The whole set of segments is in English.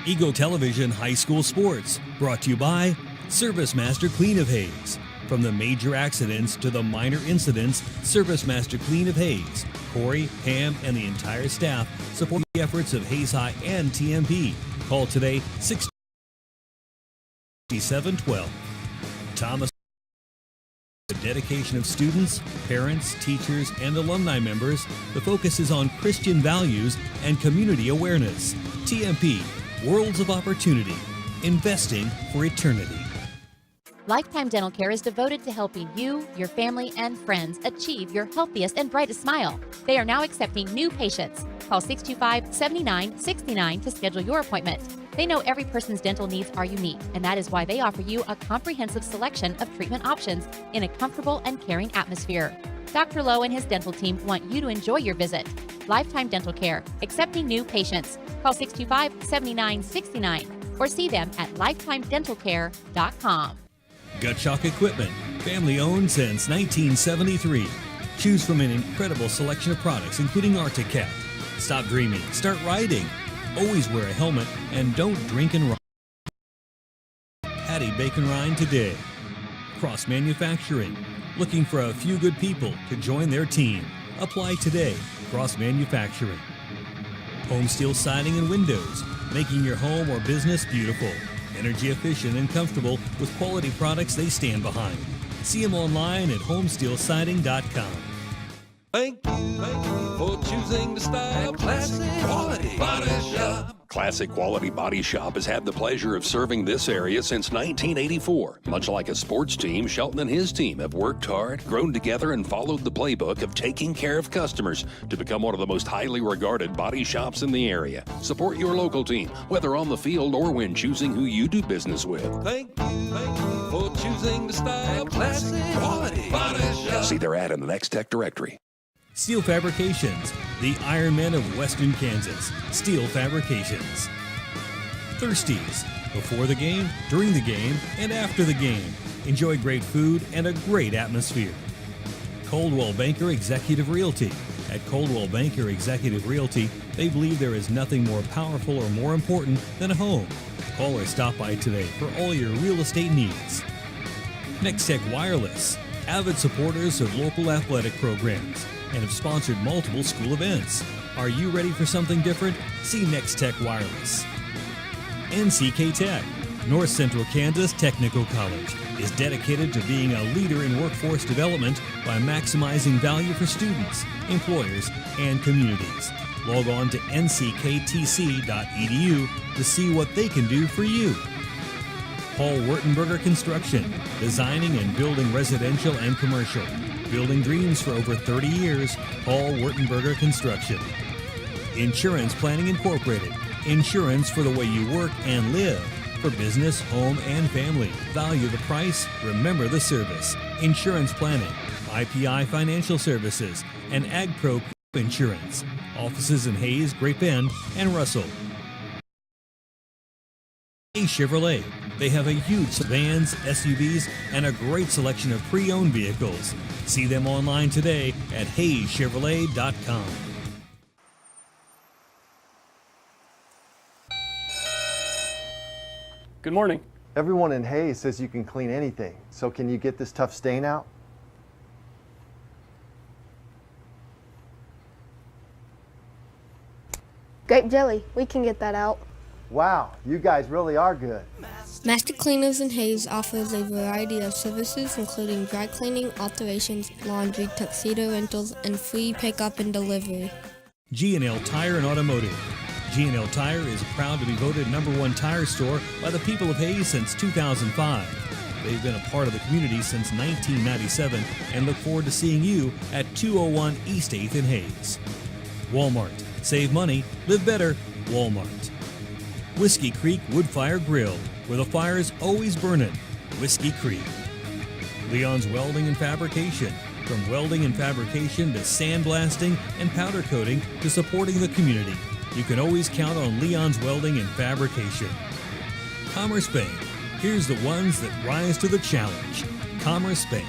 Eagle Television High School Sports, brought to you by Service Master Clean of Hayes. From the major accidents to the minor incidents, Service Master Clean of Hayes. Corey, Pam, and the entire staff support the efforts of Hayes High and TMP. Call today 66712. Thomas. The dedication of students, parents, teachers, and alumni members, the focus is on Christian values and community awareness. TMP, Worlds of Opportunity, investing for eternity. Lifetime Dental Care is devoted to helping you, your family, and friends achieve your healthiest and brightest smile. They are now accepting new patients. Call 625-7969 to schedule your appointment. They know every person's dental needs are unique, and that is why they offer you a comprehensive selection of treatment options in a comfortable and caring atmosphere. Dr. Lowe and his dental team want you to enjoy your visit. Lifetime Dental Care, accepting new patients. Call 625-7969 or see them at lifetimedentalcare.com. Gut Shock Equipment, family owned since 1973. Choose from an incredible selection of products, including Arctic Cat. Stop dreaming, start riding. Always wear a helmet and don't drink and ride. Hattie Bacon Rind today. Cross Manufacturing, looking for a few good people to join their team. Apply today. Cross Manufacturing. Home Steel Siding and Windows, making your home or business beautiful. Energy efficient and comfortable with quality products they stand behind. See them online at homesteelsiding.com. Thank you for choosing to style Classic Quality Body Shop. Classic Quality Body Shop has had the pleasure of serving this area since 1984. Much like a sports team, Shelton and his team have worked hard, grown together, and followed the playbook of taking care of customers to become one of the most highly regarded body shops in the area. Support your local team, whether on the field or when choosing who you do business with. Thank you for choosing to style Classic Quality Body Shop. See their ad in the Next Tech directory. Steel Fabrications, the Iron Men of Western Kansas. Steel Fabrications. Thirsties, before the game, during the game, and after the game. Enjoy great food and a great atmosphere. Coldwell Banker Executive Realty. At Coldwell Banker Executive Realty, they believe there is nothing more powerful or more important than a home. Call or stop by today for all your real estate needs. Next Tech Wireless, avid supporters of local athletic programs, and have sponsored multiple school events. Are you ready for something different? See Next Tech Wireless. NCK Tech, North Central Kansas Technical College, is dedicated to being a leader in workforce development by maximizing value for students, employers, and communities. Log on to ncktc.edu to see what they can do for you. Paul Wurtenberger Construction, designing and building residential and commercial. Building dreams for over 30 years, Paul Wurtenberger Construction. Insurance Planning Incorporated, insurance for the way you work and live. For business, home, and family. Value the price, remember the service. Insurance Planning, IPI Financial Services, and AgPro Insurance. Offices in Hayes, Grape Bend, and Russell. Hayes Chevrolet. They have a huge vans, SUVs, and a great selection of pre-owned vehicles. See them online today at HayesChevrolet.com. Good morning. Everyone in Hayes says you can clean anything, so can you get this tough stain out? Grape jelly, we can get that out. Wow, you guys really are good. Master Cleaners in Hayes offers a variety of services including dry cleaning, alterations, laundry, tuxedo rentals, and free pickup and delivery. G&L Tire and Automotive. G&L Tire is proud to be voted #1 tire store by the people of Hayes since 2005. They've been a part of the community since 1997 and look forward to seeing you at 201 East 8th in Hayes. Walmart. Save money, live better, Walmart. Whiskey Creek Woodfire Grill, where the fire's always burning. Whiskey Creek. Leon's Welding and Fabrication. From welding and fabrication to sandblasting and powder coating to supporting the community, you can always count on Leon's Welding and Fabrication. Commerce Bank. Here's the ones that rise to the challenge. Commerce Bank.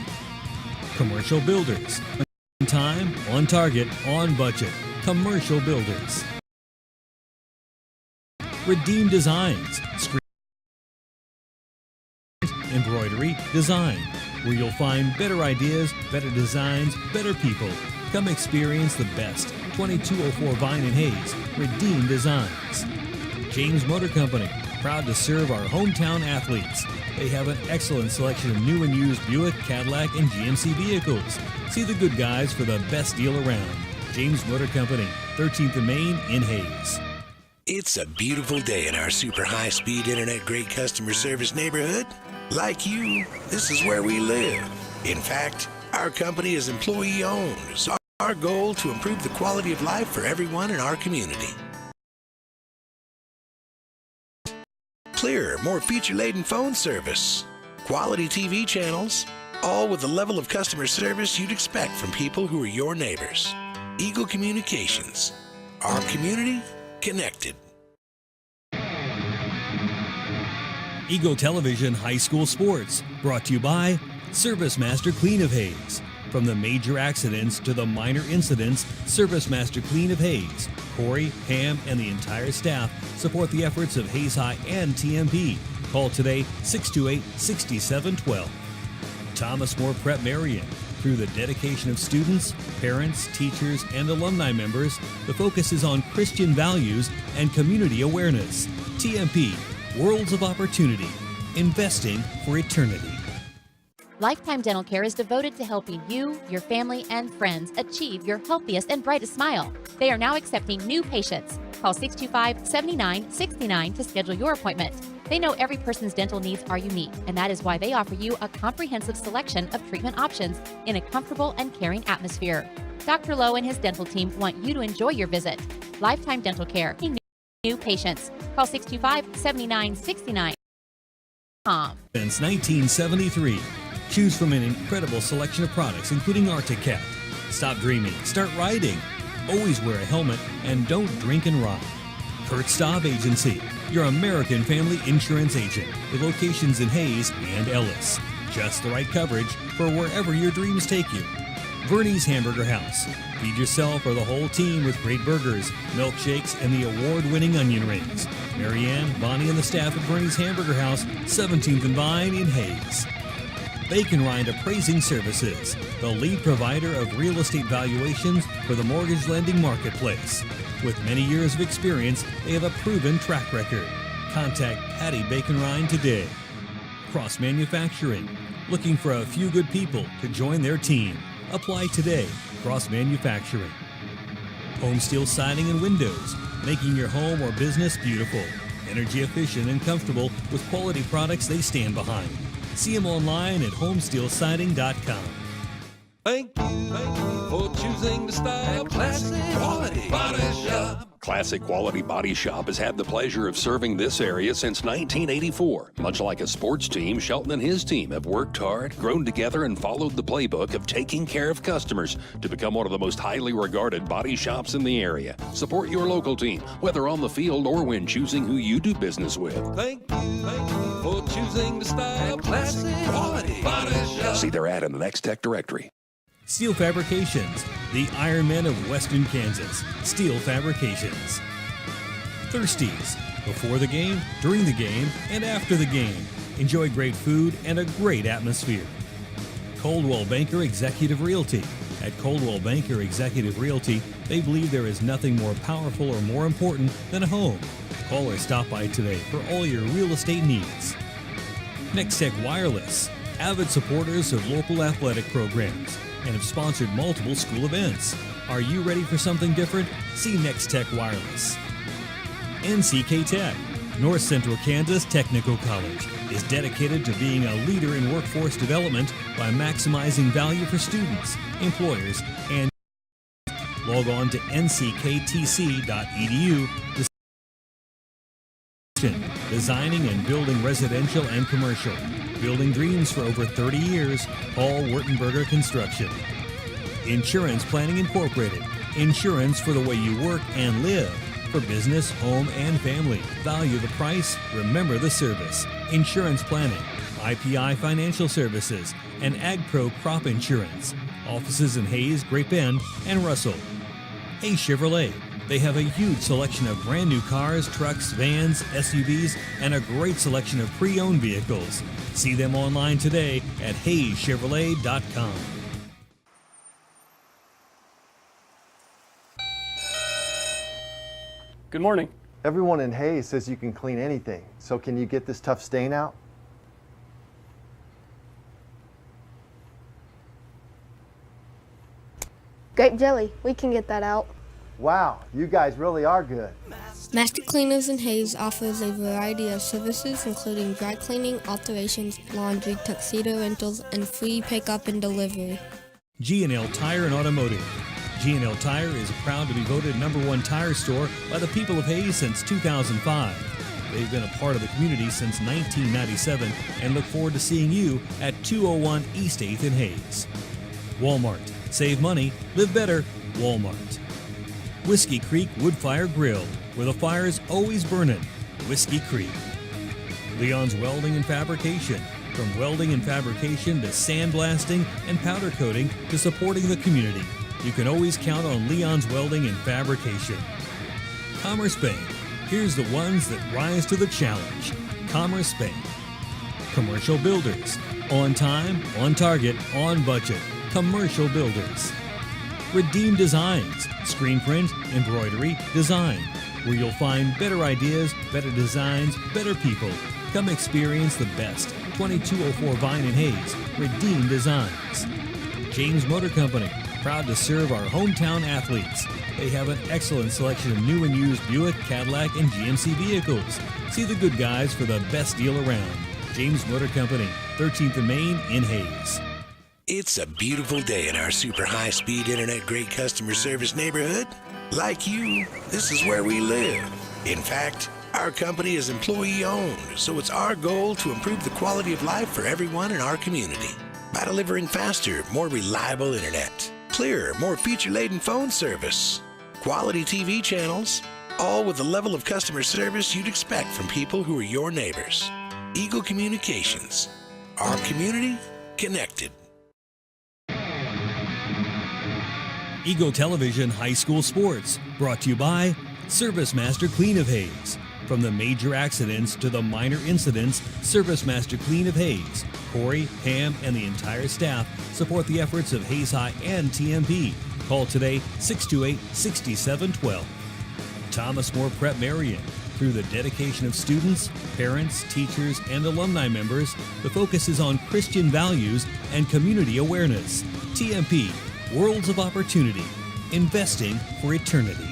Commercial Builders. On time, on target, on budget. Commercial Builders. Redeem Designs, screen embroidery, design, where you'll find better ideas, better designs, better people. Come experience the best. 2204 Vine and Hayes, Redeem Designs. James Motor Company, proud to serve our hometown athletes. They have an excellent selection of new and used Buick, Cadillac, and GMC vehicles. See the good guys for the best deal around. James Motor Company, 13th and Main in Hayes. It's a beautiful day in our super high-speed internet great customer service neighborhood. Like you, this is where we live. In fact, our company is employee-owned, so our goal to improve the quality of life for everyone in our community. Clearer, more feature-laden phone service, quality TV channels, all with the level of customer service you'd expect from people who are your neighbors. Eagle Communications, our community connected. Eagle Television High School Sports, brought to you by Service Master Clean of Hayes. From the major accidents to the minor incidents, Service Master Clean of Hayes, Corey, Pam, and the entire staff support the efforts of Hayes High and TMP. Call today 628-6712. Thomas More Prep Marion. Through the dedication of students, parents, teachers, and alumni members, the focus is on Christian values and community awareness. TMP, Worlds of Opportunity, investing for eternity. Lifetime Dental Care is devoted to helping you, your family, and friends achieve your healthiest and brightest smile. They are now accepting new patients. Call 625-7969 to schedule your appointment. They know every person's dental needs are unique, and that is why they offer you a comprehensive selection of treatment options in a comfortable and caring atmosphere. Dr. Lowe and his dental team want you to enjoy your visit. Lifetime Dental Care. New patients. Call 625-7969. Since 1973. Choose from an incredible selection of products, including Arctic Cat. Stop dreaming, start riding. Always wear a helmet and don't drink and ride. Kurt Staub Agency, your American family insurance agent, with locations in Hayes and Ellis. Just the right coverage for wherever your dreams take you. Verney's Hamburger House. Feed yourself or the whole team with great burgers, milkshakes, and the award-winning onion rings. Marianne, Bonnie, and the staff at Verney's Hamburger House, 17th and Vine in Hayes. Bacon Rind Appraising Services, the lead provider of real estate valuations for the mortgage lending marketplace. With many years of experience, they have a proven track record. Contact Patty Bacon Rind today. Cross Manufacturing, looking for a few good people to join their team. Apply today. Cross Manufacturing. Home Steel Siding and Windows, making your home or business beautiful. Energy efficient and comfortable with quality products they stand behind. See them online at homesteelsiding.com. Thank you for choosing the style Classic Quality Body Shop. Classic Quality Body Shop has had the pleasure of serving this area since 1984. Much like a sports team, Shelton and his team have worked hard, grown together, and followed the playbook of taking care of customers to become one of the most highly regarded body shops in the area. Support your local team, whether on the field or when choosing who you do business with. Thank you for choosing the style Classic Quality Body Shop. See their ad in the Next Tech directory. Steel Fabrications, the Iron Men of Western Kansas. Steel Fabrications. Thirsties, before the game, during the game, and after the game. Enjoy great food and a great atmosphere. Coldwell Banker Executive Realty. At Coldwell Banker Executive Realty, they believe there is nothing more powerful or more important than a home. Call or stop by today for all your real estate needs. Next Tech Wireless, avid supporters of local athletic programs, and have sponsored multiple school events. Are you ready for something different? See Next Tech Wireless. NCK Tech, North Central Kansas Technical College, is dedicated to being a leader in workforce development by maximizing value for students, employers, and log on to ncktc.edu to designing and building residential and commercial. Building dreams for over 30 years, Paul Wurtenberger Construction. Insurance Planning Incorporated. Insurance for the way you work and live. For business, home, and family. Value the price, remember the service. Insurance Planning. IPI Financial Services. And AgPro Crop Insurance. Offices in Hayes, Great Bend, and Russell. Hayes Chevrolet. They have a huge selection of brand new cars, trucks, vans, SUVs, and a great selection of pre-owned vehicles. See them online today at HayesChevrolet.com. Good morning. Everyone in Hayes says you can clean anything, so can you get this tough stain out? Grape jelly, we can get that out. Wow, you guys really are good. Master Cleaners in Hayes offers a variety of services including dry cleaning, alterations, laundry, tuxedo rentals, and free pickup and delivery. G&L Tire and Automotive. G&L Tire is proud to be voted #1 tire store by the people of Hayes since 2005. They've been a part of the community since 1997 and look forward to seeing you at 201 East 8th in Hayes. Walmart. Save money, live better, Walmart. Whiskey Creek Wood Fire Grill, where the fire's always burning. Whiskey Creek. Leon's Welding and Fabrication. From welding and fabrication to sandblasting and powder coating to supporting the community, you can always count on Leon's Welding and Fabrication. Commerce Bank. Here's the ones that rise to the challenge. Commerce Bank. Commercial Builders. On time, on target, on budget. Commercial Builders. Redeem Designs. Screen print, embroidery, design. Where you'll find better ideas, better designs, better people. Come experience the best. 2204 Vine in Hayes. Redeem Designs. James Motor Company. Proud to serve our hometown athletes. They have an excellent selection of new and used Buick, Cadillac, and GMC vehicles. See the good guys for the best deal around. James Motor Company, 13th and Main in Hayes. It's a beautiful day in our super high-speed internet great customer service neighborhood. Like you, this is where we live. In fact, our company is employee-owned, so it's our goal to improve the quality of life for everyone in our community by delivering faster, more reliable internet, clearer, more feature-laden phone service, quality TV channels, all with the level of customer service you'd expect from people who are your neighbors. Eagle Communications. Our community connected. Eagle Television High School Sports, brought to you by Service Master Clean of Hayes. From the major accidents to the minor incidents, Service Master Clean of Hayes. Corey, Pam, and the entire staff support the efforts of Hayes High and TMP. Call today 628-6712. Thomas More Prep Marion. Through the dedication of students, parents, teachers, and alumni members, the focus is on Christian values and community awareness. TMP, Worlds of Opportunity, investing for eternity.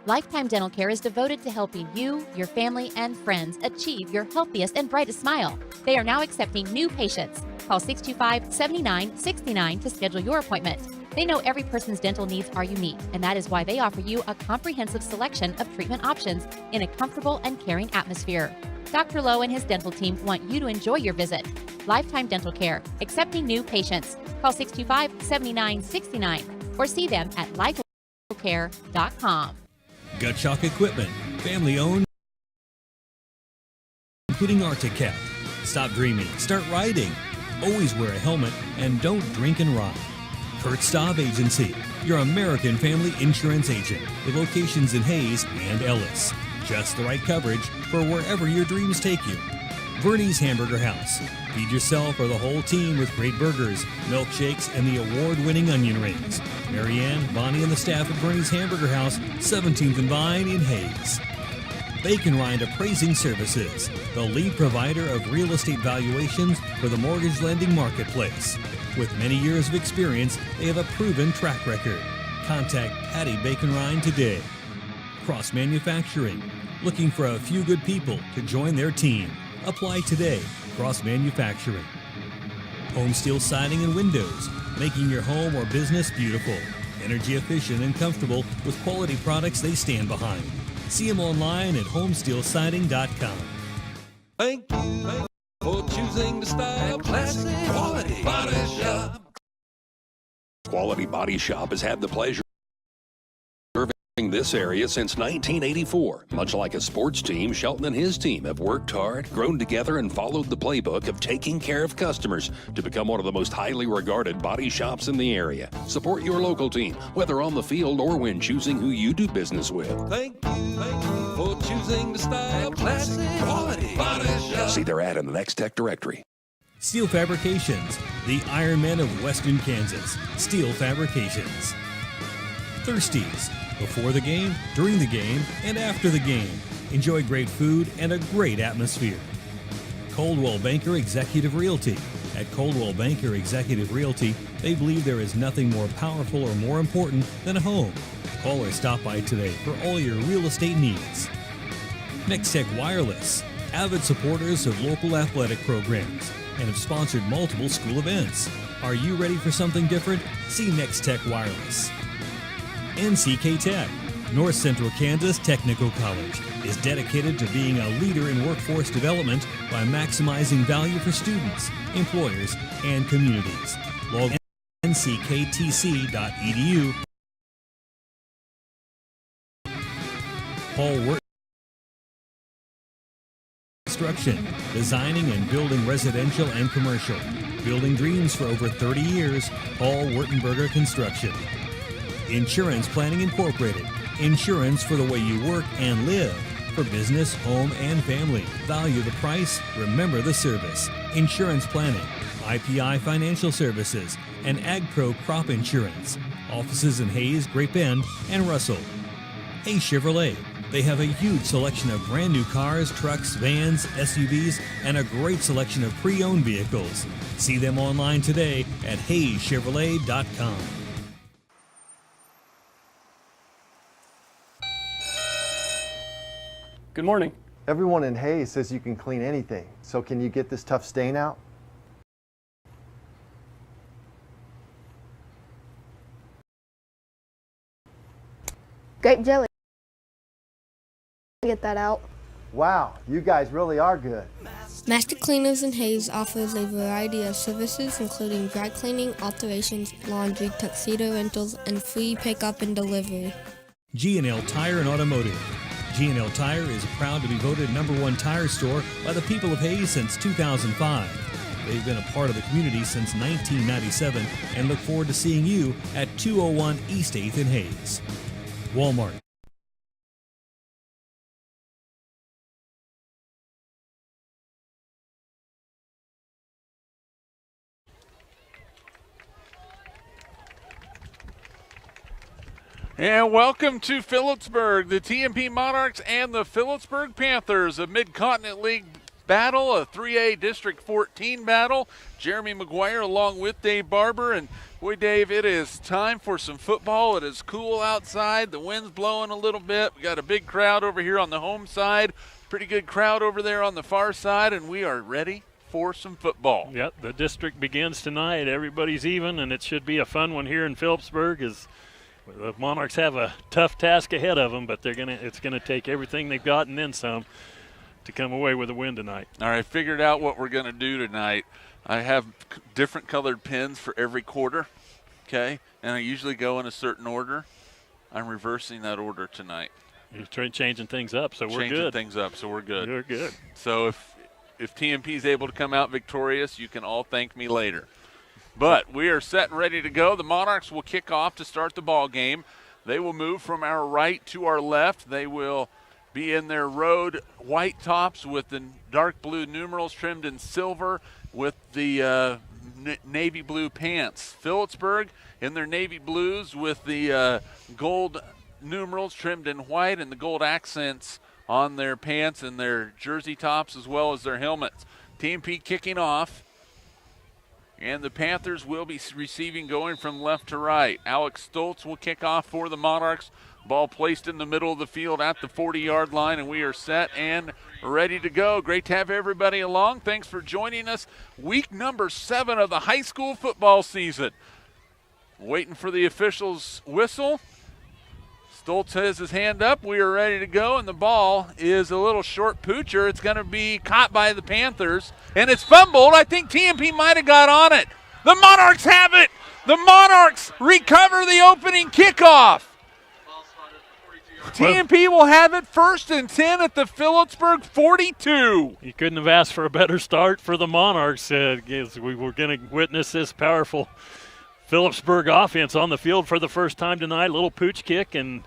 Lifetime Dental Care is devoted to helping you, your family, and friends achieve your healthiest and brightest smile. They are now accepting new patients. Call 625-7969 to schedule your appointment. They know every person's dental needs are unique, and that is why they offer you a comprehensive selection of treatment options in a comfortable and caring atmosphere. Dr. Lowe and his dental team want you to enjoy your visit. Lifetime Dental Care, accepting new patients. Call 625-7969 or see them at lifedentalcare.com. Gut Shock Equipment, family owned, including Arctic Cat. Stop dreaming, start riding. Always wear a helmet and don't drink and ride. Kurt Staub Agency, your American family insurance agent with locations in Hayes and Ellis. Just the right coverage for wherever your dreams take you. Bernie's Hamburger House. Feed yourself or the whole team with great burgers, milkshakes, and the award-winning onion rings. Marianne, Bonnie, and the staff at Bernie's Hamburger House, 17th and Vine in Hayes. Bacon Rind Appraising Services, the lead provider of real estate valuations for the mortgage lending marketplace. With many years of experience, they have a proven track record. Contact Patty Bacon Rind today. Cross Manufacturing, looking for a few good people to join their team. Apply today. Cross Manufacturing. Home Steel Siding and Windows, making your home or business beautiful. Energy efficient and comfortable with quality products they stand behind. See them online at homesteelsiding.com. Thank you for choosing the style classic quality body shop. Quality Body Shop has had the pleasure This area since 1984. Much like a sports team, Shelton and his team have worked hard, grown together, and followed the playbook of taking care of customers to become one of the most highly regarded body shops in the area. Support your local team, whether on the field or when choosing who you do business with. Thank you for choosing the style, classic, quality body shop. See their ad in the Next Tech directory. Steel Fabrications, the Ironmen of Western Kansas. Steel Fabrications. Thirsties, before the game, during the game, and after the game. Enjoy great food and a great atmosphere. Coldwell Banker Executive Realty. At Coldwell Banker Executive Realty, they believe there is nothing more powerful or more important than a home. Call or stop by today for all your real estate needs. Nextech Wireless, avid supporters of local athletic programs and have sponsored multiple school events. Are you ready for something different? See Nextech Wireless. NCK Tech, North Central Kansas Technical College, is dedicated to being a leader in workforce development by maximizing value for students, employers, and communities. Log nckTC.edu. Paul Wert Construction, designing and building residential and commercial. Building dreams for over 30 years, Paul Wertenberger Construction. Insurance Planning Incorporated. Insurance for the way you work and live. For business, home, and family. Value the price, remember the service. Insurance Planning. IPI Financial Services. And AgPro Crop Insurance. Offices in Hayes, Great Bend, and Russell. Hayes Chevrolet. They have a huge selection of brand new cars, trucks, vans, SUVs, and a great selection of pre-owned vehicles. See them online today at HayesChevrolet.com. Good morning. Everyone in Hayes says you can clean anything. So can you get this tough stain out? Grape jelly. Get that out. Wow, you guys really are good. Master Cleaners in Hayes offers a variety of services including dry cleaning, alterations, laundry, tuxedo rentals, and free pickup and delivery. G&L Tire and Automotive. G&L Tire is proud to be voted #1 tire store by the people of Hayes since 2005. They've been a part of the community since 1997 and look forward to seeing you at 201 East 8th in Hayes. Walmart. And welcome to Phillipsburg, the TMP Monarchs and the Phillipsburg Panthers, a Mid-Continent League battle, a 3A District 14 battle. Jeremy McGuire along with Dave Barber. And boy, Dave, it is time for some football. It is cool outside. The wind's blowing a little bit. We got a big crowd over here on the home side, pretty good crowd over there on the far side, and we are ready for some football. Yep, the district begins tonight. Everybody's even, and it should be a fun one here in Phillipsburg. The Monarchs have a tough task ahead of them, but it's gonna take everything they've got and then some to come away with a win tonight. All right, figured out what we're going to do tonight. I have different colored pins for every quarter, okay? And I usually go in a certain order. I'm reversing that order tonight. You're changing things up, so we're good. Changing things up, so we're good. You're good. So if TMP is able to come out victorious, you can all thank me later. But we are set and ready to go. The Monarchs will kick off to start the ball game. They will move from our right to our left. They will be in their road white tops with the dark blue numerals trimmed in silver with the navy blue pants. Phillipsburg in their navy blues with the gold numerals trimmed in white and the gold accents on their pants and their jersey tops as well as their helmets. TMP kicking off. And the Panthers will be receiving going from left to right. Alex Stoltz will kick off for the Monarchs. Ball placed in the middle of the field at the 40-yard line, and we are set and ready to go. Great to have everybody along. Thanks for joining us. Week number 7 of the high school football season. Waiting for the official's whistle. Stoltz has his hand up. We are ready to go, and the ball is a little short poocher. It's going to be caught by the Panthers, and it's fumbled. I think TMP might have got on it. The Monarchs have it. The Monarchs recover the opening kickoff. TMP will have it 1st and 10 at the Phillipsburg 42. You couldn't have asked for a better start for the Monarchs. We were going to witness this powerful Phillipsburg offense on the field for the first time tonight. Little pooch kick, and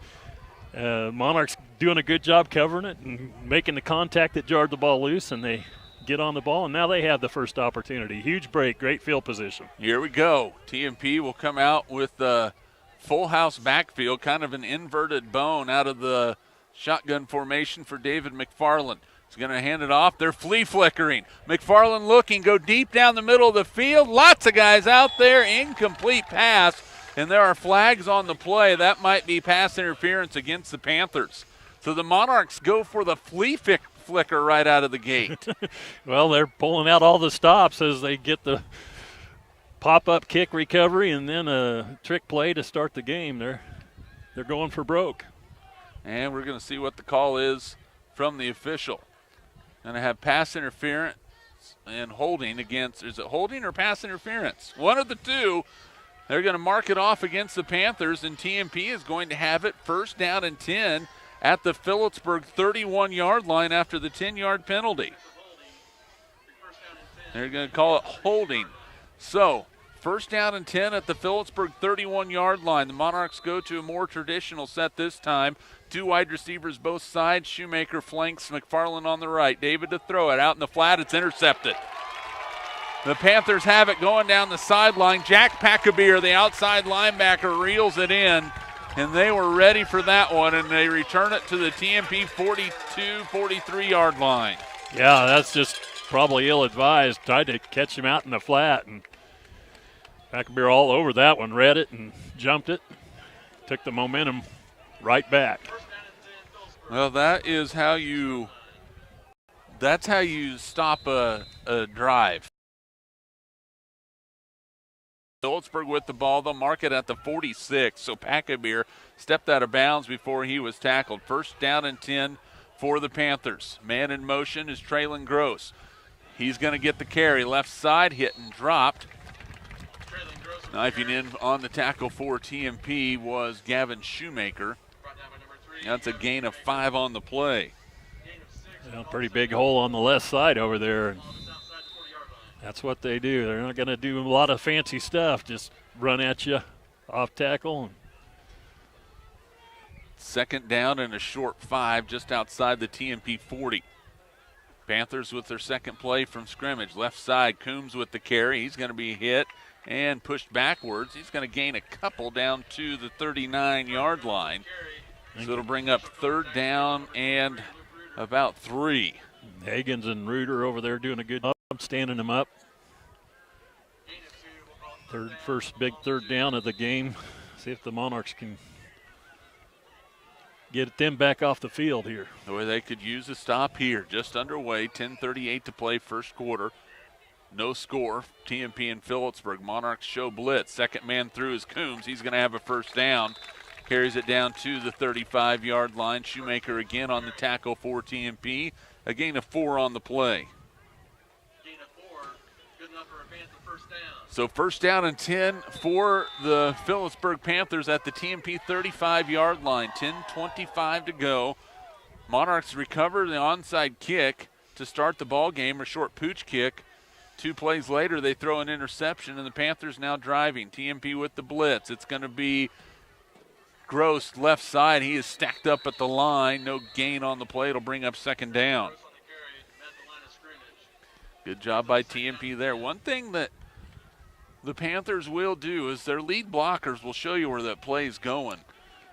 Monarchs doing a good job covering it and making the contact that jarred the ball loose, and they get on the ball, and now they have the first opportunity. Huge break, great field position. Here we go. TMP will come out with the full house backfield, kind of an inverted bone out of the shotgun formation for David McFarland. He's going to hand it off. They're flea flickering. McFarland looking, go deep down the middle of the field. Lots of guys out there. Incomplete pass, and there are flags on the play. That might be pass interference against the Panthers. So the Monarchs go for the flea flicker right out of the gate. Well, they're pulling out all the stops as they get the pop-up kick recovery and then a trick play to start the game. They're going for broke. And we're going to see what the call is from the official. Going to have pass interference and holding against, is it holding or pass interference? One of the two. They're going to mark it off against the Panthers, and TMP is going to have it 1st down and 10 at the Phillipsburg 31-yard line after the 10-yard penalty. They're going to call it holding. So 1st down and 10 at the Phillipsburg 31-yard line. The Monarchs go to a more traditional set this time. 2 wide receivers both sides. Shoemaker flanks McFarland on the right. David to throw it out in the flat. It's intercepted. The Panthers have it going down the sideline. Jack Packabeer, the outside linebacker, reels it in, and they were ready for that one, and they return it to the TMP 42, 43-yard line. Yeah, that's just probably ill-advised. Tried to catch him out in the flat, and Packabeer all over that one, read it and jumped it, took the momentum right back. Well, that's how you stop a drive. Phillipsburg with the ball. They'll mark it at the 46. So Packabeer stepped out of bounds before he was tackled. 1st down and 10 for the Panthers. Man in motion is Traylon Gross. He's going to get the carry. Left side, hit and dropped. Knifing in on the tackle for TMP was Gavin Shoemaker. That's a gain of 5 on the play. Well, pretty big hole on the left side over there. That's what they do. They're not going to do a lot of fancy stuff, just run at you off tackle. 2nd down and a short 5 just outside the TMP 40. Panthers with their second play from scrimmage. Left side, Coombs with the carry. He's going to be hit and pushed backwards. He's going to gain a couple down to the 39-yard line. So it'll bring up 3rd down and about 3. Higgins and Reuter over there doing a good job standing them up. First big 3rd down of the game. See if the Monarchs can get them back off the field here. The way they could use a stop here. Just underway, 10:38 to play, 1st quarter. No score. TMP and Phillipsburg. Monarchs show blitz. 2nd man through is Coombs. He's going to have a 1st down. Carries it down to the 35-yard line. Shoemaker again on the tackle for TMP. A gain of 4 on the play. So 1st down and 10 for the Phillipsburg Panthers at the TMP 35-yard line. 10:25 to go. Monarchs recover the onside kick to start the ball game, a short pooch kick. 2 plays later, they throw an interception, and the Panthers now driving. TMP with the blitz. It's going to be Gross left side. He is stacked up at the line. No gain on the play. It'll bring up 2nd down. Good job by TMP there. One thing that the Panthers will do is their lead blockers will show you where that play is going.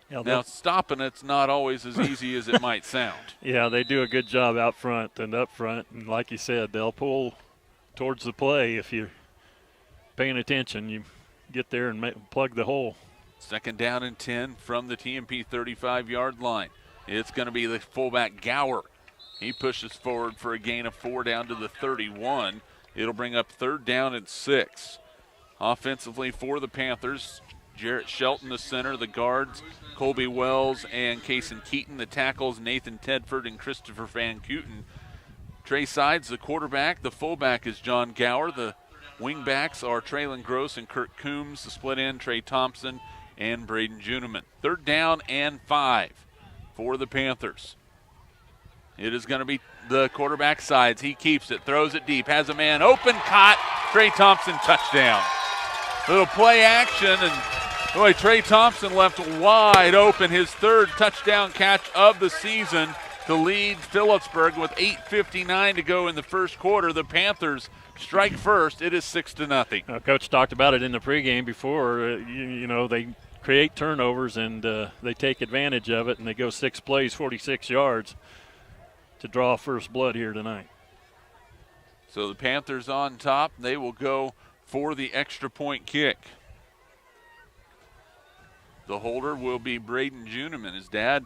Yeah, now, stopping it's not always as easy as it might sound. Yeah, they do a good job out front and up front. And like you said, they'll pull towards the play. If you're paying attention, you get there and plug the hole. 2nd down and 10 from the TMP 35-yard line. It's going to be the fullback Gower. He pushes forward for a gain of 4 down to the 31. It'll bring up 3rd down and 6. Offensively for the Panthers, Jarrett Shelton, the center, the guards, Colby Wells and Kaysen Keaton, the tackles, Nathan Tedford and Christopher Van Kooten. Trey Sides, the quarterback. The fullback is John Gower. The wingbacks are Traylon Gross and Kurt Coombs. The split end, Trey Thompson and Braden Juneman. 3rd down and 5. for the Panthers. It is going to be the quarterback sides. He keeps it, throws it deep, has a man open, caught. Trey Thompson, touchdown. Little play action, and boy, Trey Thompson left wide open, his third touchdown catch of the season to lead Phillipsburg with 8:59 to go in the first quarter. The Panthers strike first. It is 6-0. Coach talked about it in the pregame before. You know, they create turnovers and they take advantage of it, and they go 6 plays, 46 yards to draw first blood here tonight. So the Panthers on top. They will go for the extra point kick. The holder will be Braden Juneman. His dad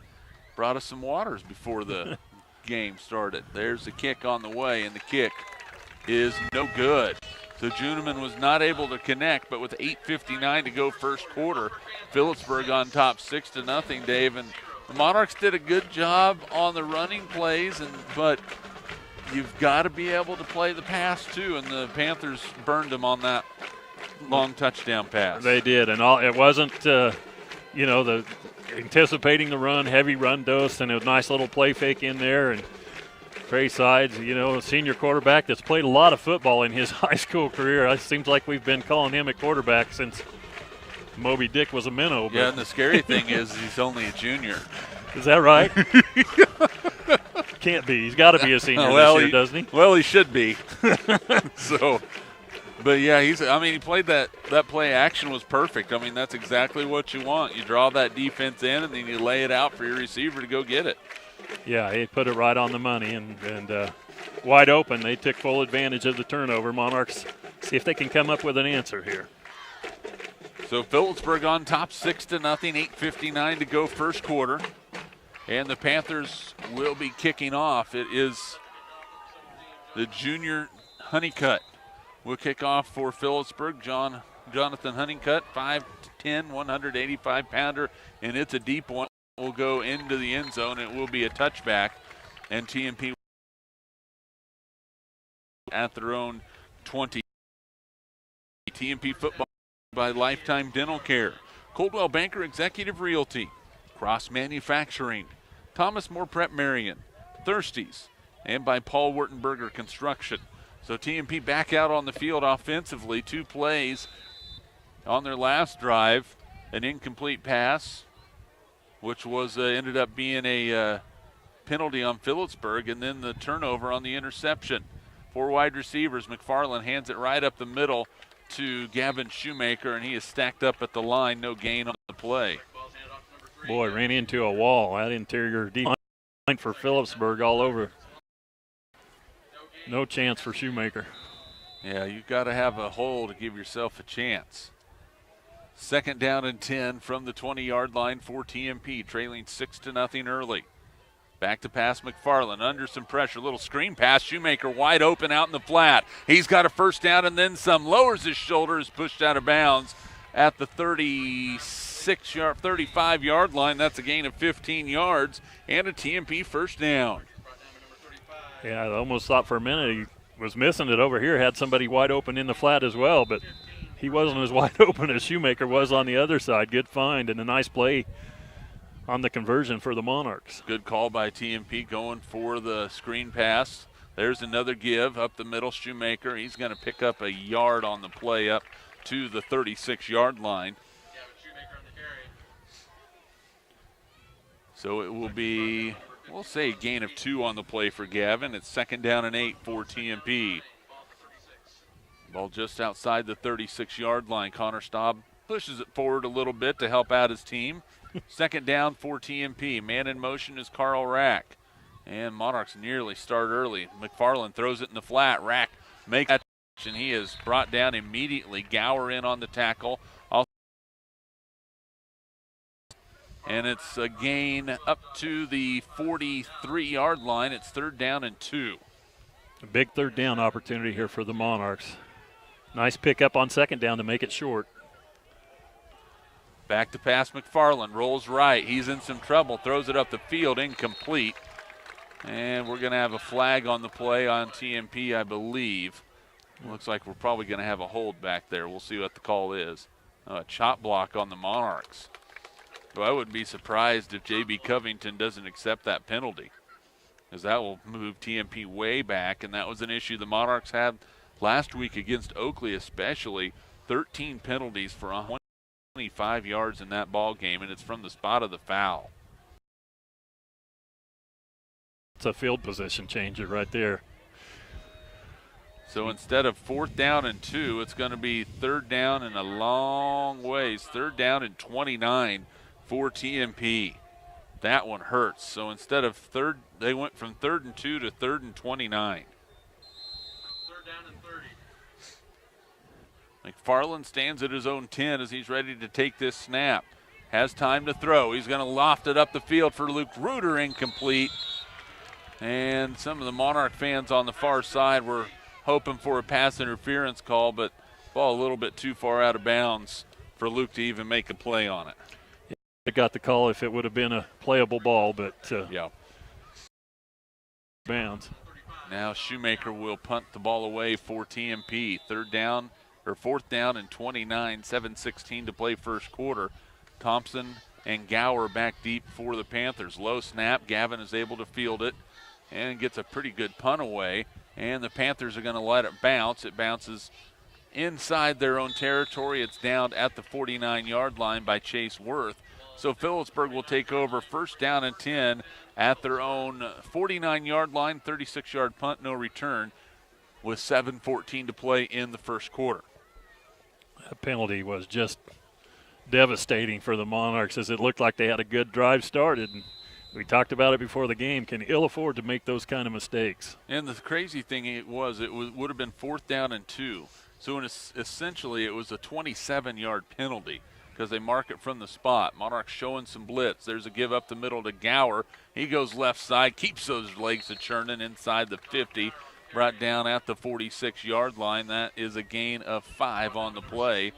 brought us some waters before the game started. There's the kick on the way, and the kick is no good. So Juneman was not able to connect, but with 8:59 to go first quarter, Phillipsburg on top 6-0, Dave. And the Monarchs did a good job on the running plays, but you've got to be able to play the pass too, and the Panthers burned them on that long touchdown pass. They did, and it wasn't, the anticipating the run, heavy run dose, and a nice little play fake in there. And Trey Sides, a senior quarterback that's played a lot of football in his high school career. It seems like we've been calling him a quarterback since Moby Dick was a minnow. Yeah, and the scary thing is he's only a junior. Is that right? Can't be. He's got to be a senior this year, doesn't he? Well, he should be. But yeah, he played that play action was perfect. I mean, that's exactly what you want. You draw that defense in, and then you lay it out for your receiver to go get it. Yeah, he put it right on the money, and wide open. They took full advantage of the turnover. Monarchs see if they can come up with an answer here. So Phillipsburg on top 6-0, 8:59 to go first quarter. And the Panthers will be kicking off. It is the junior Honeycutt will kick off for Phillipsburg. Jonathan Honeycutt, 5'10", 185-pounder, and it's a deep one. Will go into the end zone. It will be a touchback, and TMP at their own 20. TMP football by Lifetime Dental Care, Coldwell Banker Executive Realty, Cross Manufacturing, Thomas More Prep Marion, Thirsties, and by Paul Wurtenberger Construction. So TMP back out on the field offensively. 2 plays on their last drive, an incomplete pass, which was ended up being a penalty on Phillipsburg, and then the turnover on the interception. 4 wide receivers. McFarland hands it right up the middle to Gavin Shoemaker, and he is stacked up at the line. No gain on the play. Boy, ran into a wall. That interior D line for Phillipsburg all over. No chance for Shoemaker. Yeah, you've got to have a hole to give yourself a chance. 2nd down and 10 from the 20-yard line for TMP, trailing 6-0 early. Back to pass McFarland, under some pressure, little screen pass. Shoemaker wide open out in the flat. He's got a first down and then some. Lowers his shoulders, pushed out of bounds at the 35-yard line. That's a gain of 15 yards and a TMP first down. Yeah, I almost thought for a minute he was missing it over here. Had somebody wide open in the flat as well, but he wasn't as wide open as Shoemaker was on the other side. Good find and a nice play on the conversion for the Monarchs. Good call by TMP going for the screen pass. There's another give up the middle. Shoemaker, he's going to pick up a yard on the play up to the 36-yard line. So it will be, we'll say, a gain of 2 on the play for Gavin. It's 2nd down and 8 for TMP. Ball just outside the 36-yard line. Connor Staub pushes it forward a little bit to help out his team. 2nd down for TMP. Man in motion is Carl Rack. And Monarchs nearly start early. McFarland throws it in the flat. Rack makes that, and he is brought down immediately. Gower in on the tackle. And it's a gain up to the 43-yard line. It's 3rd down and 2. A big 3rd down opportunity here for the Monarchs. Nice pickup on 2nd down to make it short. Back to pass McFarland. Rolls right. He's in some trouble. Throws it up the field. Incomplete. And we're going to have a flag on the play on TMP, I believe. Looks like we're probably going to have a hold back there. We'll see what the call is. A chop block on the Monarchs. I wouldn't be surprised if J.B. Covington doesn't accept that penalty, because that will move TMP way back, and that was an issue the Monarchs had last week against Oakley especially. 13 penalties for 125 yards in that ball game, and it's from the spot of the foul. It's a field position changer right there. So instead of 4th down and 2, it's going to be 3rd down and a long ways. 3rd down and 29 for TMP. That one hurts. So instead of they went from 3rd and 2 to 3rd and 29. 3rd down and 30. McFarland stands at his own 10 as he's ready to take this snap. Has time to throw. He's going to loft it up the field for Luke Reuter, incomplete. And some of the Monarch fans on the far side were hoping for a pass interference call, but ball a little bit too far out of bounds for Luke to even make a play on it. It got the call if it would have been a playable ball, but yeah, bounds. Now Shoemaker will punt the ball away for TMP. 4th down and 29, 7:16 to play first quarter. Thompson and Gower back deep for the Panthers. Low snap. Gavin is able to field it and gets a pretty good punt away. And the Panthers are going to let it bounce. It bounces inside their own territory. It's down at the 49-yard line by Chase Worth. So Phillipsburg will take over 1st down and 10 at their own 49-yard line, 36-yard punt, no return, with 7:14 to play in the first quarter. That penalty was just devastating for the Monarchs, as it looked like they had a good drive started. And we talked about it before the game. Can ill afford to make those kind of mistakes. And the crazy thing would have been 4th down and 2. So essentially it was a 27-yard penalty because they mark it from the spot. Monarchs showing some blitz. There's a give up the middle to Gower. He goes left side, keeps those legs a-churning inside the 50, brought down at the 46-yard line. That is a gain of 5 on the play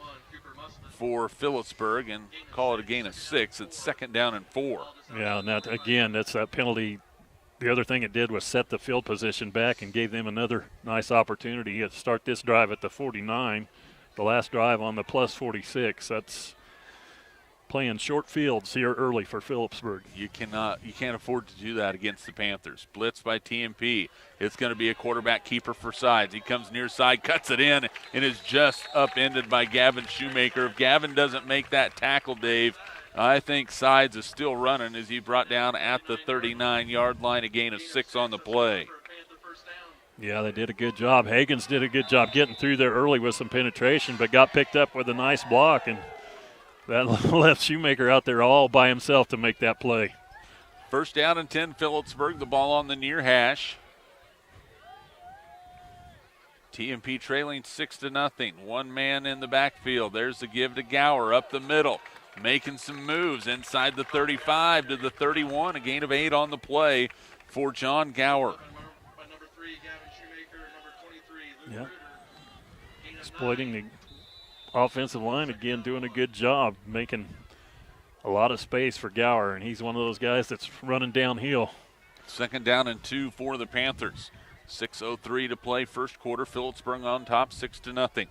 for Phillipsburg, and call it a gain of 6. It's 2nd down and 4. Yeah, and that's that penalty. The other thing it did was set the field position back and gave them another nice opportunity to start this drive at the 49, the last drive on the plus 46. That's playing short fields here early for Phillipsburg. You can't afford to do that against the Panthers. Blitz by TMP. It's going to be a quarterback keeper for Sides. He comes near side, cuts it in, and is just upended by Gavin Shoemaker. If Gavin doesn't make that tackle, Dave, I think Sides is still running as he brought down at the 39-yard line, a gain of 6 on the play. Yeah, they did a good job. Hagens did a good job getting through there early with some penetration, but got picked up with a nice block, and that left Shoemaker out there all by himself to make that play. 1st down and 10, Phillipsburg, the ball on the near hash. TMP trailing 6-0. One man in the backfield. There's the give to Gower up the middle, making some moves inside the 35 to the 31. A gain of 8 on the play for John Gower. Yeah, exploiting the offensive line again, doing a good job, making a lot of space for Gower, and he's one of those guys that's running downhill. 2nd down and 2 for the Panthers. 6:03 to play first quarter. Phillipsburg on top, 6-0.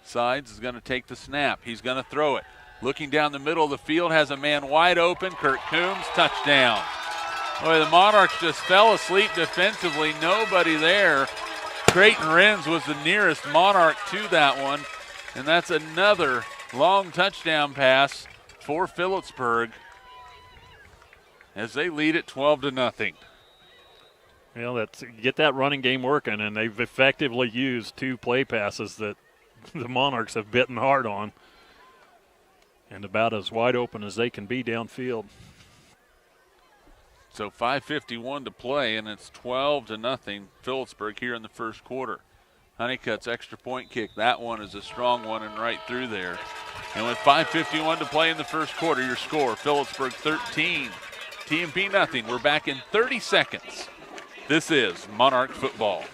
Sides is going to take the snap. He's going to throw it. Looking down the middle of the field, has a man wide open. Kurt Coombs, touchdown. Boy, the Monarchs just fell asleep defensively. Nobody there. Creighton Renz was the nearest Monarch to that one, and that's another long touchdown pass for Phillipsburg as they lead it 12-0. Well, get that running game working, and they've effectively used 2 play passes that the Monarchs have bitten hard on, and about as wide open as they can be downfield. So 5:51 to play, and it's 12-0 Phillipsburg here in the first quarter. Honeycutt's extra point kick, that one is a strong one and right through there. And with 5:51 to play in the first quarter, your score, Phillipsburg 13, TMP nothing. We're back in 30 seconds. This is Monarch football.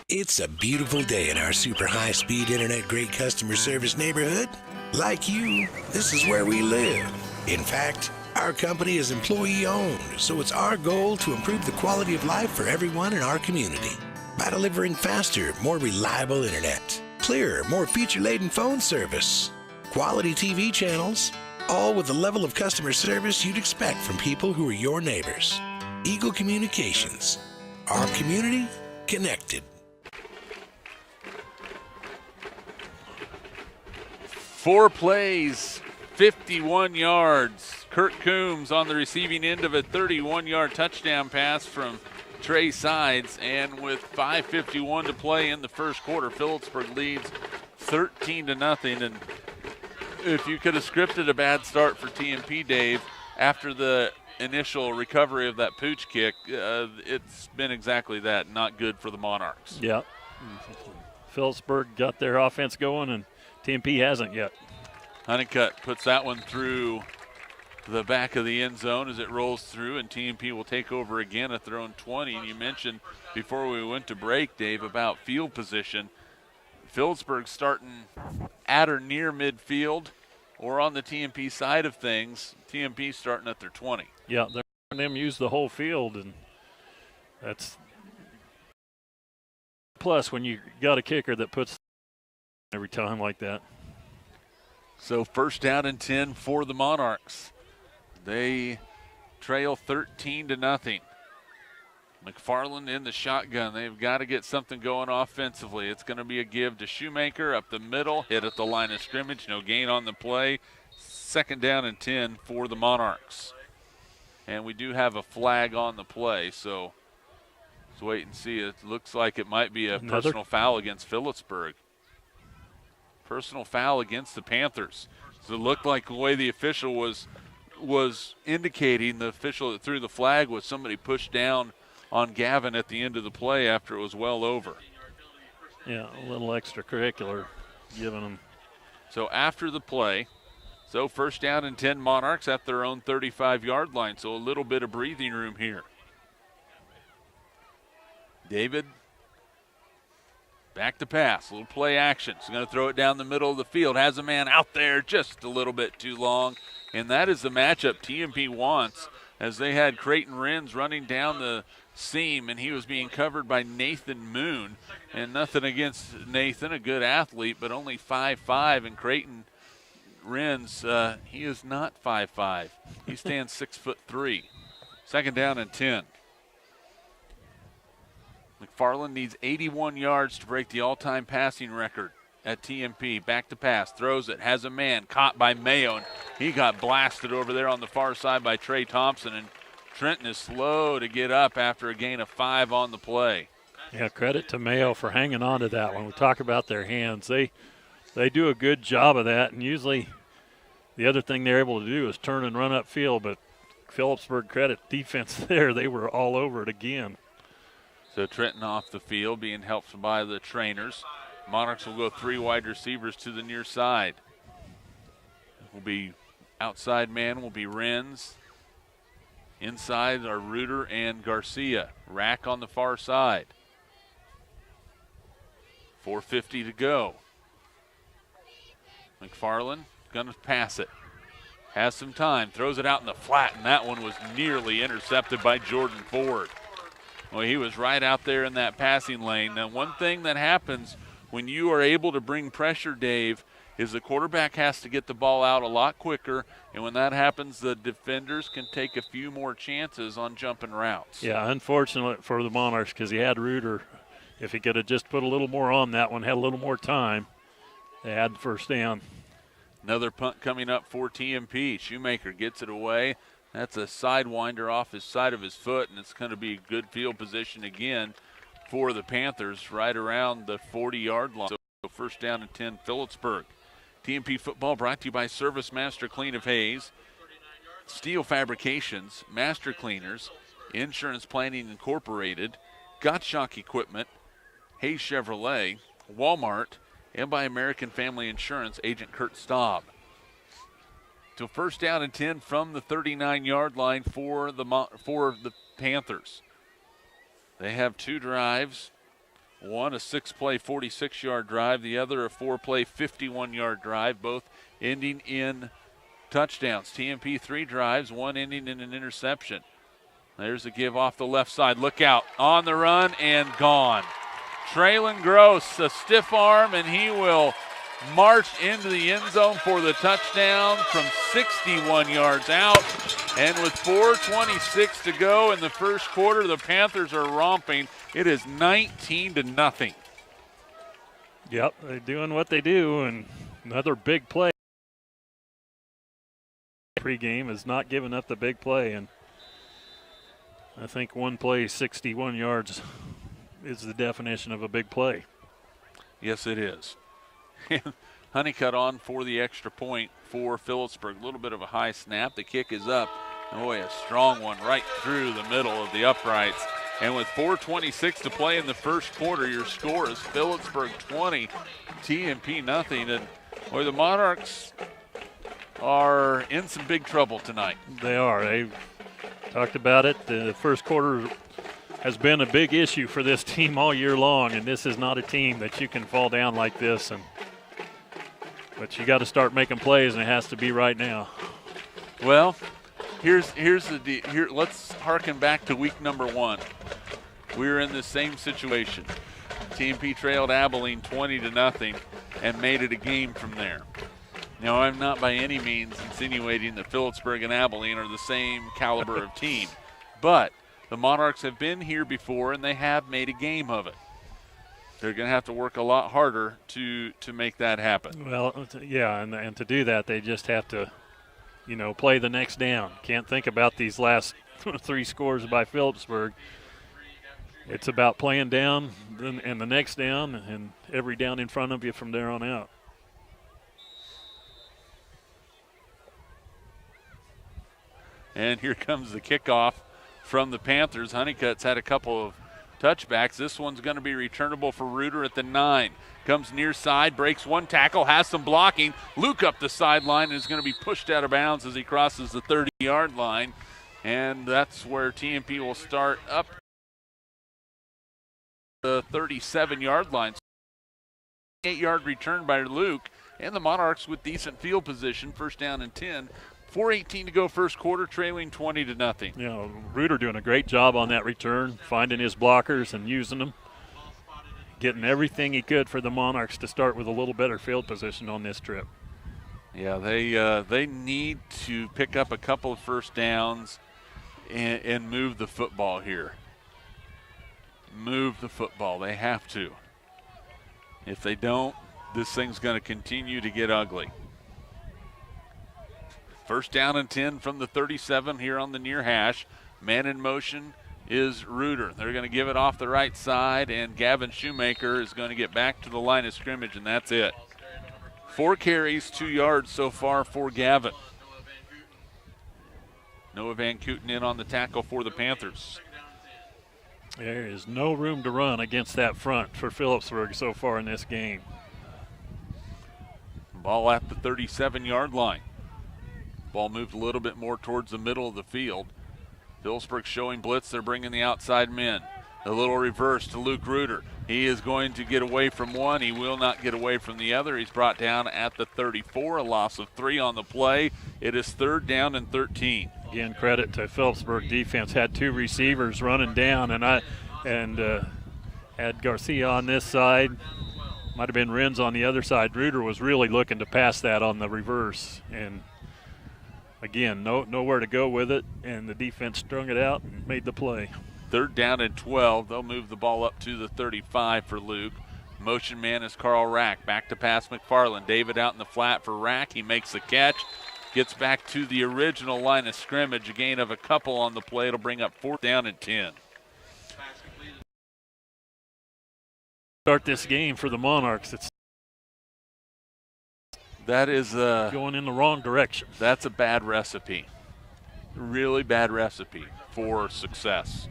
It's a beautiful day in our super high-speed internet great customer service neighborhood. Like you, this is where we live. In fact, our company is employee-owned, so it's our goal to improve the quality of life for everyone in our community by delivering faster, more reliable internet. clearer, more feature-laden phone service, quality TV channels, all with the level of customer service you'd expect from people who are your neighbors. Eagle Communications. Our community connected. 4 plays, 51 yards. Kurt Coombs on the receiving end of a 31-yard touchdown pass from Trey Sides, and with 5:51 to play in the first quarter, Phillipsburg leads 13-0. And if you could have scripted a bad start for TMP, Dave, after the initial recovery of that pooch kick, it's been exactly that. Not good for the Monarchs. Yeah. Phillipsburg got their offense going, and TMP hasn't yet. Honeycutt puts that one through the back of the end zone as it rolls through, and TMP will take over again at their own 20. And you mentioned before we went to break, Dave, about field position. Phillipsburg starting at or near midfield, or on the TMP side of things, TMP starting at their 20. Yeah, they're letting them use the whole field, and that's plus when you got a kicker that puts every time like that. So first down and 10 for the Monarchs. They trail 13-0. McFarland in the shotgun. They've got to get something going offensively. It's going to be a give to Shoemaker up the middle, hit at the line of scrimmage, no gain on the play. Second down and 10 for the Monarchs. And we do have a flag on the play, so let's wait and see. It looks like it might be a personal foul against Phillipsburg. Personal foul against the Panthers. So it looked like the way the official was indicating, the official that threw the flag, was somebody pushed down on Gavin at the end of the play after it was well over. Yeah, a little extracurricular giving them. So after the play, so first down and 10 Monarchs at their own 35-yard line, so a little bit of breathing room here. David, back to pass, a little play action. He's going to throw it down the middle of the field, has a man out there just a little bit too long, and that is the matchup TMP wants, as they had Creighton Renz running down the seam, and he was being covered by Nathan Moon. And nothing against Nathan, a good athlete, but only 5'5", and Creighton Renz, he is not 5'5". He stands 6'3". Second down and 10. McFarland needs 81 yards to break the all-time passing record at TMP. Back to pass, throws it, has a man, caught by Mayo, and he got blasted over there on the far side by Trey Thompson, and Trenton is slow to get up after a gain of 5 on the play. Yeah, credit to Mayo for hanging on to that one. We talk about their hands. They do a good job of that, and usually the other thing they're able to do is turn and run upfield, but Phillipsburg credit defense there. They were all over it again. So Trenton off the field, being helped by the trainers. Monarchs will go 3 wide receivers to the near side. Will be outside man will be Renz. Inside are Reuter and Garcia. Rack on the far side. 4:50 to go. McFarland gonna pass it. Has some time, throws it out in the flat, and that one was nearly intercepted by Jordan Ford. Well, he was right out there in that passing lane. Now, one thing that happens when you are able to bring pressure, Dave, is the quarterback has to get the ball out a lot quicker, and when that happens, the defenders can take a few more chances on jumping routes. Yeah, unfortunate for the Monarchs because he had Reuter. If he could have just put a little more on that one, had a little more time, they had the first down. Another punt coming up for TMP. Shoemaker gets it away. That's a sidewinder off his side of his foot, and it's going to be good field position again for the Panthers right around the 40-yard line. So first down and 10, Phillipsburg. TMP football brought to you by Service Master Clean of Hayes, Steel Fabrications, Master Cleaners, Insurance Planning Incorporated, Gottschalk Equipment, Hayes Chevrolet, Walmart, and by American Family Insurance, Agent Kurt Staub. So first down and 10 from the 39-yard line for the Panthers. They have 2 drives. One a 6-play 46-yard drive, the other a 4-play 51-yard drive, both ending in touchdowns. TMP 3 drives, one ending in an interception. There's a give off the left side. Look out. On the run and gone. Traylon Gross, a stiff arm, and he will march into the end zone for the touchdown from 61 yards out. And with 4:26 to go in the first quarter, the Panthers are romping. It is 19-0. Yep, they're doing what they do, and another big play. Pre-game is not giving up the big play, and I think one play, 61 yards, is the definition of a big play. Yes, it is. Honeycutt on for the extra point for Phillipsburg. A little bit of a high snap. The kick is up. Boy, a strong one right through the middle of the uprights. And with 4:26 to play in the first quarter, your score is Phillipsburg 20, TMP nothing. And boy, the Monarchs are in some big trouble tonight. They are. They've talked about it. The first quarter has been a big issue for this team all year long, and this is not a team that you can fall down like this. But you got to start making plays, and it has to be right now. Well, here's the deal. Let's harken back to week number 1. We were in the same situation. TMP trailed Abilene 20-0 and made it a game from there. Now, I'm not by any means insinuating that Phillipsburg and Abilene are the same caliber of team, but the Monarchs have been here before, and they have made a game of it. They're going to have to work a lot harder to make that happen. Well, yeah, and to do that, they just have to, play the next down. Can't think about these last 3 scores by Phillipsburg. It's about playing down and the next down and every down in front of you from there on out. And here comes the kickoff from the Panthers. Honeycutt's had a couple of touchbacks. This one's going to be returnable for Reuter at the 9. Comes near side, breaks one tackle, has some blocking. Luke up the sideline and is going to be pushed out of bounds as he crosses the 30-yard line. And that's where TMP will start up the 37-yard line. 8-yard return by Luke, and the Monarchs with decent field position, first down and 10. 4:18 to go first quarter, trailing 20-0. Reuter doing a great job on that return, finding his blockers and using them, getting everything he could for the Monarchs to start with a little better field position on this trip. Yeah, they need to pick up a couple of first downs and move the football here. Move the football. They have to. If they don't, this thing's going to continue to get ugly. First down and 10 from the 37 here on the near hash. Man in motion is Reuter. They're going to give it off the right side, and Gavin Shoemaker is going to get back to the line of scrimmage, and that's it. 4 carries, 2 yards so far for Gavin. Noah Van Kooten in on the tackle for the Panthers. There is no room to run against that front for Phillipsburg so far in this game. Ball at the 37-yard line. Ball moved a little bit more towards the middle of the field. Phillipsburg showing blitz. They're bringing the outside men. A little reverse to Luke Reuter. He is going to get away from one. He will not get away from the other. He's brought down at the 34, a loss of 3 on the play. It is 3rd down and 13. Again, credit to Phillipsburg defense. Had 2 receivers running down, and had Garcia on this side. Might have been Renz on the other side. Reuter was really looking to pass that on the reverse, and again, nowhere to go with it, and the defense strung it out and made the play. 3rd down and 12. They'll move the ball up to the 35 for Luke. Motion man is Carl Rack. Back to pass McFarland. David out in the flat for Rack. He makes the catch. Gets back to the original line of scrimmage. A gain of a couple on the play. It'll bring up 4th down and 10. Start this game for the Monarchs. That is going in the wrong direction. That's a bad recipe. Really bad recipe for success.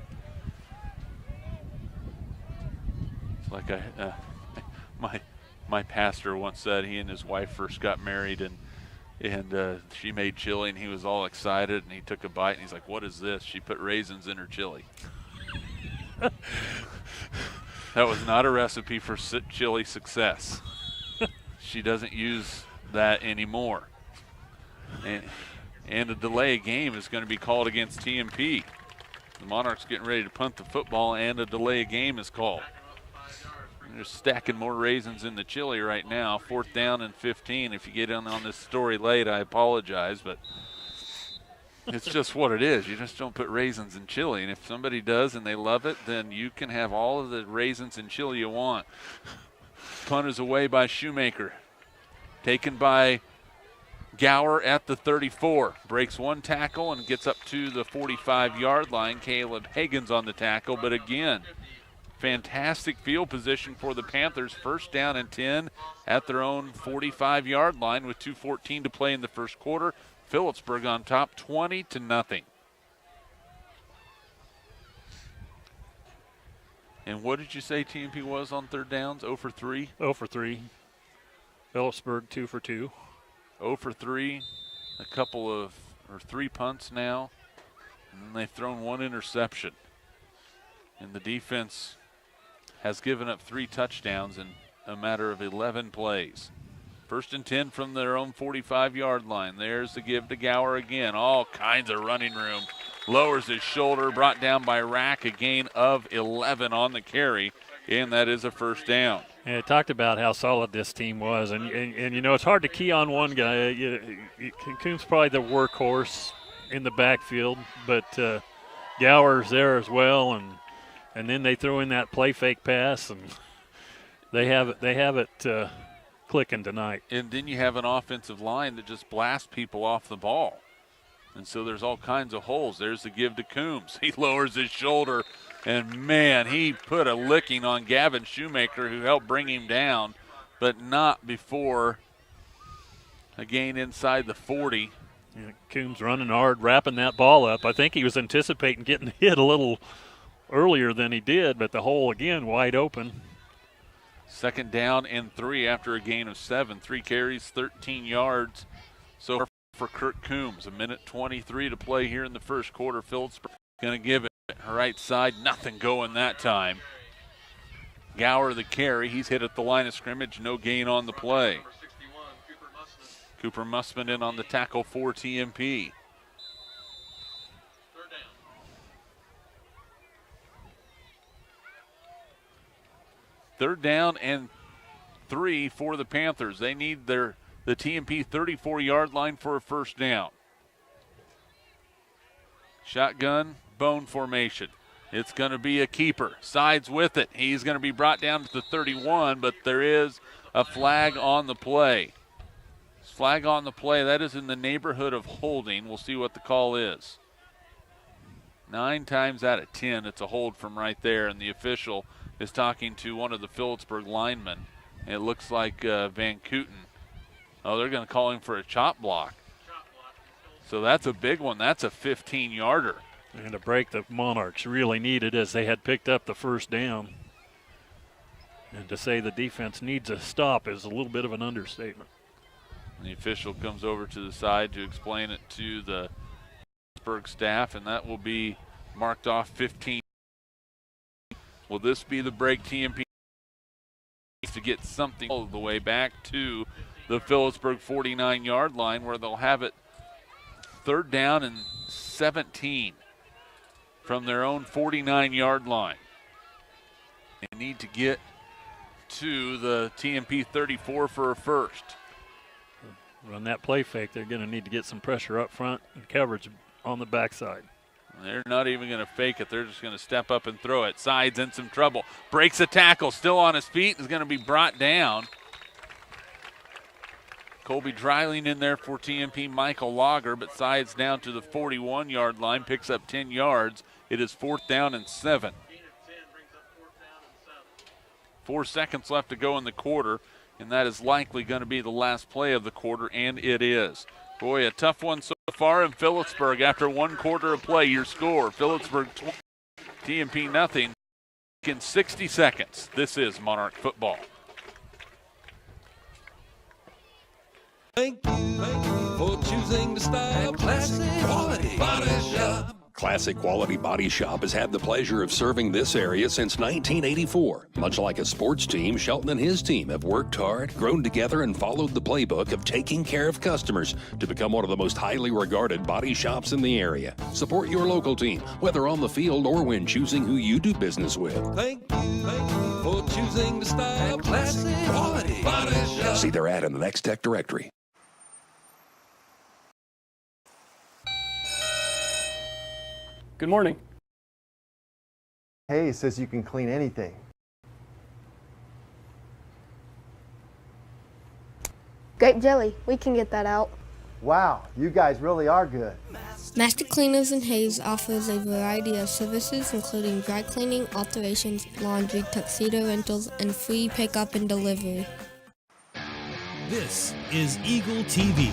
It's like my pastor once said he and his wife first got married, and she made chili, and he was all excited, and he took a bite, and he's like, "What is this?" She put raisins in her chili. That was not a recipe for chili success. She doesn't use that anymore. And a delay game is going to be called against TMP. The Monarchs getting ready to punt the football, and a delay game is called. They're stacking more raisins in the chili right now. 4th down and 15. If you get in on this story late, I apologize, but it's just what it is. You just don't put raisins in chili. And if somebody does and they love it, then you can have all of the raisins in chili you want. Punt is away by Shoemaker. Taken by Gower at the 34. Breaks one tackle and gets up to the 45-yard line. Caleb Hagen's on the tackle, but again, fantastic field position for the Panthers. 1st down and 10 at their own 45-yard line with 2:14 to play in the first quarter. Phillipsburg on top, 20-0. And what did you say TMP was on 3rd downs? 0 for 3? 0 for 3. Phillipsburg 2 for 2. 0 for 3. A couple of, or 3 punts now. And then they've thrown 1 interception. And the defense has given up 3 touchdowns in a matter of 11 plays. 1st and 10 from their own 45-yard line. There's the give to Gower again. All kinds of running room. Lowers his shoulder, brought down by Rack. A gain of 11 on the carry, and that is a 1st down. Yeah, I talked about how solid this team was, and you know, it's hard to key on one guy. Coon's probably the workhorse in the backfield, but Gower's there as well, and then they throw in that play fake pass, and they have it clicking tonight. And then you have an offensive line that just blasts people off the ball. And so there's all kinds of holes. There's the give to Coombs. He lowers his shoulder, and man, he put a licking on Gavin Shoemaker, who helped bring him down, but not before a gain inside the 40. Yeah, Coombs running hard, wrapping that ball up. I think he was anticipating getting hit a little earlier than he did, but the hole again wide open. 2nd down and 3 after a gain of 7. 3 carries, 13 yards. So for Kirk Coombs, 1:23 to play here in the first quarter. Phillipsburg going to give it right side. Nothing going that time. Gower the carry. He's hit at the line of scrimmage. No gain on the play. Cooper Mussman in on the tackle for TMP. Third down and 3 for the Panthers. They need the TMP 34-yard line for a 1st down. Shotgun, bone formation. It's going to be a keeper. Sides with it. He's going to be brought down to the 31, but there is a flag on the play. Flag on the play. That is in the neighborhood of holding. We'll see what the call is. 9 times out of 10, it's a hold from right there, and the official is talking to one of the Phillipsburg linemen. It looks like Van Kooten. Oh, they're going to call him for a chop block. So that's a big one. That's a 15-yarder. And a break the Monarchs really needed, as they had picked up the 1st down. And to say the defense needs a stop is a little bit of an understatement. And the official comes over to the side to explain it to the Phillipsburg staff, and that will be marked off 15. Will this be the break TMP to get something all the way back to the Phillipsburg 49-yard line, where they'll have it 3rd down and 17 from their own 49-yard line. They need to get to the TMP 34 for a 1st. Run that play fake. They're going to need to get some pressure up front and coverage on the backside. They're not even going to fake it. They're just going to step up and throw it. Sides in some trouble. Breaks a tackle. Still on his feet. Is going to be brought down. Colby Dreiling in there for TMP. Michael Lager, but Sides down to the 41-yard line. Picks up 10 yards. It is 4th down and 7. 4 seconds left to go in the quarter, and that is likely going to be the last play of the quarter, and it is. Boy, a tough one so far in Phillipsburg after 1 quarter of play. Your score, Phillipsburg 20, TMP nothing in 60 seconds. This is Monarch football. Thank you for choosing the style classic quality body shop. Classic Quality Body Shop has had the pleasure of serving this area since 1984. Much like a sports team, Shelton and his team have worked hard, grown together, and followed the playbook of taking care of customers to become one of the most highly regarded body shops in the area. Support your local team, whether on the field or when choosing who you do business with. Thank you for choosing to style classic quality. Body shop. See their ad in the Next Tech directory. Good morning. Hey, it says you can clean anything. Grape jelly. We can get that out. Wow, you guys really are good. Master Cleaners and Hayes offers a variety of services including dry cleaning, alterations, laundry, tuxedo rentals, and free pickup and delivery. This is Eagle TV.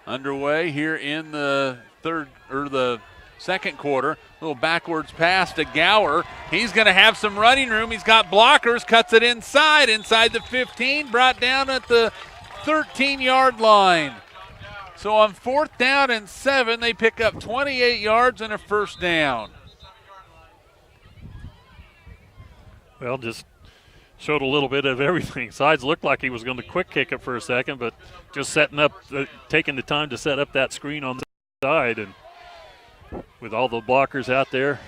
Underway here in the second quarter. Little backwards pass to Gower. He's going to have some running room. He's got blockers, cuts it inside the 15, brought down at the 13-yard line. So on 4th down and 7, they pick up 28 yards and a first down. Well, just showed a little bit of everything. Sides looked like he was going to quick kick it for a second, but just setting up, taking the time to set up that screen on the side, and with all the blockers out there.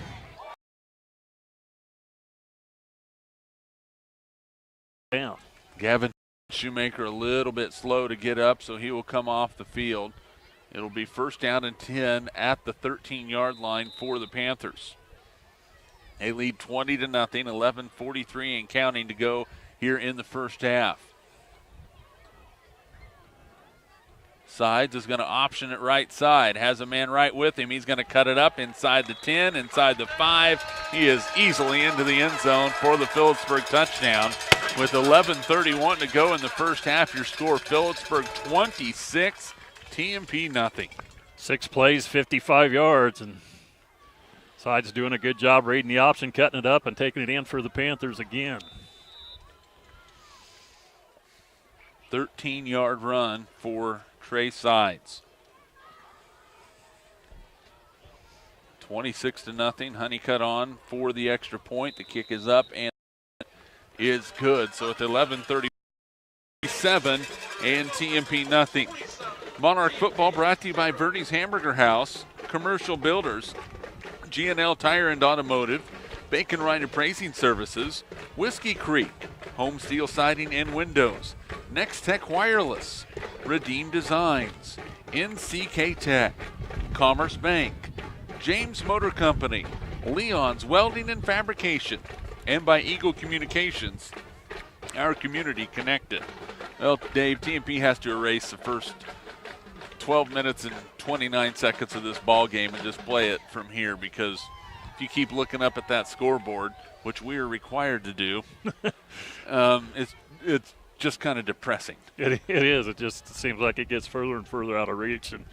Down. Gavin Shoemaker a little bit slow to get up, so he will come off the field. It'll be first down and 10 at the 13-yard line for the Panthers. They lead 20-0, 11:43 and counting to go here in the first half. Sides is going to option it right side. Has a man right with him. He's going to cut it up inside the 10, inside the 5. He is easily into the end zone for the Phillipsburg touchdown. With 11:31 to go in the first half, your score, Phillipsburg 26, TMP nothing. 6 plays, 55 yards, and Sides doing a good job reading the option, cutting it up, and taking it in for the Panthers again. 13-yard run for Trey Sides. 26-0. Honeycutt on for the extra point. The kick is up and is good. So at 11:37 and TMP nothing. Monarch football brought to you by Verdi's Hamburger House, Commercial Builders, G&L Tire and Automotive, Bacon Rider Bracing Services, Whiskey Creek, Home Steel Siding and Windows, Next Tech Wireless, Redeem Designs, NCK Tech, Commerce Bank, James Motor Company, Leon's Welding and Fabrication, and by Eagle Communications, our community connected. Well, Dave, TMP has to erase the first 12 minutes and 29 seconds of this ball game and just play it from here, because if you keep looking up at that scoreboard, which we are required to do, it's just kind of depressing. It is. It just seems like it gets further and further out of reach. And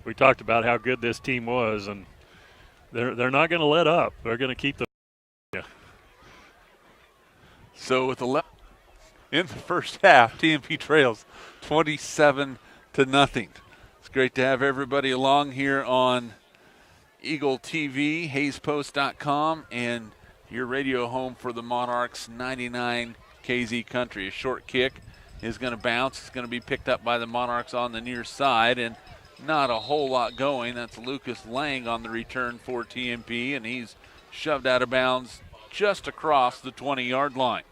we talked about how good this team was, and they're not going to let up. They're going to keep the. Yeah. So with 11 in the first half, TMP trails 27-0. It's great to have everybody along here on Eagle TV, HayesPost.com, and your radio home for the Monarchs, 99 KZ Country. A short kick is going to bounce. It's going to be picked up by the Monarchs on the near side, and not a whole lot going. That's Lucas Lang on the return for TMP, and he's shoved out of bounds just across the 20-yard line.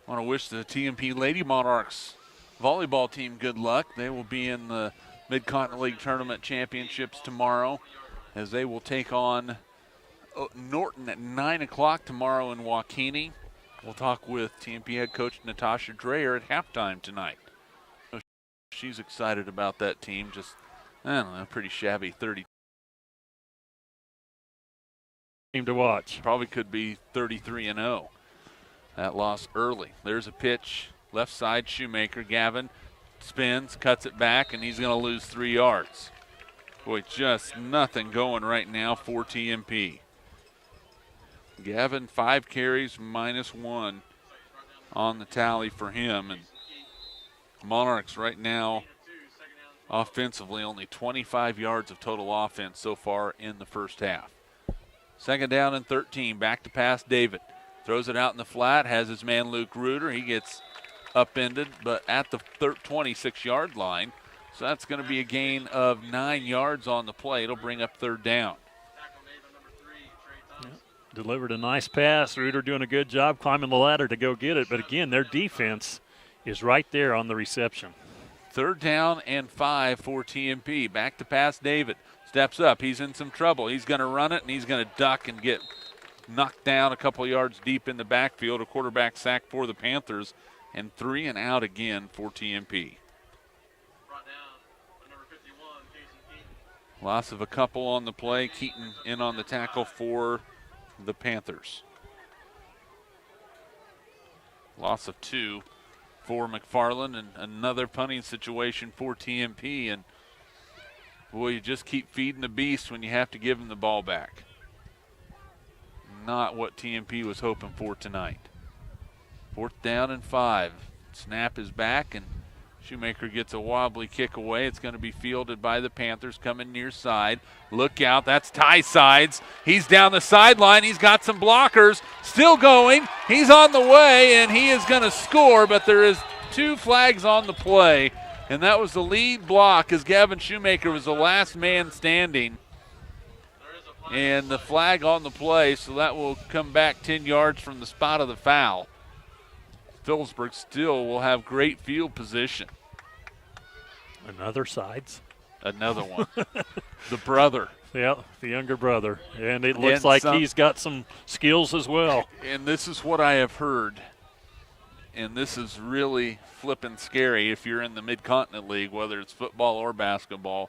I want to wish the TMP Lady Monarchs volleyball team good luck. They will be in the Mid-Continent League Tournament Championships tomorrow, as they will take on Norton at 9 o'clock tomorrow in Waukene. We'll talk with TMP head coach Natasha Dreyer at halftime tonight. She's excited about that team. Just, I don't know, pretty shabby 30. Team to watch. Probably could be 33-0. That loss early. There's a pitch, left side, Shoemaker. Gavin spins, cuts it back, and he's going to lose 3 yards. Boy, just nothing going right now for TMP. Gavin, 5 carries, -1 on the tally for him. And Monarchs right now, offensively, only 25 yards of total offense so far in the first half. 2nd down and 13, back to pass David. Throws it out in the flat, has his man Luke Reuter. He gets upended, but at the 26-yard line. So that's going to be a gain of 9 yards on the play. It'll bring up 3rd down. Delivered a nice pass. Reuter doing a good job climbing the ladder to go get it. But again, their defense is right there on the reception. 3rd down and 5 for TMP. Back to pass, David. Steps up. He's in some trouble. He's going to run it, and he's going to duck and get knocked down a couple yards deep in the backfield. A quarterback sack for the Panthers, and 3 and out again for TMP. Loss of a couple on the play. Keaton in on the tackle for the Panthers. Loss of 2 for McFarland, and another punting situation for TMP. And boy, you just keep feeding the beast when you have to give him the ball back. Not what TMP was hoping for tonight. 4th down and 5. Snap is back, and Shoemaker gets a wobbly kick away. It's going to be fielded by the Panthers coming near side. Look out, that's Ty Sides. He's down the sideline. He's got some blockers. Still going. He's on the way, and he is going to score, but there is 2 flags on the play, and that was the lead block as Gavin Shoemaker was the last man standing. And the flag on the play, so that will come back 10 yards from the spot of the foul. Phillipsburg still will have great field position. Another Sides. Another one. The brother. Yeah, the younger brother. And it looks like he's got some skills as well. And this is what I have heard. And this is really flippin' scary if you're in the Mid-Continent League, whether it's football or basketball.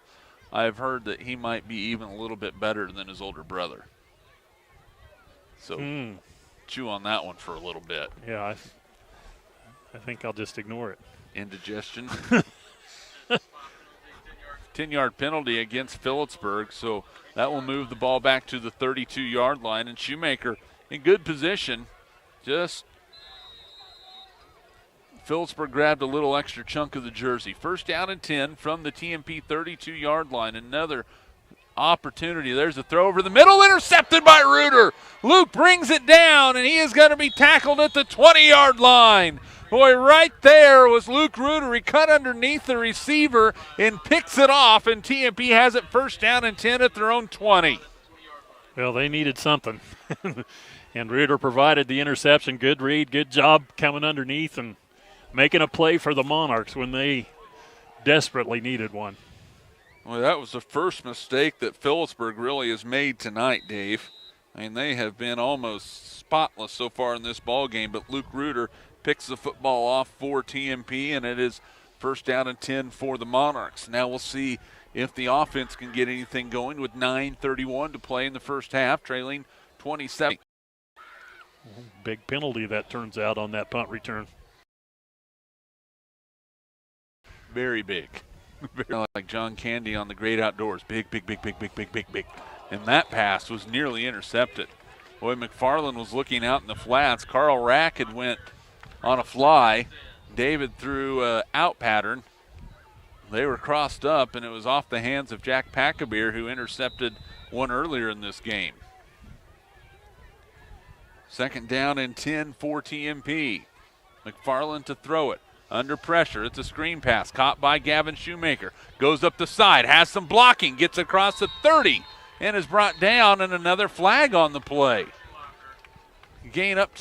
I've heard that he might be even a little bit better than his older brother. So chew on that one for a little bit. Yeah, I think I'll just ignore it. Indigestion. 10-yard penalty against Phillipsburg, so that will move the ball back to the 32-yard line. And Shoemaker in good position. Just Phillipsburg grabbed a little extra chunk of the jersey. 1st down and 10 from the TMP 32-yard line. Another opportunity. There's a throw over the middle, intercepted by Reuter. Luke brings it down, and he is going to be tackled at the 20-yard line. Boy, right there was Luke Reuter. He cut underneath the receiver and picks it off, and TMP has it 1st down and 10 at their own 20. Well, they needed something. And Reuter provided the interception. Good read, good job coming underneath and making a play for the Monarchs when they desperately needed one. Well, that was the first mistake that Phillipsburg really has made tonight, Dave. I mean, they have been almost spotless so far in this ball game, but Luke Reuter picks the football off for TMP, and it is 1st down and 10 for the Monarchs. Now we'll see if the offense can get anything going with 9:31 to play in the first half, trailing 27. Big penalty that turns out on that punt return. Very big. Very like John Candy on the Great Outdoors. Big, big, big, big, big, big, big, big. And that pass was nearly intercepted. Boy, McFarland was looking out in the flats. Carl Rack had went on a fly. David threw an out pattern. They were crossed up, and it was off the hands of Jack Packabeer, who intercepted one earlier in this game. 2nd down and 10 for TMP. McFarland to throw it. Under pressure, it's a screen pass caught by Gavin Shoemaker. Goes up the side, has some blocking, gets across the 30, and is brought down, and another flag on the play. Gain up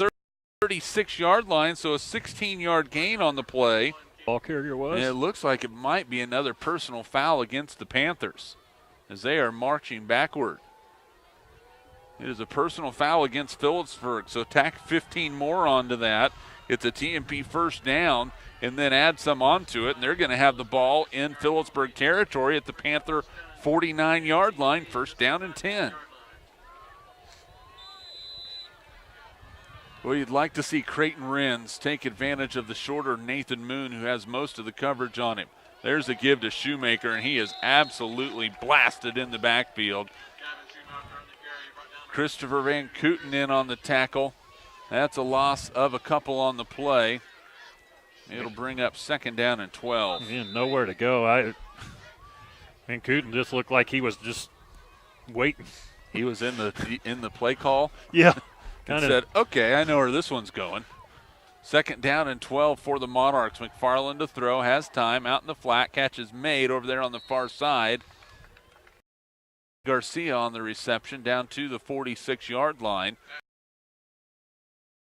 36-yard line, so a 16-yard gain on the play. Ball carrier was. And it looks like it might be another personal foul against the Panthers as they are marching backward. It is a personal foul against Phillipsburg, so tack 15 more onto that. It's a TMP 1st down, and then add some onto it, and they're going to have the ball in Phillipsburg territory at the Panther 49-yard line, 1st down and 10. Well, you'd like to see Creighton Renz take advantage of the shorter Nathan Moon, who has most of the coverage on him. There's a give to Shoemaker, and he is absolutely blasted in the backfield. Christopher Van Kooten in on the tackle. That's a loss of a couple on the play. It'll bring up 2nd down and 12. He had nowhere to go. Van Kooten just looked like he was just waiting. He was in the play call. Yeah. And said, okay, I know where this one's going. 2nd down and 12 for the Monarchs. McFarland to throw, has time, out in the flat, catch is made over there on the far side. Garcia on the reception down to the 46-yard line.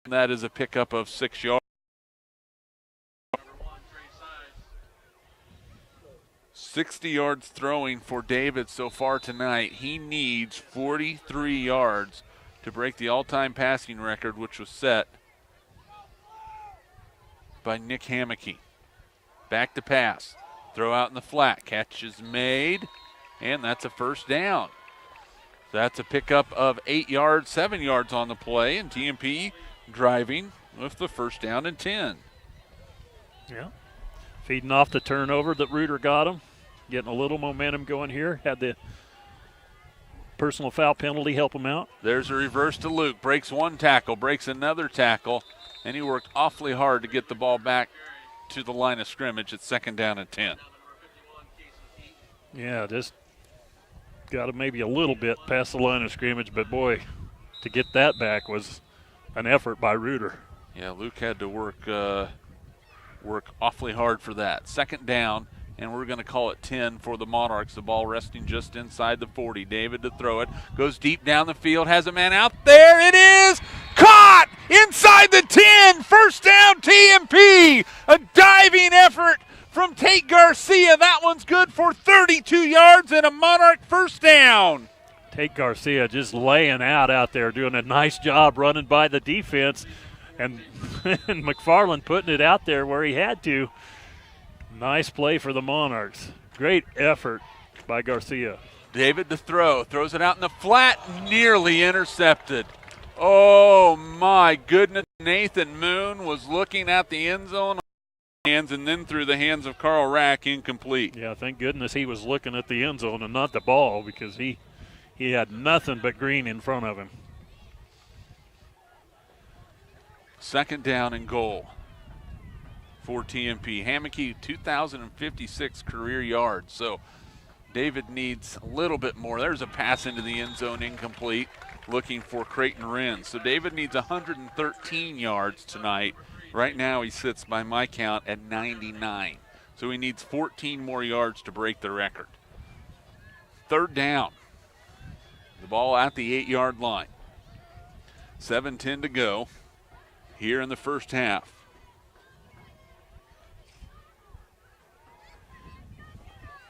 And that is a pickup of 6 yards. 60 yards throwing for David so far tonight. He needs 43 yards to break the all-time passing record, which was set by Nick Hammocky. Back to pass. Throw out in the flat. Catch is made, and that's a 1st down. That's a pickup of 8 yards, 7 yards on the play, and TMP driving with the 1st down and 10. Yeah. Feeding off the turnover that Reuter got him. Getting a little momentum going here. Had the personal foul penalty help him out. There's a reverse to Luke. Breaks one tackle, breaks another tackle, and he worked awfully hard to get the ball back to the line of scrimmage at 2nd down and 10. Yeah, just got him maybe a little bit past the line of scrimmage, but boy, to get that back was an effort by Reuter. Yeah, Luke had to work awfully hard for that. 2nd down, and we're going to call it 10 for the Monarchs. The ball resting just inside the 40. David to throw it. Goes deep down the field. Has a man out there. It is caught inside the 10. 1st down TMP. A diving effort from Tate Garcia. That one's good for 32 yards and a Monarch 1st down. Tate Garcia just laying out there, doing a nice job running by the defense. And McFarland putting it out there where he had to. Nice play for the Monarchs. Great effort by Garcia. David to throw. Throws it out in the flat. Nearly intercepted. Oh, my goodness. Nathan Moon was looking at the end zone hands and then through the hands of Carl Rack, incomplete. Yeah, thank goodness he was looking at the end zone and not the ball, because he had nothing but green in front of him. 2nd down and goal for TMP. Hammocky, 2,056 career yards. So David needs a little bit more. There's a pass into the end zone, incomplete, looking for Creighton Wren. So David needs 113 yards tonight. Right now he sits, by my count, at 99. So he needs 14 more yards to break the record. 3rd down. The ball at the 8-yard line. 7:10 to go here in the 1st half.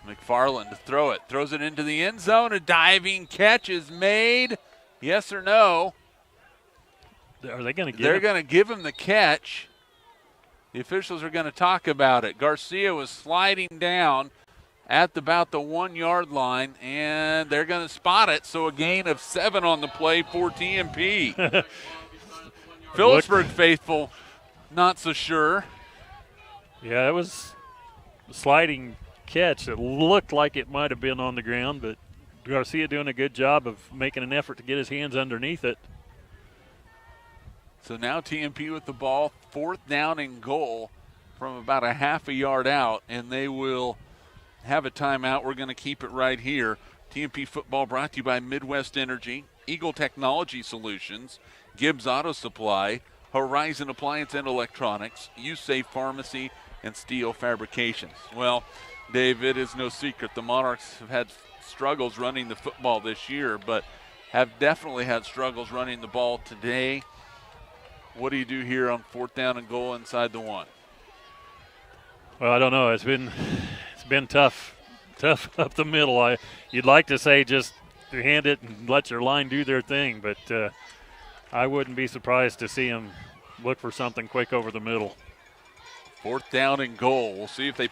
McFarland to throw it. Throws it into the end zone. A diving catch is made. Yes or no? Are they going to give They're going to give him the catch. The officials are going to talk about it. Garcia was sliding down at about the 1-yard line, and they're going to spot it. So a gain of 7 on the play for TMP. Phillipsburg faithful, not so sure. Yeah, it was a sliding catch. It looked like it might have been on the ground, but Garcia doing a good job of making an effort to get his hands underneath it. So now TMP with the ball, 4th down and goal from about a half a yard out, and they will have a timeout. We're going to keep it right here. TMP football brought to you by Midwest Energy, Eagle Technology Solutions, Gibbs Auto Supply, Horizon Appliance and Electronics, USafe Pharmacy, and Steel Fabrications. Well, Dave, it is no secret the Monarchs have had struggles running the football this year, but have definitely had struggles running the ball today. What do you do here on 4th down and goal inside the 1? Well, I don't know. It's been tough up the middle. You'd like to say just hand it and let your line do their thing, but I wouldn't be surprised to see them look for something quick over the middle. 4th down and goal. We'll see if they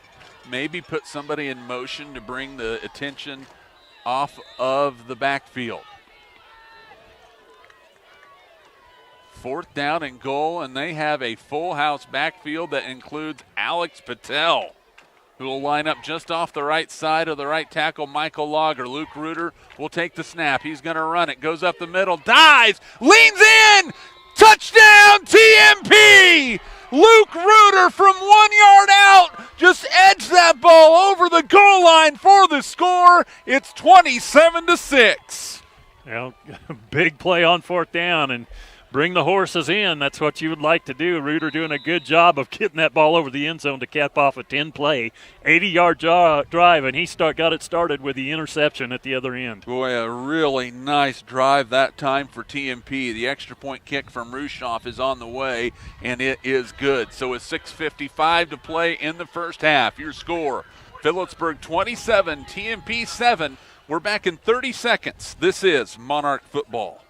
maybe put somebody in motion to bring the attention off of the backfield. 4th down and goal, and they have a full house backfield that includes Alex Patel, who will line up just off the right side of the right tackle, Michael Lager. Luke Reuter will take the snap. He's going to run it. Goes up the middle, dives, leans in, touchdown TMP! Luke Reuter from 1 yard out just edged that ball over the goal line for the score. It's 27-6. Well, big play on 4th down, and bring the horses in. That's what you would like to do. Reuter doing a good job of getting that ball over the end zone to cap off a 10-play, 80-yard drive, and he got it started with the interception at the other end. Boy, a really nice drive that time for TMP. The extra point kick from Rushoff is on the way, and it is good. So with 6:55 to play in the first half, your score, Phillipsburg 27, TMP 7. We're back in 30 seconds. This is Monarch football.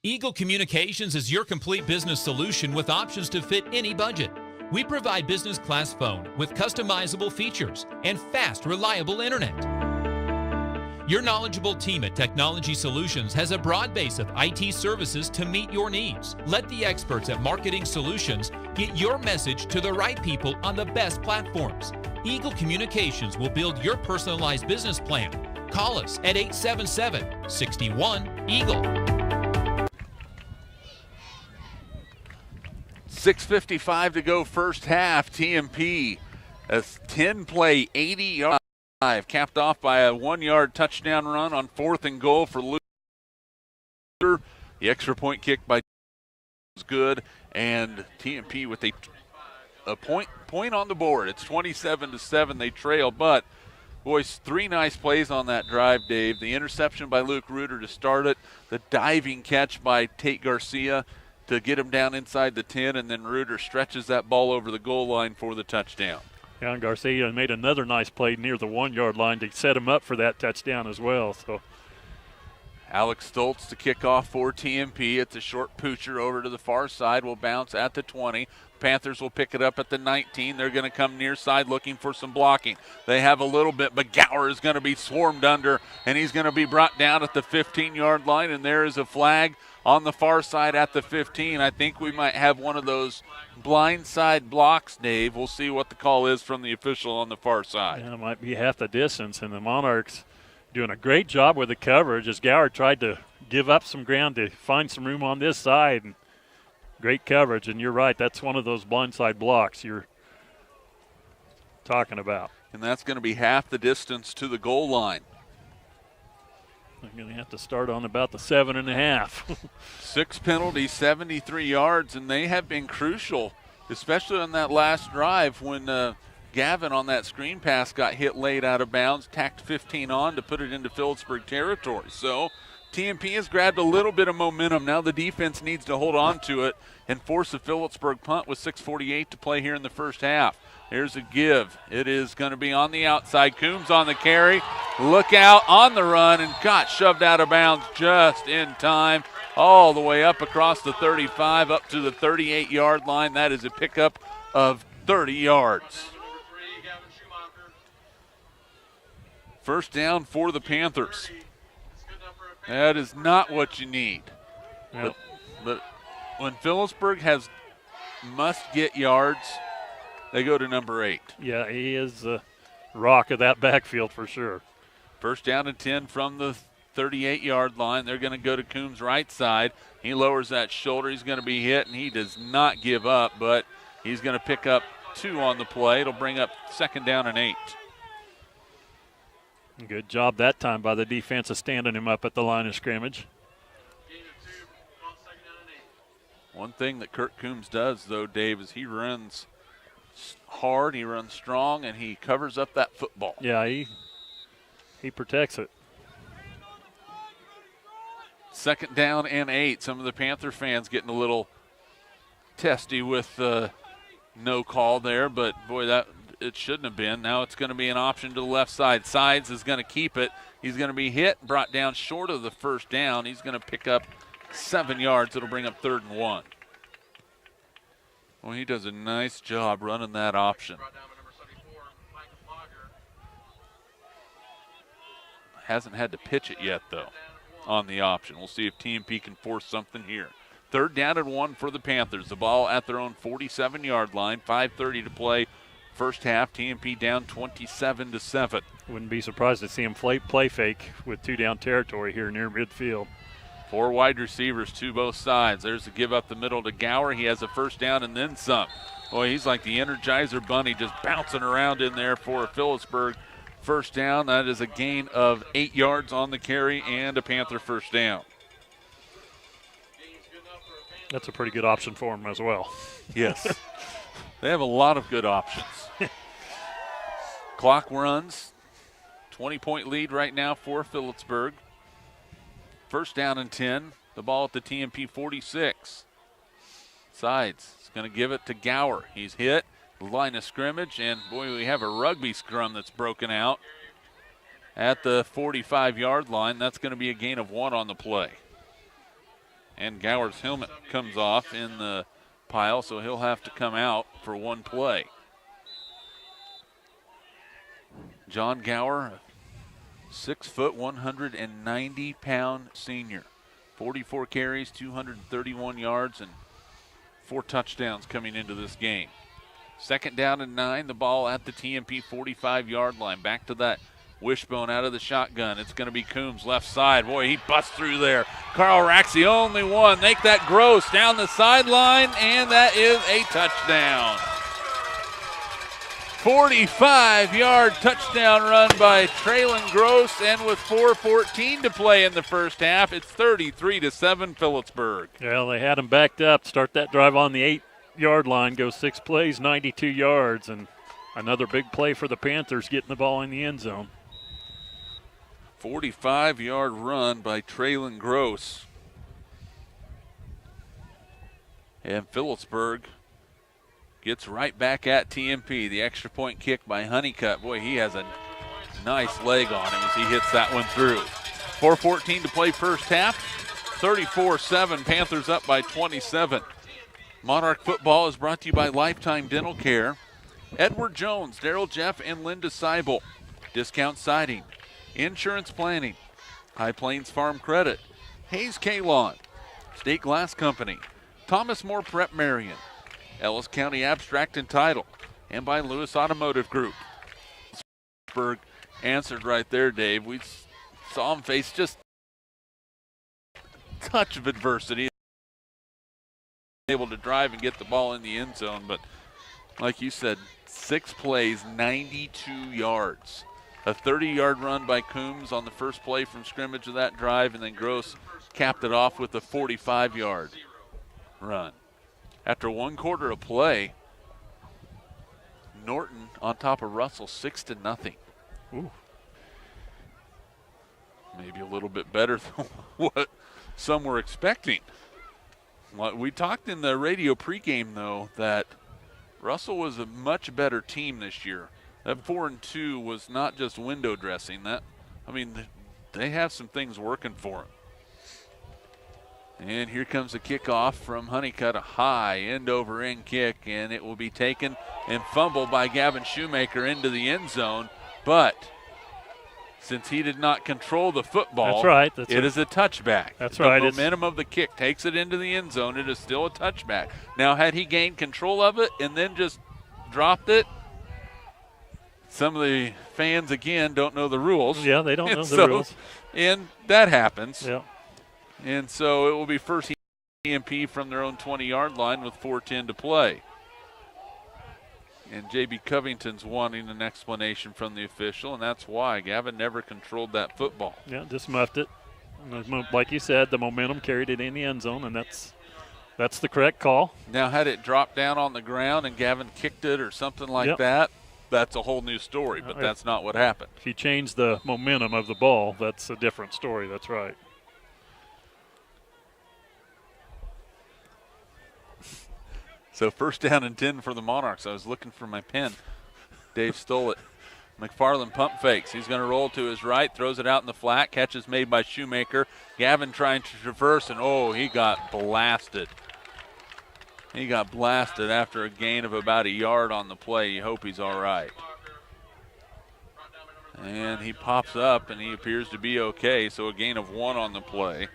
Eagle Communications is your complete business solution with options to fit any budget. We provide business class phone with customizable features and fast, reliable internet. Your knowledgeable team at Technology Solutions has a broad base of IT services to meet your needs. Let the experts at Marketing Solutions get your message to the right people on the best platforms. Eagle Communications will build your personalized business plan. Call us at 877-61-EAGLE. 6:55 to go first half. TMP, a 10-play, 80-yard drive, capped off by a 1-yard touchdown run on 4th and goal for Luther. The extra point kick by was good, and TMP with a point on the board. It's 27-7. They trail, but boys, 3 nice plays on that drive, Dave. The interception by Luke Reuter to start it, the diving catch by Tate Garcia to get him down inside the 10, and then Reuter stretches that ball over the goal line for the touchdown. Yeah, and Garcia made another nice play near the 1-yard line to set him up for that touchdown as well. So Alex Stoltz to kick off for TMP. It's a short poocher over to the far side. Will bounce at the 20. Panthers will pick it up at the 19. They're going to come near side looking for some blocking. They have a little bit, but Gower is going to be swarmed under, and he's going to be brought down at the 15-yard line, and there is a flag on the far side at the 15. I think we might have one of those blindside blocks, Dave. We'll see what the call is from the official on the far side. Yeah, it might be half the distance, and the Monarchs doing a great job with the coverage as Gower tried to give up some ground to find some room on this side. And great coverage, and you're right, that's one of those blindside blocks you're talking about. And that's going to be half the distance to the goal line. They're going to have to start on about the 7.5. 6 penalties, 73 yards, and they have been crucial, especially on that last drive when Gavin on that screen pass got hit late out of bounds, tacked 15 on to put it into Phillipsburg territory. So TMP has grabbed a little bit of momentum. Now the defense needs to hold on to it and force a Phillipsburg punt with 6:48 to play here in the first half. Here's a give. It is going to be on the outside. Coombs on the carry. Look out on the run and got shoved out of bounds just in time. All the way up across the 35 up to the 38-yard line. That is a pickup of 30 yards. First down for the Panthers. That is not what you need. Yep. But when Phillipsburg has must-get yards, they go to number 8. Yeah, he is the rock of that backfield for sure. First down and 10 from the 38-yard line. They're going to go to Coombs' right side. He lowers that shoulder. He's going to be hit, and he does not give up, but he's going to pick up 2 on the play. It'll bring up second down and 8. Good job that time by the defense of standing him up at the line of scrimmage. One thing that Kurt Coombs does, though, Dave, is he runs hard, he runs strong, and he covers up that football. Yeah, he protects it. Second down and 8. Some of the Panther fans getting a little testy with no call there, but boy, that it shouldn't have been. Now it's going to be an option to the left side. Sides is going to keep it. He's going to be hit, brought down short of the first down. He's going to pick up 7 yards. It'll bring up 3rd and 1. Well, he does a nice job running that option. Hasn't had to pitch it yet, though, on the option. We'll see if TMP can force something here. 3rd down and 1 for the Panthers. The ball at their own 47-yard line. 5:30 to play. First half, TMP down 27-7. Wouldn't be surprised to see him play fake with 2 down territory here near midfield. 4 wide receivers to both sides. There's a give up the middle to Gower. He has a first down and then some. Boy, he's like the Energizer Bunny, just bouncing around in there for a Phillipsburg first down. That is a gain of 8 yards on the carry and a Panther first down. That's a pretty good option for them as well. Yes. They have a lot of good options. Clock runs. 20-point lead right now for Phillipsburg. First down and 10. The ball at the TMP 46. Sides. He's going to give it to Gower. He's hit. The line of scrimmage. And, boy, we have a rugby scrum that's broken out at the 45-yard line. That's going to be a gain of 1 on the play. And Gower's helmet comes off in the pile, so he'll have to come out for 1 play. John Gower, 6 foot, 190-pound senior. 44 carries, 231 yards, and 4 touchdowns coming into this game. Second down and 9, the ball at the TMP 45-yard line. Back to that wishbone out of the shotgun. It's going to be Coombs left side. Boy, he busts through there. Carl Rack's the only one. Make that Gross down the sideline, and that is a touchdown. 45-yard touchdown run by Traylon Gross, and with 4:14 to play in the first half, it's 33-7 Phillipsburg. Yeah, they had him backed up. Start that drive on the 8-yard line. Go 6 plays, 92 yards, and another big play for the Panthers getting the ball in the end zone. 45-yard run by Traylon Gross. And Phillipsburg gets right back at TMP. The extra point kick by Honeycutt. Boy, he has a nice leg on him as he hits that one through. 4:14 to play first half. 34-7, Panthers up by 27. Monarch football is brought to you by Lifetime Dental Care, Edward Jones, Daryl Jeff, and Linda Seibel. Discount Siding, Insurance Planning, High Plains Farm Credit, Hayes Kalon, State Glass Company, Thomas More Prep Marion, Ellis County Abstract and Title, and by Lewis Automotive Group. Phillipsburg answered right there, Dave. We saw him face just a touch of adversity. Able to drive and get the ball in the end zone, but like you said, 6 plays, 92 yards. A 30-yard run by Coombs on the first play from scrimmage of that drive, and then Gross capped it off with a 45-yard run. After 1 quarter of play, Norton on top of Russell 6-0. Ooh. Maybe a little bit better than what some were expecting. We talked in the radio pregame, though, that Russell was a much better team this year. That 4-2 was not just window dressing. They have some things working for them. And here comes a kickoff from Honeycutt, a high end-over-end kick, and it will be taken and fumbled by Gavin Shoemaker into the end zone. But since he did not control the football, that's right. It is a touchback. That's the right. The momentum of the kick takes it into the end zone. It is still a touchback. Now, had he gained control of it and then just dropped it, some of the fans, again, don't know the rules. Yeah, they don't know the rules. And that happens. Yeah. And so it will be first TMP from their own 20-yard line with 4:10 to play. And J.B. Covington's wanting an explanation from the official, and that's why Gavin never controlled that football. Yeah, just muffed it. Like you said, the momentum carried it in the end zone, and that's the correct call. Now, had it dropped down on the ground and Gavin kicked it or something like that, that's a whole new story, but that's not what happened. If you change the momentum of the ball, that's a different story. That's right. So first down and 10 for the Monarchs. I was looking for my pen. Dave stole it. McFarland pump fakes. He's going to roll to his right, throws it out in the flat. Catch is made by Shoemaker. Gavin trying to traverse, and he got blasted. He got blasted after a gain of about a yard on the play. You hope he's all right. And he pops up, and he appears to be okay, so a gain of 1 on the play.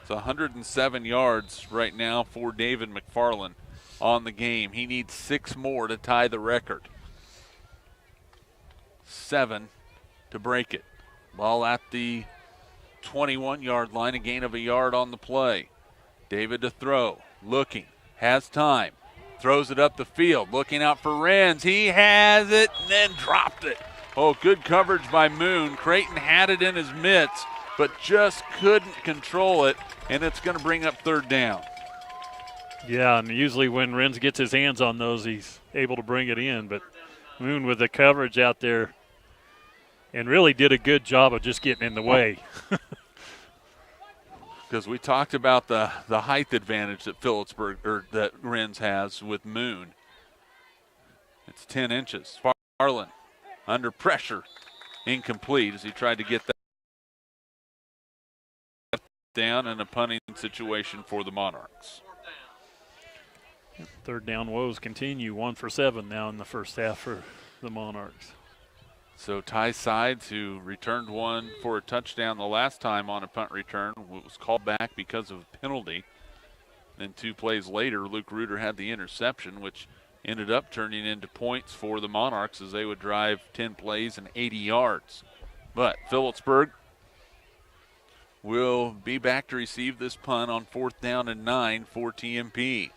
It's 107 yards right now for David McFarland on the game. He needs 6 more to tie the record. 7 to break it. Ball at the 21-yard line, a gain of a yard on the play. David to throw, looking, has time, throws it up the field, looking out for Renz. He has it and then dropped it. Good coverage by Moon. Creighton had it in his mitts, but just couldn't control it, and it's going to bring up 3rd down. Yeah, and usually when Renz gets his hands on those, he's able to bring it in. But Moon with the coverage out there and really did a good job of just getting in the way. Because we talked about the height advantage that Phillipsburg, or that Renz has with Moon. It's 10 inches. Farland under pressure, incomplete as he tried to get that down in a punting situation for the Monarchs. Third down woes continue, 1 for 7 now in the first half for the Monarchs. So Ty Sides, who returned one for a touchdown the last time on a punt return, was called back because of a penalty. Then 2 plays later, Luke Reuter had the interception, which ended up turning into points for the Monarchs as they would drive 10 plays and 80 yards. But Phillipsburg will be back to receive this punt on 4th down and 9 for TMP.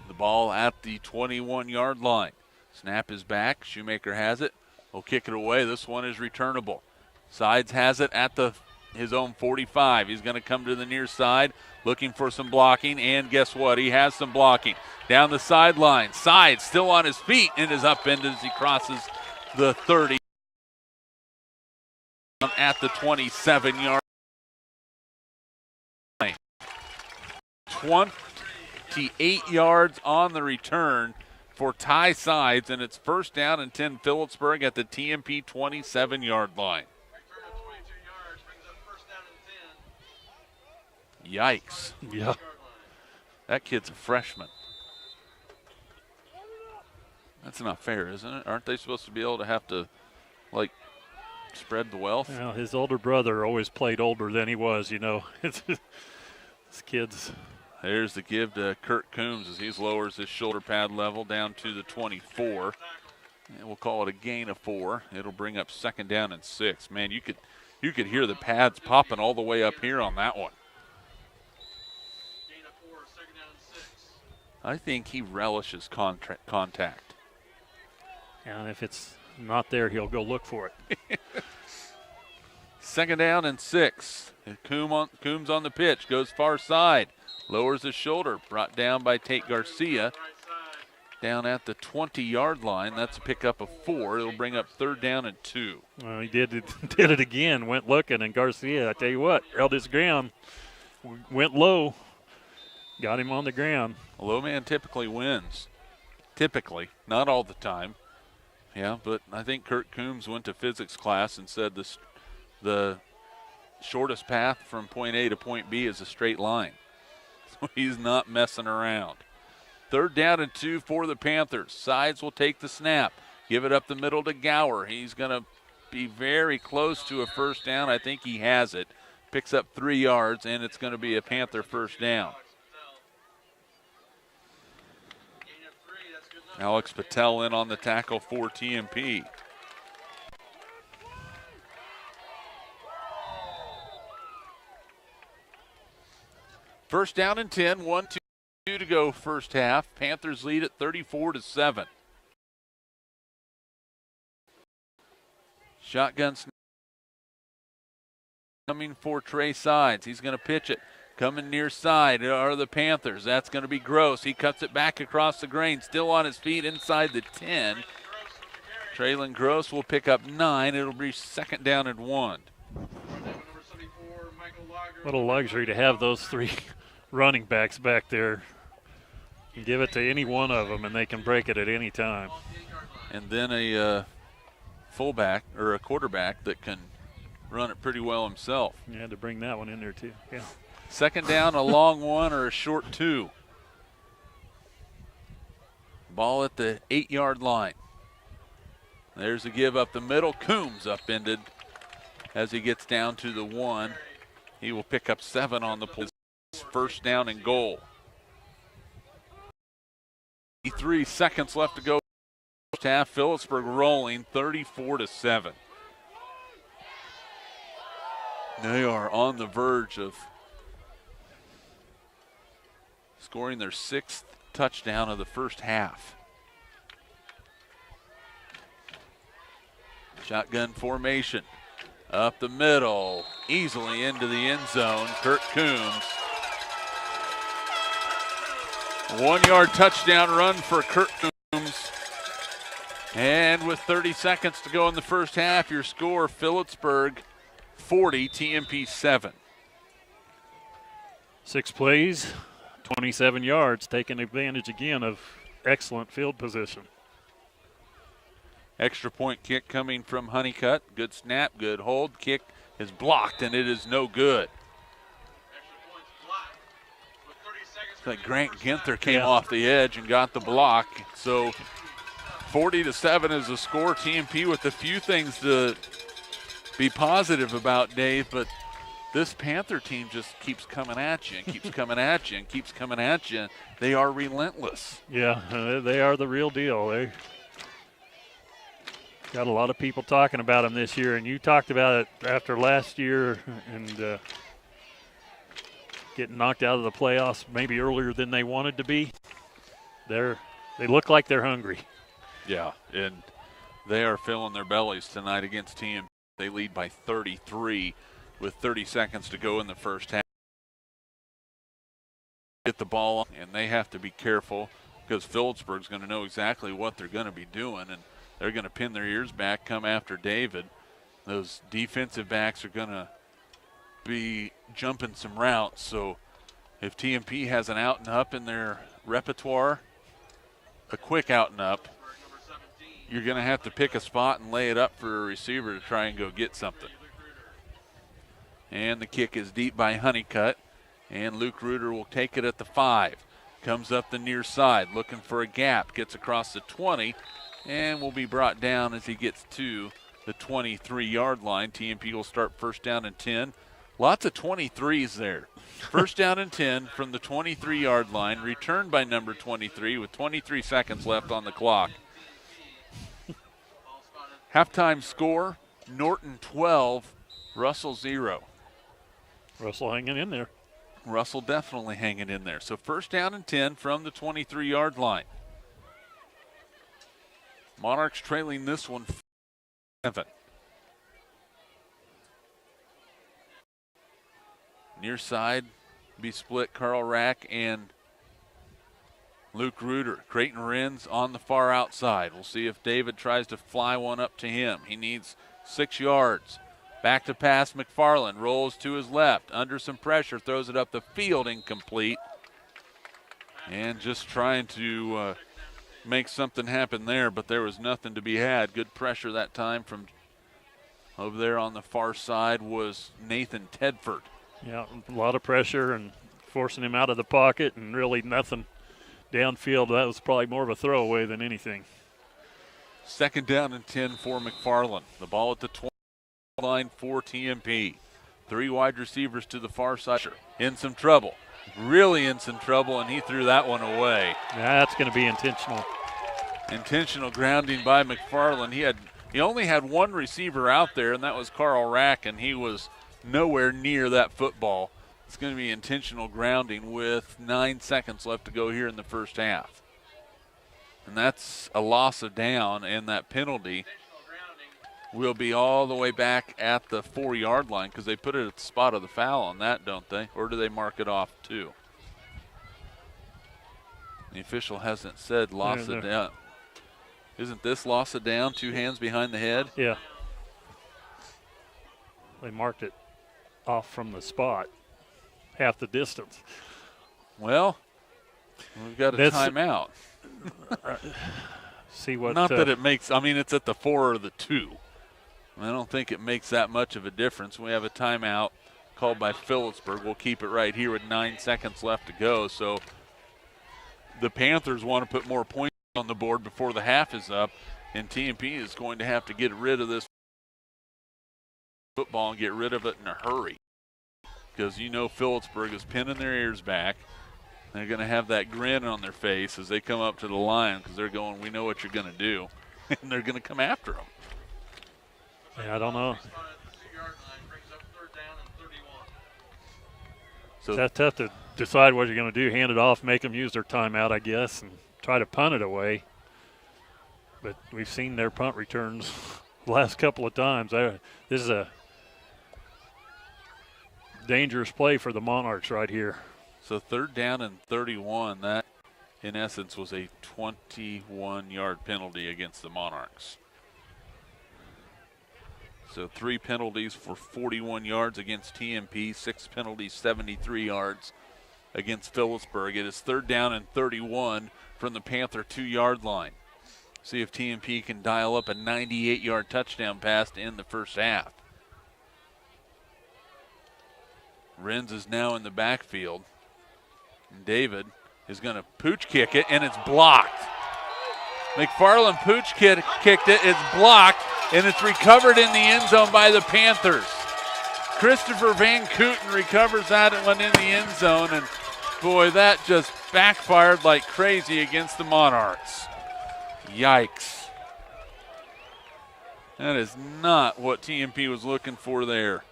The ball at the 21-yard line. Snap is back. Shoemaker has it. Will kick it away. This one is returnable. Sides has it at his own 45. He's going to come to the near side looking for some blocking, and guess what? He has some blocking. Down the sideline. Sides still on his feet and is upended as he crosses the 30 at the 27-yard line. 28 yards on the return for Ty Sides, and it's 1st down and 10 Phillipsburg at the TMP 27-yard line. Yikes. Yeah. That kid's a freshman. That's not fair, isn't it? Aren't they supposed to be able to have to, like, spread the wealth? Well, his older brother always played older than he was, you know. This kid's. There's the give to Kurt Coombs as he lowers his shoulder pad level down to the 24. And we'll call it a gain of 4. It'll bring up 2nd down and 6. Man, you could hear the pads popping all the way up here on that one. I think he relishes contact. And if it's not there, he'll go look for it. 2nd down and 6. Coombs on the pitch, goes far side. Lowers his shoulder, brought down by Tate Garcia. Down at the 20-yard line. That's a pickup of 4. It'll bring up 3rd down and 2. Well, he did it again. Went looking, and Garcia, I tell you what, held his ground. Went low. Got him on the ground. A low man typically wins. Typically, not all the time. Yeah, but I think Kurt Coombs went to physics class and said the shortest path from point A to point B is a straight line. So he's not messing around. 3rd down and 2 for the Panthers. Sides will take the snap. Give it up the middle to Gower. He's going to be very close to a 1st down. I think he has it. Picks up 3 yards, and it's going to be a Panther 1st down. Alex Patel in on the tackle for TMP. First down and 10, 1-2 to go first half. Panthers lead at 34-7. Shotgun snap coming for Trey Sides. He's going to pitch it. Coming near side are the Panthers. That's going to be Gross. He cuts it back across the grain. Still on his feet inside the 10. Traylon Gross will pick up 9. It'll be 2nd down and 1. What a luxury to have those 3 running backs back there. You give it to any one of them, and they can break it at any time. And then a fullback or a quarterback that can run it pretty well himself. You had to bring that one in there, too. Yeah. 2nd down, a long 1 or a short 2. Ball at the 8-yard line. There's a give up the middle. Coombs upended as he gets down to the 1. He will pick up 7 on the play. 1st down and goal. 3 seconds left to go. First half, Phillipsburg rolling 34-7. They are on the verge of scoring their 6th touchdown of the first half. Shotgun formation. Up the middle, easily into the end zone. Kurt Coombs 1-yard touchdown run for Kurt Coombs. And with 30 seconds to go in the first half, your score, Phillipsburg 40, TMP 7. 6 plays, 27 yards, taking advantage again of excellent field position. Extra point kick coming from Honeycutt. Good snap, good hold. Kick is blocked, and it is no good. It's like Grant Ginther came off the edge and got the block. So 40-7 is the score. TMP with a few things to be positive about, Dave, but this Panther team just keeps coming at you and keeps coming at you and keeps coming at you. They are relentless. Yeah, they are the real deal. They got a lot of people talking about them this year, and you talked about it after last year and getting knocked out of the playoffs maybe earlier than they wanted to be. They look like they're hungry. Yeah, and they are filling their bellies tonight against TMP. They lead by 33 with 30 seconds to go in the first half. Get the ball, and they have to be careful because Phillipsburg's going to know exactly what they're going to be doing, and they're going to pin their ears back, come after David. Those defensive backs are going to be jumping some routes, so if TMP has an out and up in their repertoire, a quick out and up, you're going to have to pick a spot and lay it up for a receiver to try and go get something. And the kick is deep by Honeycutt, and Luke Reuter will take it at the 5. Comes up the near side, looking for a gap, gets across the 20, and will be brought down as he gets to the 23-yard line. TMP will start first down and 10. Lots of 23s there. First down and 10 from the 23-yard line, returned by number 23 with 23 seconds left on the clock. Halftime score, Norton 12, Russell 0. Russell hanging in there. Russell definitely hanging in there. So first down and 10 from the 23-yard line. Monarchs trailing this one 7. Near side be split Carl Rack and Luke Reuter. Creighton Renz on the far outside. We'll see if David tries to fly one up to him. He needs 6 yards. Back to pass, McFarland rolls to his left. Under some pressure, throws it up the field, incomplete. And just trying to make something happen there, but there was nothing to be had. Good pressure that time from over there on the far side was Nathan Tedford. Yeah, a lot of pressure and forcing him out of the pocket and really nothing downfield. That was probably more of a throwaway than anything. Second down and 10 for McFarland. The ball at the 20 line for TMP. 3 wide receivers to the far side. In some trouble. Really in some trouble, and he threw that one away. That's going to be intentional. Intentional grounding by McFarland. He only had one receiver out there, and that was Carl Rack, and he was nowhere near that football. It's going to be intentional grounding with 9 seconds left to go here in the first half. And that's a loss of down, and that penalty will be all the way back at the 4-yard line because they put it at the spot of the foul on that, don't they? Or do they mark it off too? The official hasn't said loss of down. Isn't this loss of down, 2 hands behind the head? Yeah. They marked it off from the spot, half the distance. Well, we've got a timeout. See what? Not that it makes. I mean, it's at the 4 or the 2. I don't think it makes that much of a difference. We have a timeout called by Phillipsburg. We'll keep it right here with 9 seconds left to go. So the Panthers want to put more points on the board before the half is up, and TMP is going to have to get rid of this football and get rid of it in a hurry because you know Phillipsburg is pinning their ears back. They're going to have that grin on their face as they come up to the line because they're going, we know what you're going to do, and they're going to come after them. Yeah, I don't know. So that's tough to decide what you're going to do. Hand it off, make them use their timeout, I guess, and try to punt it away. But we've seen their punt returns the last couple of times. This is a dangerous play for the Monarchs right here. So 3rd down and 31. That in essence, was a 21-yard penalty against the Monarchs. So 3 penalties for 41 yards against TMP, 6 penalties, 73 yards against Phillipsburg. It is 3rd down and 31 from the Panther 2-yard line. See if TMP can dial up a 98-yard touchdown pass to end the first half. Renz is now in the backfield. And David is going to pooch kick it, and it's blocked. McFarland pooch kicked it, it's blocked, and it's recovered in the end zone by the Panthers. Christopher Van Kooten recovers that and went in the end zone, and boy, that just backfired like crazy against the Monarchs. Yikes. That is not what TMP was looking for there.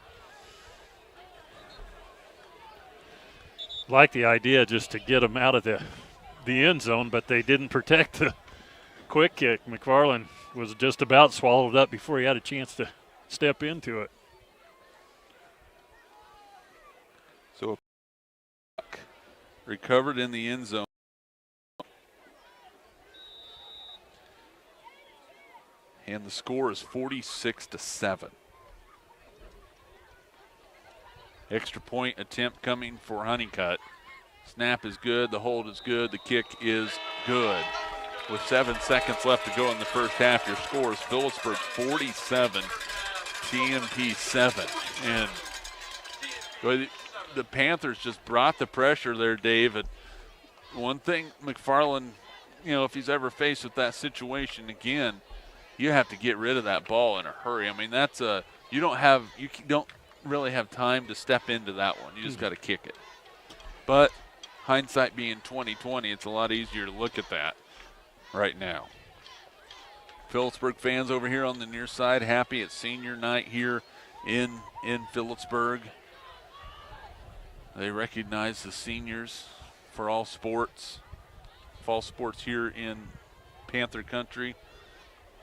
Like the idea just to get them out of the end zone, but they didn't protect the quick kick. McFarland was just about swallowed up before he had a chance to step into it. So recovered in the end zone. And the score is 46-7. Extra point attempt coming for Honeycutt. Snap is good, the hold is good, the kick is good. With 7 seconds left to go in the first half, your score is Phillipsburg 47, TMP 7. And boy, the Panthers just brought the pressure there, David. One thing McFarland, if he's ever faced with that situation again, you have to get rid of that ball in a hurry. I mean, you don't really have time to step into that one. You just got to kick it. But hindsight being 20/20, it's a lot easier to look at that right now. Phillipsburg fans over here on the near side happy it's senior night here in Phillipsburg. They recognize the seniors for all sports, fall sports here in Panther country.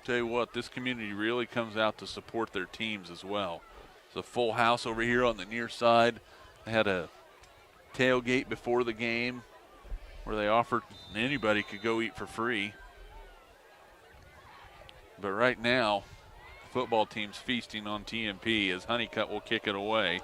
Tell you what, this community really comes out to support their teams as well. It's a full house over here on the near side. They had a tailgate before the game where they offered anybody could go eat for free. But right now, the football team's feasting on TMP as Honeycutt will kick it away.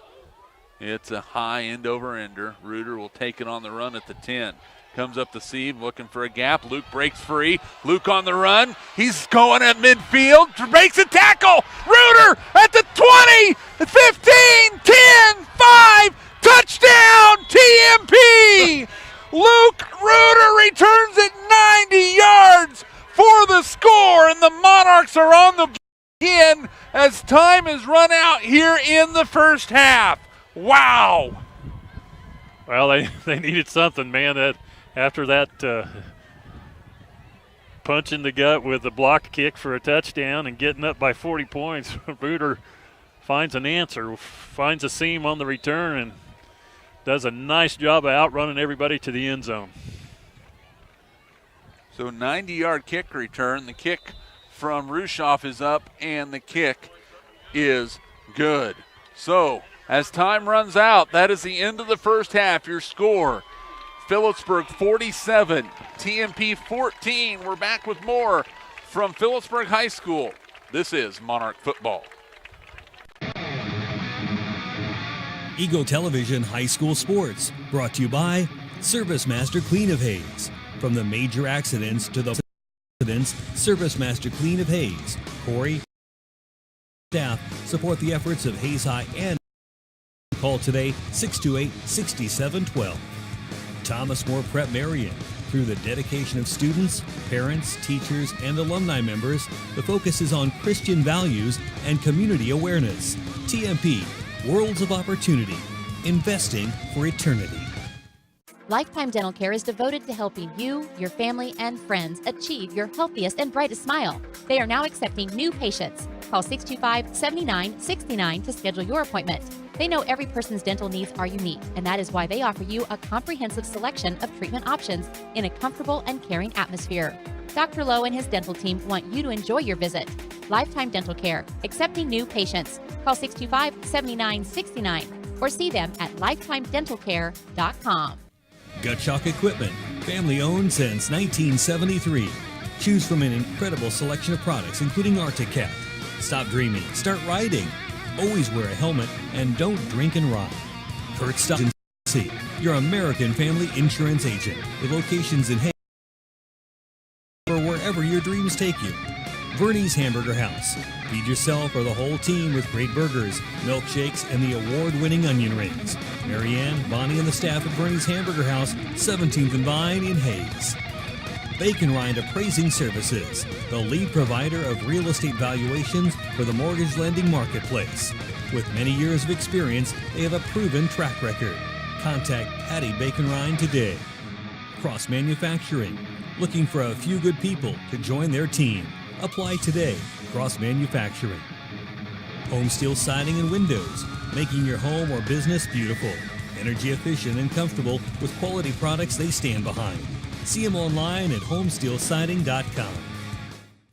It's a high end-over-ender. Reuter will take it on the run at the 10. Comes up the seam, looking for a gap. Luke breaks free. Luke on the run. He's going at midfield. Breaks a tackle. Reuter at the 20, 15, 10, 5. Touchdown, TMP! Luke Reuter returns it 90 yards for the score, and the Monarchs are on the again as time is run out here in the first half. Wow. Well, they needed something, man. That after that punch in the gut with the block kick for a touchdown and getting up by 40 points, Reuter finds an answer, finds a seam on the return, and does a nice job of outrunning everybody to the end zone. So 90-yard kick return. The kick from Rushoff is up, and the kick is good. So as time runs out, that is the end of the first half. Your score, Phillipsburg 47, TMP 14. We're back with more from Phillipsburg High School. This is Monarch Football. Eagle Television High School Sports, brought to you by Service Master Clean of Hayes. From the major accidents to the accidents, Service Master Clean of Hayes. Corey, staff support the efforts of Hayes High and call today 628-6712. Thomas More Prep Marion. Through the dedication of students, parents, teachers, and alumni members, the focus is on Christian values and community awareness. TMP, Worlds of Opportunity, investing for eternity. Lifetime Dental Care is devoted to helping you, your family, and friends achieve your healthiest and brightest smile. They are now accepting new patients. Call 625-7969 to schedule your appointment. They know every person's dental needs are unique, and that is why they offer you a comprehensive selection of treatment options in a comfortable and caring atmosphere. Dr. Lowe and his dental team want you to enjoy your visit. Lifetime Dental Care, accepting new patients. Call 625-7969 or see them at lifetimedentalcare.com. Gut Shock Equipment, Family owned since 1973. Choose from an incredible selection of products, including Arctic Cat. Stop dreaming, start riding. Always wear a helmet and don't drink and ride. Kurt Stop C, your American family insurance agent, with locations in Hay or wherever your dreams take you. Vernie's Hamburger House. Feed yourself or the whole team with great burgers, milkshakes, and the award-winning onion rings. Marianne, Bonnie, and the staff at Vernie's Hamburger House, 17th and Vine in Hayes. Bacon Rind Appraising Services, the lead provider of real estate valuations for the mortgage lending marketplace. With many years of experience, they have a proven track record. Contact Patty Bacon Rind today. Cross Manufacturing, looking for a few good people to join their team. Apply today. Cross Manufacturing. Home Steel Siding and Windows, making your home or business beautiful. Energy efficient and comfortable with quality products they stand behind. See them online at homesteelsiding.com.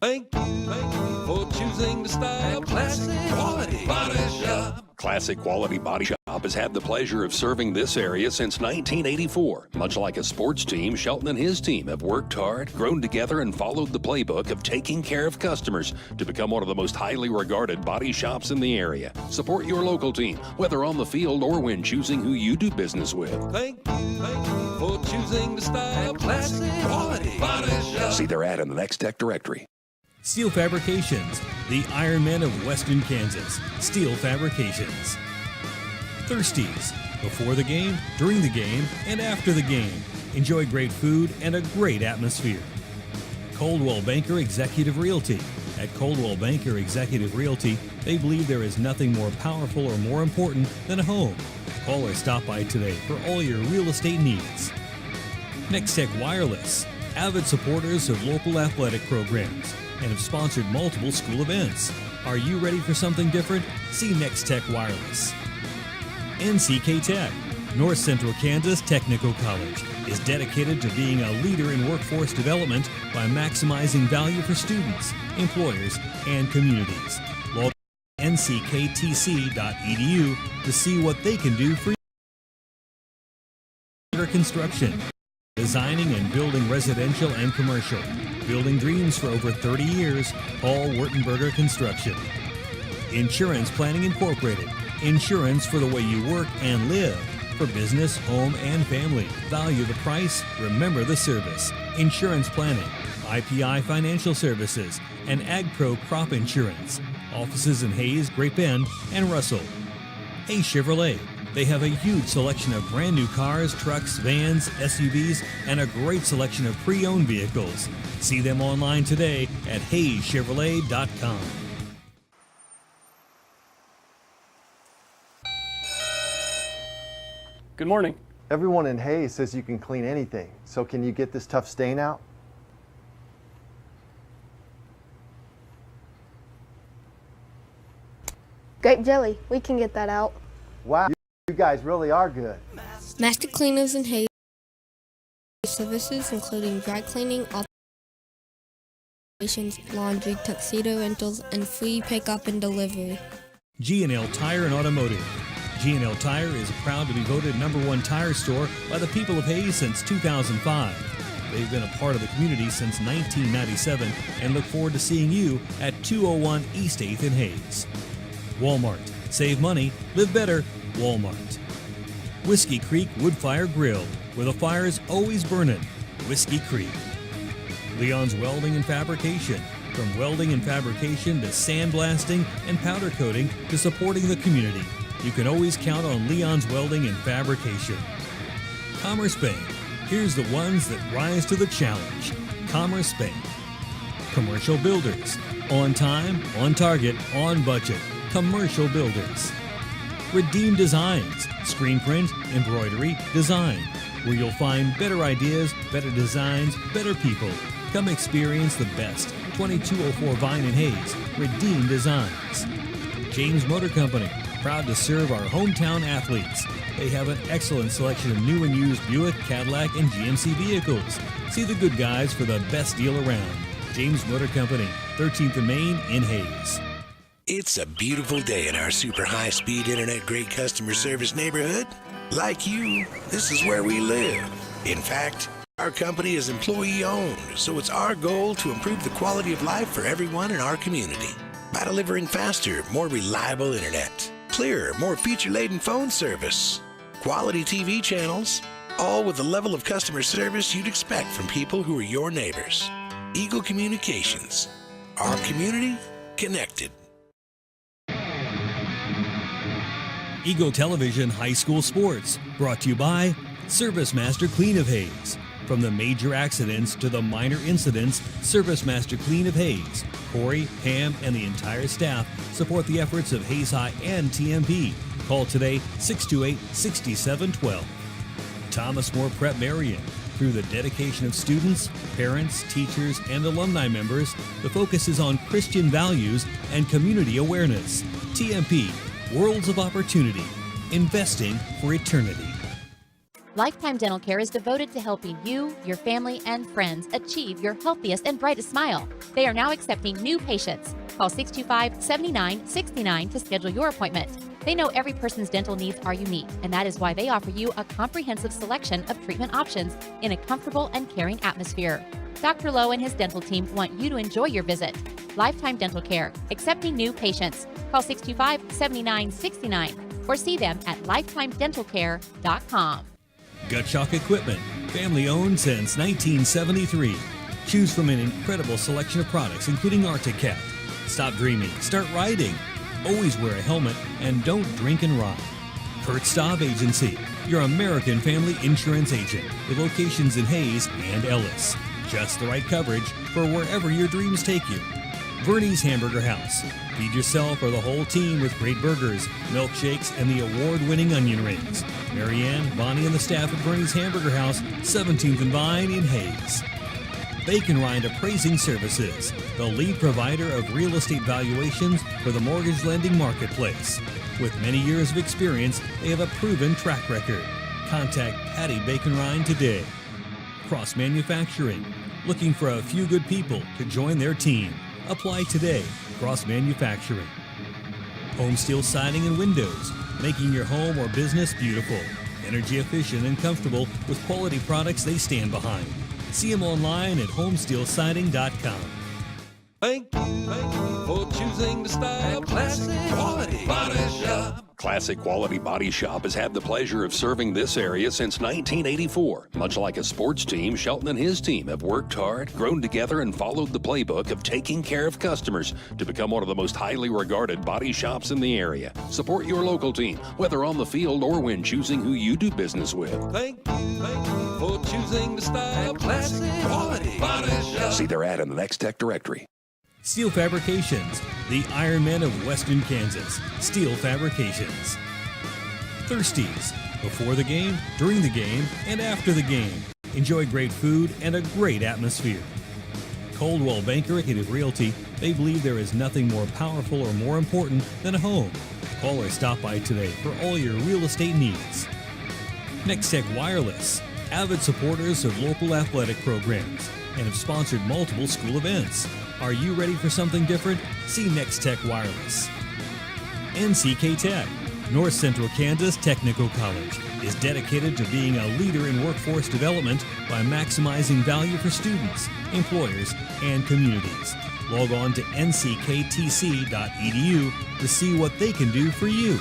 Thank you for choosing the style Classic Quality Body Shop. Classic Quality Body Shop has had the pleasure of serving this area since 1984. Much like a sports team, Shelton and his team have worked hard, grown together, and followed the playbook of taking care of customers to become one of the most highly regarded body shops in the area. Support your local team, whether on the field or when choosing who you do business with. Thank you for choosing the style Classic Quality Body Shop. See their ad in the Next Tech directory. Steel Fabrications, the Ironmen of Western Kansas. Steel Fabrications. Thirsties, before the game, during the game, and after the game. Enjoy great food and a great atmosphere. Coldwell Banker Executive Realty. At Coldwell Banker Executive Realty, they believe there is nothing more powerful or more important than a home. Call or stop by today for all your real estate needs. Next Tech Wireless, avid supporters of local athletic programs and have sponsored multiple school events. Are you ready for something different? See Next Tech Wireless. NCK Tech, North Central Kansas Technical College, is dedicated to being a leader in workforce development by maximizing value for students, employers, and communities. Log on to ncktc.edu to see what they can do for you. Construction, designing and building residential and commercial. Building dreams for over 30 years, Paul Wurtenberger Construction. Insurance Planning Incorporated. Insurance for the way you work and live. For business, home, and family. Value the price, remember the service. Insurance Planning. IPI Financial Services. And AgPro Crop Insurance. Offices in Hayes, Great Bend, and Russell. Hayes Chevrolet. They have a huge selection of brand new cars, trucks, vans, SUVs, and a great selection of pre-owned vehicles. See them online today at hayeschevrolet.com. Good morning. Everyone in Hayes says you can clean anything. So can you get this tough stain out? Grape jelly, we can get that out. Wow, you guys really are good. Master Cleaners in Hayes services including dry cleaning, alterations, laundry, tuxedo rentals, and free pickup and delivery. G&L Tire and Automotive. G&L Tire is proud to be voted #1 tire store by the people of Hayes since 2005. They've been a part of the community since 1997 and look forward to seeing you at 201 East 8th in Hayes. Walmart. Save money, live better, Walmart. Whiskey Creek Wood Fire Grill, where the fire's always burning. Whiskey Creek. Leon's Welding and Fabrication. From welding and fabrication to sandblasting and powder coating to supporting the community, you can always count on Leon's Welding and Fabrication. Commerce Bank. Here's the ones that rise to the challenge. Commerce Bank. Commercial Builders. On time, on target, on budget. Commercial Builders. Redeem Designs. Screen print, embroidery, design. Where you'll find better ideas, better designs, better people. Come experience the best. 2204 Vine and Hayes. Redeem Designs. James Motor Company. Proud to serve our hometown athletes. They have an excellent selection of new and used Buick, Cadillac, and GMC vehicles. See the good guys for the best deal around. James Motor Company, 13th and Main in Hayes. It's a beautiful day in our super high-speed internet great customer service neighborhood. Like you, this is where we live. In fact, Our company is employee-owned, so it's our goal to improve the quality of life for everyone in our community by delivering faster, more reliable internet, clearer, more feature-laden phone service, quality TV channels, all with the level of customer service you'd expect from people who are your neighbors. Eagle Communications. Our community connected. Eagle Television High School Sports, brought to you by Service Master Clean of Hayes. From the major accidents to the minor incidents, Service Master Clean of Hayes, Corey, Pam, and the entire staff support the efforts of Hayes High and TMP. Call today 628-6712. Thomas More Prep Marion. Through the dedication of students, parents, teachers, and alumni members, the focus is on Christian values and community awareness. TMP, Worlds of Opportunity, investing for eternity. Lifetime Dental Care is devoted to helping you, your family, and friends achieve your healthiest and brightest smile. They are now accepting new patients. Call 625-7969 to schedule your appointment. They know every person's dental needs are unique, and that is why they offer you a comprehensive selection of treatment options in a comfortable and caring atmosphere. Dr. Lowe and his dental team want you to enjoy your visit. Lifetime Dental Care, accepting new patients. Call 625-7969 or see them at lifetimedentalcare.com. Gut Shock Equipment, family owned since 1973. Choose from an incredible selection of products, including Arctic Cat. Stop dreaming, start riding. Always wear a helmet and don't drink and ride. Kurt Staub Agency, your American family insurance agent with locations in Hayes and Ellis. Just the right coverage for wherever your dreams take you. Vernie's Hamburger House. Feed yourself or the whole team with great burgers, milkshakes, and the award-winning onion rings. Marianne, Bonnie, and the staff at Vernie's Hamburger House, 17th and Vine in Hayes. Bacon Rind Appraising Services, the lead provider of real estate valuations for the mortgage lending marketplace. With many years of experience, they have a proven track record. Contact Patty Bacon Rind today. Cross Manufacturing, looking for a few good people to join their team. Apply today. Cross Manufacturing. Home Steel Siding and Windows, making your home or business beautiful. Energy efficient and comfortable with quality products they stand behind. See them online at homesteelsiding.com. Thank you for choosing the style Classic Quality Body Shop. Classic Quality Body Shop has had the pleasure of serving this area since 1984. Much like a sports team, Shelton and his team have worked hard, grown together, and followed the playbook of taking care of customers to become one of the most highly regarded body shops in the area. Support your local team, whether on the field or when choosing who you do business with. Thank you for choosing the style Classic Quality Body Shop. See their ad in the Next Tech directory. Steel Fabrications, the Ironmen of Western Kansas. Steel Fabrications. Thirsties, before the game, during the game, and after the game. Enjoy great food and a great atmosphere. Coldwell Banker Executive Realty, they believe there is nothing more powerful or more important than a home. Call or stop by today for all your real estate needs. Next Tech Wireless, avid supporters of local athletic programs and have sponsored multiple school events. Are you ready for something different? See Next Tech Wireless. NCK Tech, North Central Kansas Technical College, is dedicated to being a leader in workforce development by maximizing value for students, employers, and communities. Log on to ncktc.edu to see what they can do for you.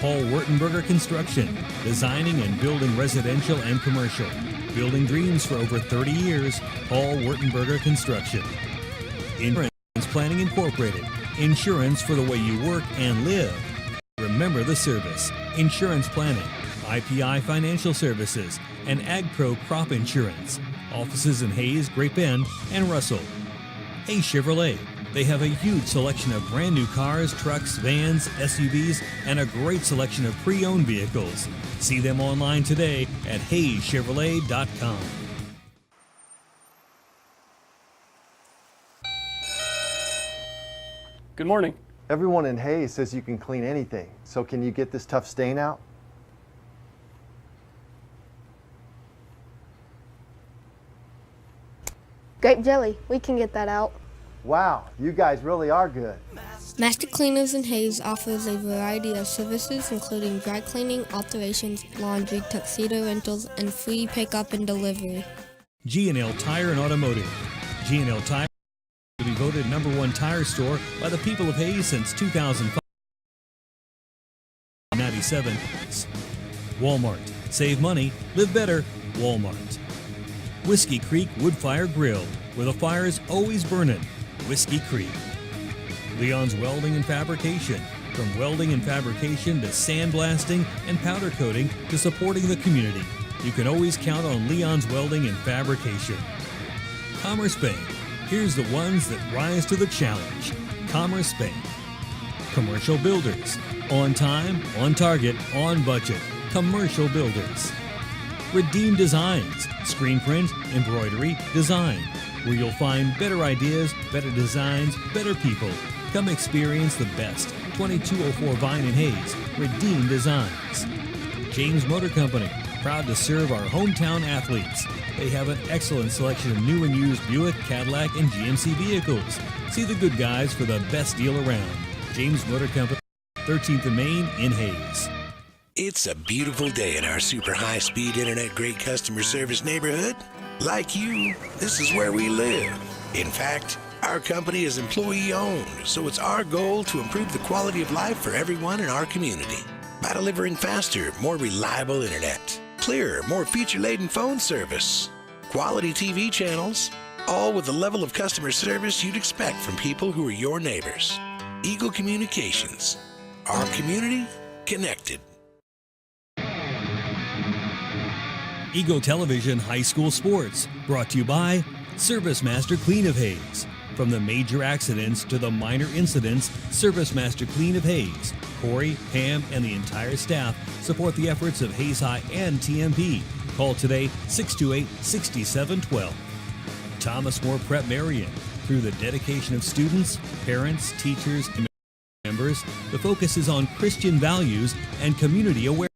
Paul Wertenberger Construction, designing and building residential and commercial. Building dreams for over 30 years, Paul Wertenberger Construction. Insurance Planning Incorporated, insurance for the way you work and live. Remember the service, insurance planning, IPI Financial Services, and AgPro Crop Insurance. Offices in Hayes, Great Bend, and Russell. Hayes Chevrolet, they have a huge selection of brand new cars, trucks, vans, SUVs, and a great selection of pre-owned vehicles. See them online today at HayesChevrolet.com. Good morning. Everyone in Hayes says you can clean anything. So can you get this tough stain out? Grape jelly, we can get that out. Wow, you guys really are good. Master Cleaners and Hayes offers a variety of services including dry cleaning, alterations, laundry, tuxedo rentals, and free pickup and delivery. G&L Tire and Automotive. G&L Tire to be voted #1 tire store by the people of Hayes since 2005-97. Walmart. Save money, live better, Walmart. Whiskey Creek Wood Fire Grill, where the fire's always burning, Whiskey Creek. Leon's Welding and Fabrication. From welding and fabrication to sandblasting and powder coating to supporting the community, you can always count on Leon's Welding and Fabrication. Commerce Bank. Here's the ones that rise to the challenge. Commerce Bank. Commercial Builders. On time, on target, on budget. Commercial Builders. Redeem Designs. Screen print, embroidery, design. Where you'll find better ideas, better designs, better people. Come experience the best. 2204 Vine and Hayes. Redeem Designs. James Motor Company. Proud to serve our hometown athletes. They have an excellent selection of new and used Buick, Cadillac, and GMC vehicles. See the good guys for the best deal around. James Motor Company, 13th and Main in Hayes. It's a beautiful day in our super high-speed internet great customer service neighborhood. Like you, this is where we live. In fact, our company is employee-owned, so it's our goal to improve the quality of life for everyone in our community by delivering faster, more reliable internet, clearer, more feature-laden phone service, quality TV channels, all with the level of customer service you'd expect from people who are your neighbors. Eagle Communications. Our community connected. Eagle Television High School Sports, brought to you by Service Master Clean of Hayes. From the major accidents to the minor incidents, Service Master Clean of Hayes, Corey, Pam, and the entire staff support the efforts of Hayes High and TMP. Call today 628-6712. Thomas More Prep Marion. Through the dedication of students, parents, teachers, and members, the focus is on Christian values and community awareness.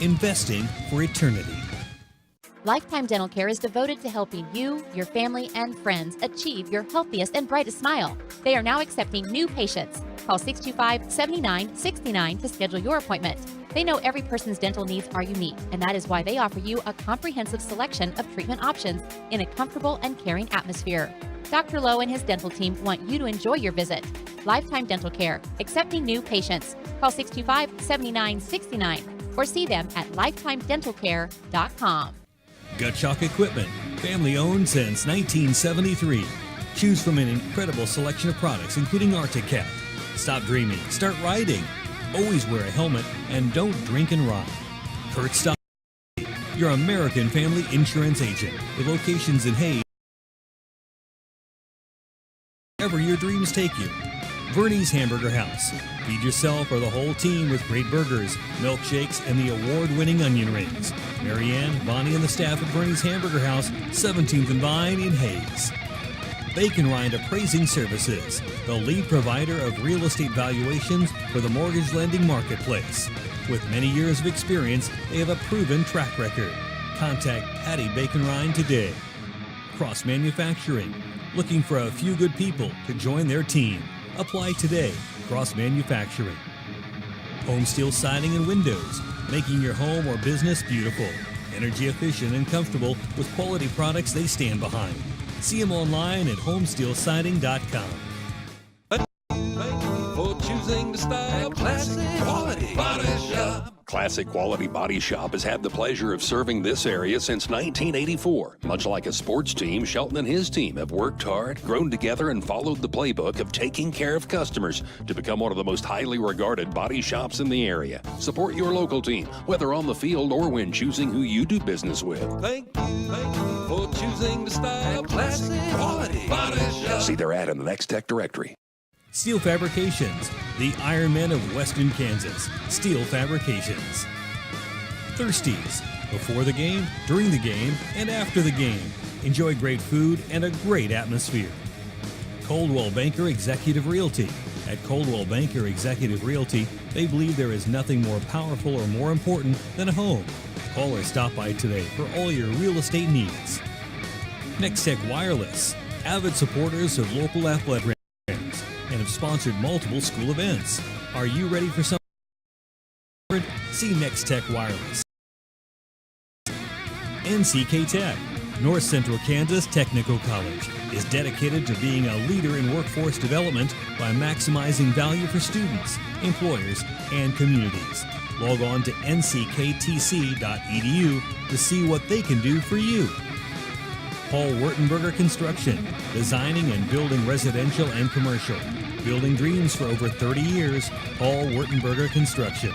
Investing for eternity. Lifetime Dental Care is devoted to helping you, your family, and friends achieve your healthiest and brightest smile. They are now accepting new patients. Call 625-7969 to schedule your appointment. They know every person's dental needs are unique, and that is why they offer you a comprehensive selection of treatment options in a comfortable and caring atmosphere. Dr. Lowe and his dental team want you to enjoy your visit. Lifetime Dental Care, accepting new patients. Call 625-7969 or see them at lifetimedentalcare.com. Gut Shock Equipment, family owned since 1973. Choose from an incredible selection of products, including Arctic Cat. Stop dreaming, start riding. Always wear a helmet and don't drink and ride. Kurt Stop, your American family insurance agent with locations in Hayes. Wherever your dreams take you. Vernie's Hamburger House. Feed yourself or the whole team with great burgers, milkshakes, and the award-winning onion rings. Marianne, Bonnie, and the staff at Vernie's Hamburger House, 17th and Vine in Hayes. Bacon Rind Appraising Services, the lead provider of real estate valuations for the mortgage lending marketplace. With many years of experience, they have a proven track record. Contact Patty Bacon Rind today. Cross Manufacturing, looking for a few good people to join their team. Apply today. Cross Manufacturing. Home Steel Siding and Windows, making your home or business beautiful. Energy efficient and comfortable with quality products they stand behind. See them online at homesteelsiding.com. For choosing the style, classic quality body shop. Classic Quality Body Shop has had the pleasure of serving this area since 1984. Much like a sports team, Shelton and his team have worked hard, grown together, and followed the playbook of taking care of customers to become one of the most highly regarded body shops in the area. Support your local team, whether on the field or when choosing who you do business with. Thank you for choosing the style, classic quality body shop. See their ad in the Next Tech directory. Steel Fabrications, the Ironmen of Western Kansas. Steel Fabrications. Thirsties, before the game, during the game, and after the game. Enjoy great food and a great atmosphere. Coldwell Banker Executive Realty. At Coldwell Banker Executive Realty, they believe there is nothing more powerful or more important than a home. Call or stop by today for all your real estate needs. Next Tech Wireless. avid supporters of local athletic programs and have sponsored multiple school events. Are you ready for something different? See Next Tech Wireless. NCK Tech, North Central Kansas Technical College, is dedicated to being a leader in workforce development by maximizing value for students, employers, and communities. Log on to ncktc.edu to see what they can do for you. Paul Wurtenberger Construction, designing and building residential and commercial. Building dreams for over 30 years, Paul Wurtenberger Construction.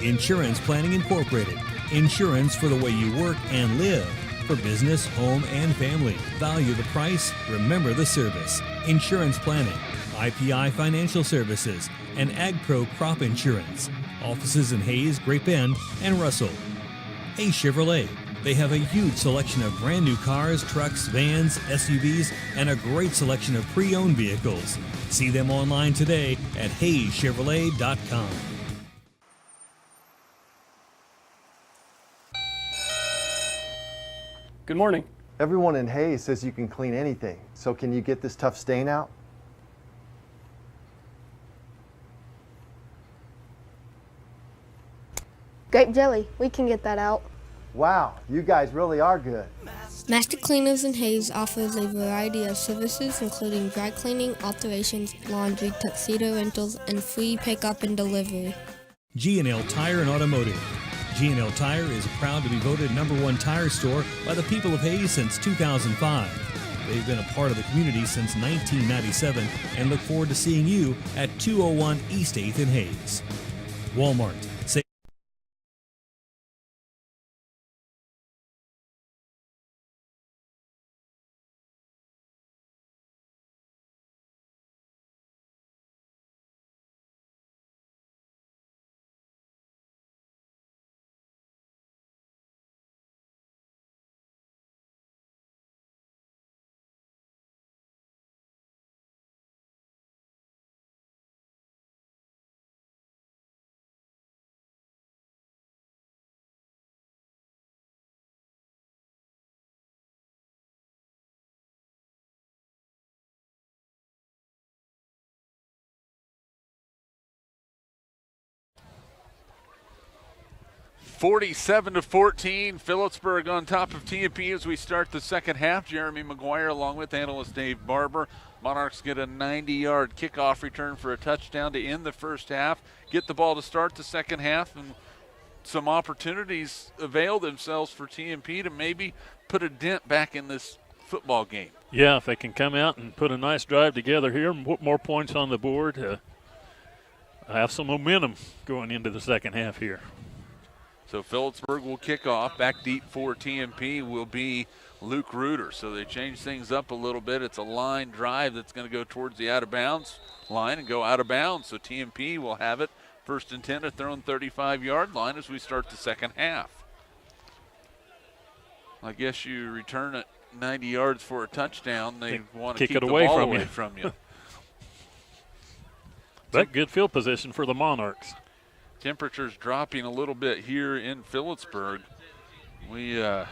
Insurance Planning Incorporated, insurance for the way you work and live. For business, home, and family. Value the price, remember the service. Insurance Planning, IPI Financial Services, and AgPro Crop Insurance. Offices in Hayes, Great Bend, and Russell. A Chevrolet. They have a huge selection of brand new cars, trucks, vans, SUVs, and a great selection of pre-owned vehicles. See them online today at hayschevrolet.com. Good morning. Everyone in Hayes says you can clean anything. So can you get this tough stain out? Grape jelly, we can get that out. Wow, you guys really are good. Master Cleaners in Hayes offers a variety of services including dry cleaning, alterations, laundry, tuxedo rentals, and free pickup and delivery. G&L Tire and Automotive. G&L Tire is proud to be voted #1 tire store by the people of Hayes since 2005. They've been a part of the community since 1997 and look forward to seeing you at 201 East 8th in Hayes. Walmart. (47-14), Phillipsburg on top of TMP as we start the second half. Jeremy McGuire along with analyst Dave Barber. Monarchs get a 90-yard kickoff return for a touchdown to end the first half, get the ball to start the second half, and some opportunities avail themselves for TMP to maybe put a dent back in this football game. Yeah, if they can come out and put a nice drive together here and put more points on the board, have some momentum going into the second half here. So Phillipsburg will kick off. Back deep for TMP will be Luke Reuter. So they change things up a little bit. It's a line drive that's going to go towards the out-of-bounds line and go out of bounds. So TMP will have it first and 10 at their own 35-yard line as we start the second half. I guess you return it 90 yards for a touchdown. They want to keep the ball away from you. But good field position for the Monarchs. Temperatures dropping a little bit here in Phillipsburg. It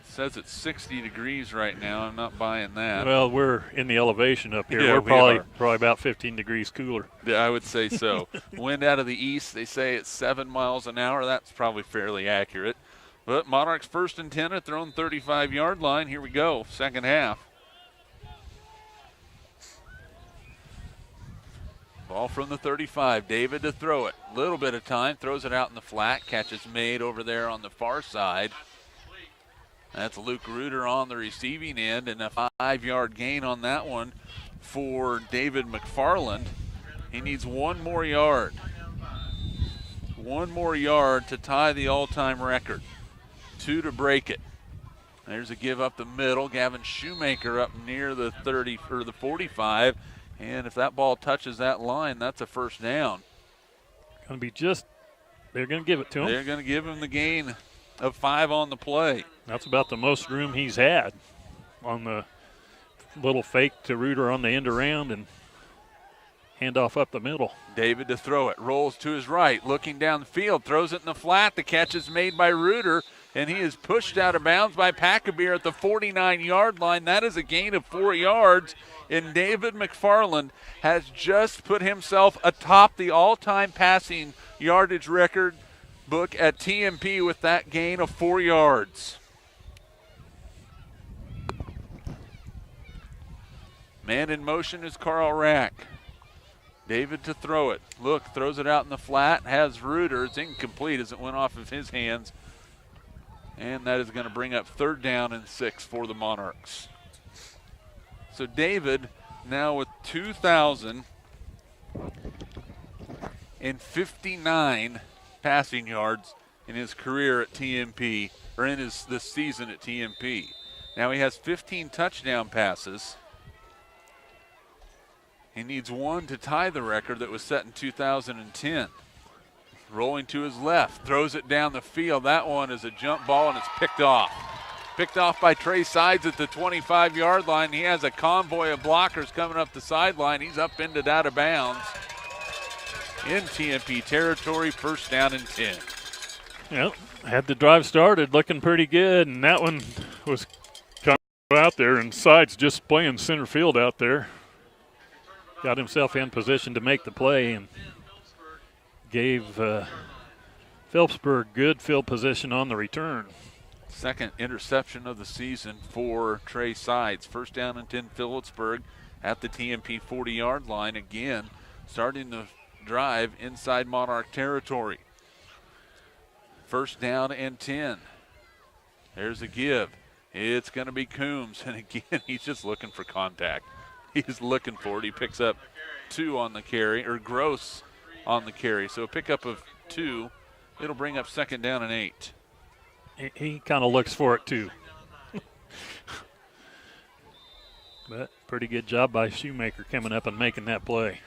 says it's 60 degrees right now. I'm not buying that. Well, we're in the elevation up here. Yeah, we're probably about 15 degrees cooler. Yeah, I would say so. Wind out of the east, they say it's 7 miles an hour. That's probably fairly accurate. But Monarchs first and 10 at their own 35-yard line. Here we go, second half. Ball from the 35, David to throw it. Little bit of time, throws it out in the flat. Catch is made over there on the far side. That's Luke Reuter on the receiving end, and a 5-yard gain on that one for David McFarland. He needs one more yard. One more yard to tie the all-time record. 2 to break it. There's a give up the middle. Gavin Shoemaker up near the 30 or the 45. And if that ball touches that line, that's a first down. Going to be they're going to give it to him. They're going to give him the gain of 5 on the play. That's about the most room he's had on the little fake to Reuter on the end around and handoff up the middle. David to throw it. Rolls to his right, looking down the field, throws it in the flat. The catch is made by Reuter. and he is pushed out of bounds by Packabeer at the 49-yard line. That is a gain of 4 yards, and David McFarland has just put himself atop the all-time passing yardage record book at TMP with that gain of 4 yards. Man in motion is Carl Rack. David to throw it. Look, throws it out in the flat, has Reuter. It's incomplete as it went off of his hands. And that is going to bring up 3rd down and 6 for the Monarchs. So David now with 2,059 passing yards in his career at TMP, or in this season at TMP. Now he has 15 touchdown passes. He needs 1 to tie the record that was set in 2010. Rolling to his left, throws it down the field. That one is a jump ball, and it's picked off. Picked off by Trey Sides at the 25-yard line. He has a convoy of blockers coming up the sideline. He's upended out of bounds in TMP territory, 1st down and 10. Yep, had the drive started looking pretty good, and that one was coming out there, and Sides just playing center field out there. Got himself in position to make the play and gave Phillipsburg good field position on the return. 2nd interception of the season for Trey Sides. 1st down and 10 Phillipsburg at the TMP 40-yard line. Again, starting the drive inside Monarch territory. 1st down and 10. There's a give. It's going to be Coombs, and again, he's just looking for contact. He's looking for it. He picks up 2 on the carry, or Gross on the carry. So a pickup of 2. It'll bring up 2nd down and 8. He kind of looks for it too. But pretty good job by Shoemaker coming up and making that play.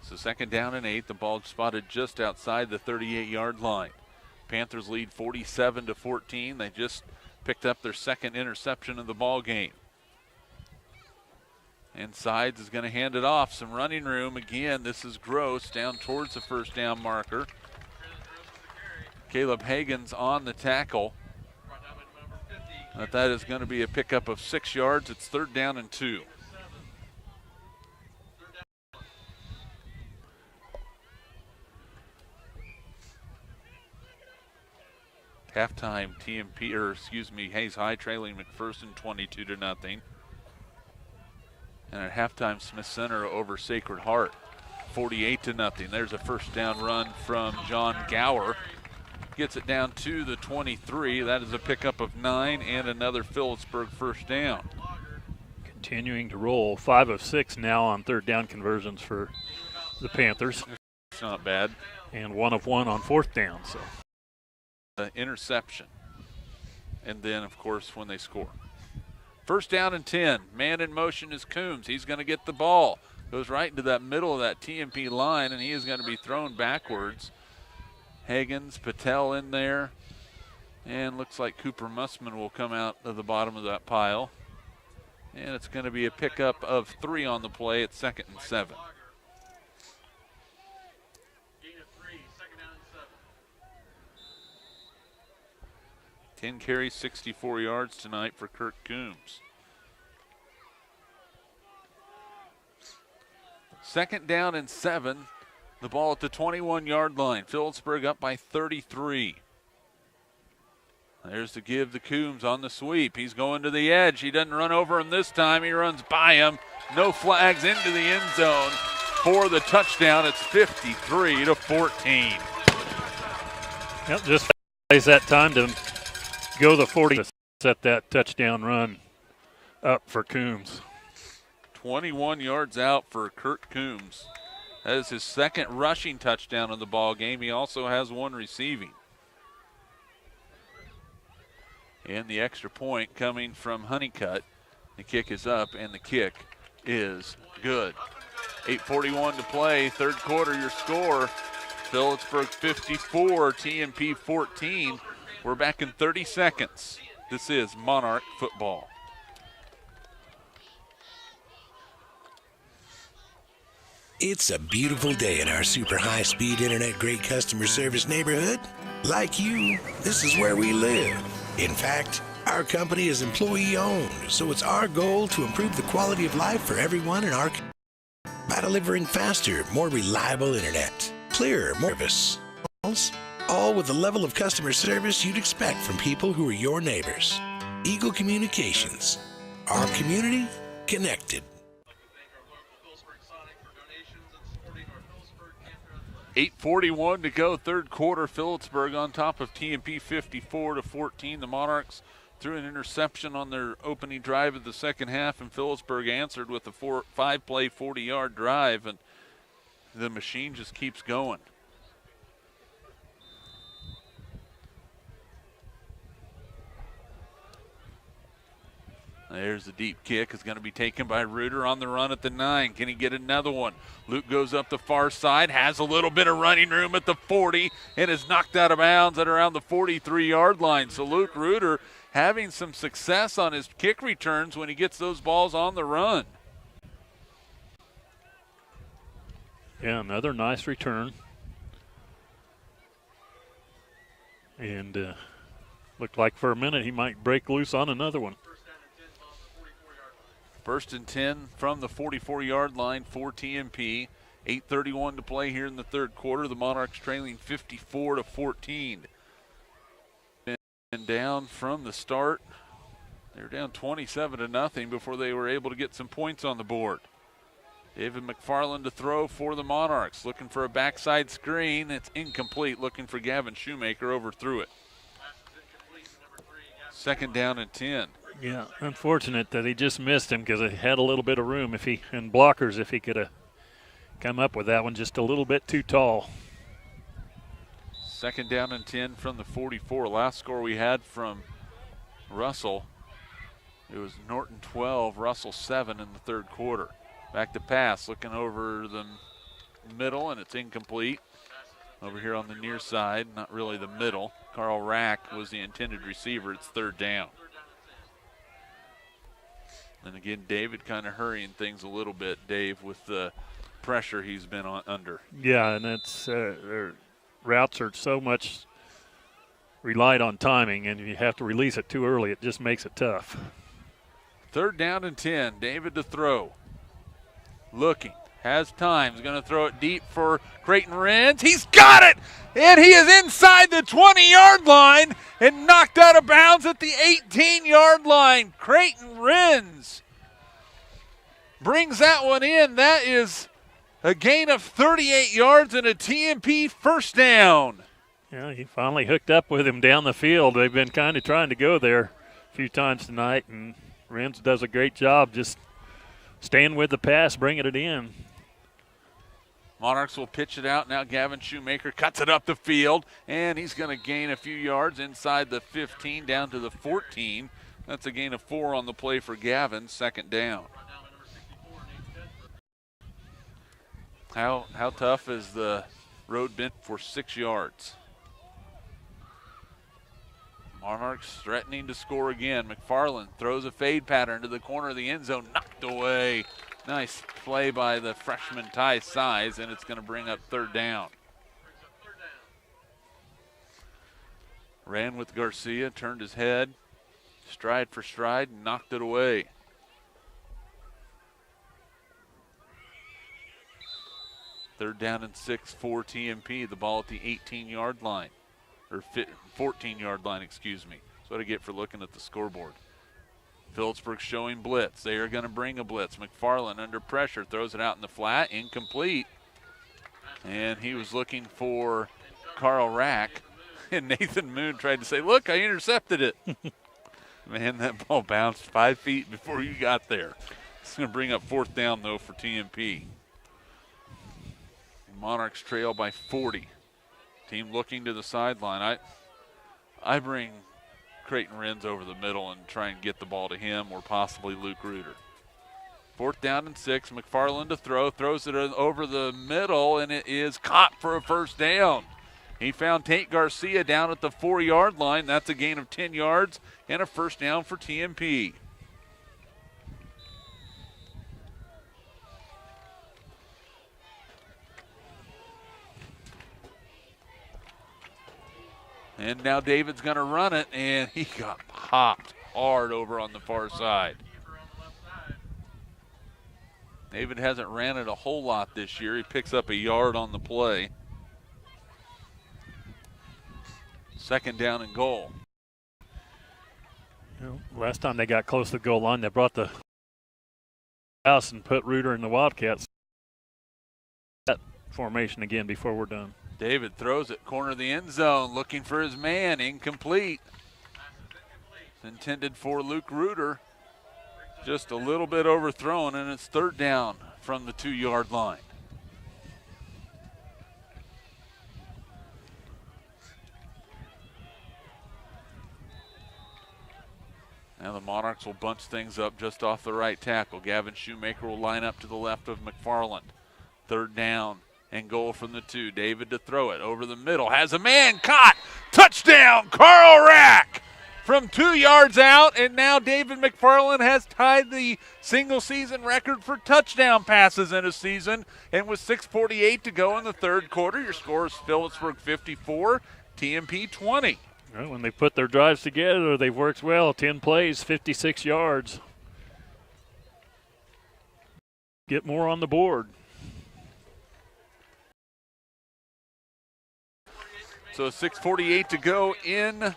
So 2nd down and 8. The ball spotted just outside the 38-yard line. Panthers lead 47-14. They just picked up their 2nd interception of the ball game. And Sides is going to hand it off. Some running room again. This is Gross down towards the 1st down marker. Caleb Hagen's on the tackle. But that is going to be a pickup of 6 yards. It's 3rd down and 2. Halftime TMP, Hayes High trailing McPherson 22-0. And at halftime, Smith Center over Sacred Heart, 48-0. There's a 1st down run from John Gower. Gets it down to the 23. That is a pickup of 9 and another Phillipsburg 1st down. Continuing to roll, 5 of 6 now on 3rd down conversions for the Panthers. It's not bad. And 1 of 1 on 4th down. So interception. And then, of course, when they score. 1st down and 10. Man in motion is Coombs. He's going to get the ball. Goes right into that middle of that TMP line, and he is going to be thrown backwards. Hagens, Patel in there. And looks like Cooper Mussman will come out of the bottom of that pile. And it's going to be a pickup of 3 on the play at 2nd and 7. 10 carries, 64 yards tonight for Kirk Coombs. 2nd down and 7. The ball at the 21-yard line. Phillipsburg up by 33. There's the give to Coombs on the sweep. He's going to the edge. He doesn't run over him this time. He runs by him. No flags into the end zone for the touchdown. It's 53-14. Yep, just plays that time to go the 40 to set that touchdown run up for Coombs. 21 yards out for Kurt Coombs. That is his 2nd rushing touchdown of the ball game. He also has 1 receiving. And the extra point coming from Honeycutt. The kick is up, and the kick is good. 8:41 to play, 3rd quarter, your score. Phillipsburg 54, TMP 14. We're back in 30 seconds. This is Monarch football. It's a beautiful day in our super high-speed internet great customer service neighborhood. Like you, this is where we live. In fact, our company is employee-owned, so it's our goal to improve the quality of life for everyone in our community by delivering faster, more reliable internet, clearer, more service, all with the level of customer service you'd expect from people who are your neighbors. Eagle Communications, our community connected. 8:41 to go, third quarter. Phillipsburg on top of TMP 54-14. The Monarchs threw an interception on their opening drive of the second half, and Phillipsburg answered with a 5-play, 40-yard drive, and the machine just keeps going. There's the deep kick. It's going to be taken by Reuter on the run at the 9. Can he get another one? Luke goes up the far side, has a little bit of running room at the 40, and is knocked out of bounds at around the 43-yard line. So Luke Reuter having some success on his kick returns when he gets those balls on the run. Yeah, another nice return. And looked like for a minute he might break loose on another one. First and 10 from the 44-yard line for TMP. 8:31 to play here in the third quarter. The Monarchs trailing 54-14. And down from the start. They were down 27-0 before they were able to get some points on the board. David McFarland to throw for the Monarchs. Looking for a backside screen. It's incomplete. Looking for Gavin Shoemaker, overthrew it. Second down and 10. Yeah, unfortunate that he just missed him because it had a little bit of room and blockers if he could have come up with that one just a little bit too tall. Second down and 10 from the 44. Last score we had from Russell, it was Norton 12, Russell 7 in the third quarter. Back to pass, looking over the middle, and it's incomplete. Over here on the near side, not really the middle. Carl Rack was the intended receiver. It's third down. And again, David kind of hurrying things a little bit, Dave, with the pressure he's been under. Yeah, and it's their routes are so much relied on timing, and you have to release it too early. It just makes it tough. Third down and 10. David to throw. Looking. Has time. He's going to throw it deep for Creighton Renz. He's got it! And he is inside the 20-yard line and knocked out of bounds at the 18-yard line. Creighton Renz brings that one in. That is a gain of 38 yards and a TMP first down. Yeah, he finally hooked up with him down the field. They've been kind of trying to go there a few times tonight, and Renz does a great job just staying with the pass, bringing it in. Monarchs will pitch it out. Now Gavin Shoemaker cuts it up the field, and he's going to gain a few yards inside the 15 down to the 14. That's a gain of 4 on the play for Gavin, second down. How tough is the road been for 6 yards? Monarchs threatening to score again. McFarland throws a fade pattern to the corner of the end zone, knocked away. Nice play by the freshman Ty Size, and it's going to bring up third down. Ran with Garcia, turned his head, stride for stride, and knocked it away. Third down and 6 for TMP. The ball at the 18-yard line, or 14-yard line, excuse me. That's what I get for looking at the scoreboard. Phillipsburg showing blitz. They are going to bring a blitz. McFarland under pressure, throws it out in the flat, incomplete. And he was looking for Carl Rack. And Nathan Moon tried to say, look, I intercepted it. Man, that ball bounced 5 feet before you got there. It's going to bring up fourth down, though, for TMP. Monarchs trail by 40. Team looking to the sideline. I bring Creighton Renz over the middle and try and get the ball to him or possibly Luke Reuter. Fourth down and 6. McFarland to throw. Throws it over the middle, and it is caught for a first down. He found Tate Garcia down at the 4-yard line. That's a gain of 10 yards and a first down for TMP. And now David's going to run it, and he got popped hard over on the far side. David hasn't ran it a whole lot this year. He picks up a yard on the play. 2nd down and goal. Last time they got close to the goal line, they brought the house and put Reuter in the Wildcats that formation again before we're done. David throws it, corner of the end zone, looking for his man, incomplete. It's intended for Luke Reuter. Just a little bit overthrown, and it's 3rd down from the 2-yard line. Now the Monarchs will bunch things up just off the right tackle. Gavin Shoemaker will line up to the left of McFarland. 3rd down and goal from the 2. David to throw it over the middle. Has a man caught. Touchdown, Carl Rack from 2 yards out. And now David McFarland has tied the single season record for touchdown passes in a season. And with 6:48 to go in the 3rd quarter, your score is Phillipsburg 54, TMP 20. Well, when they put their drives together, they've worked well. 10 plays, 56 yards. Get more on the board. So 6:48 to go in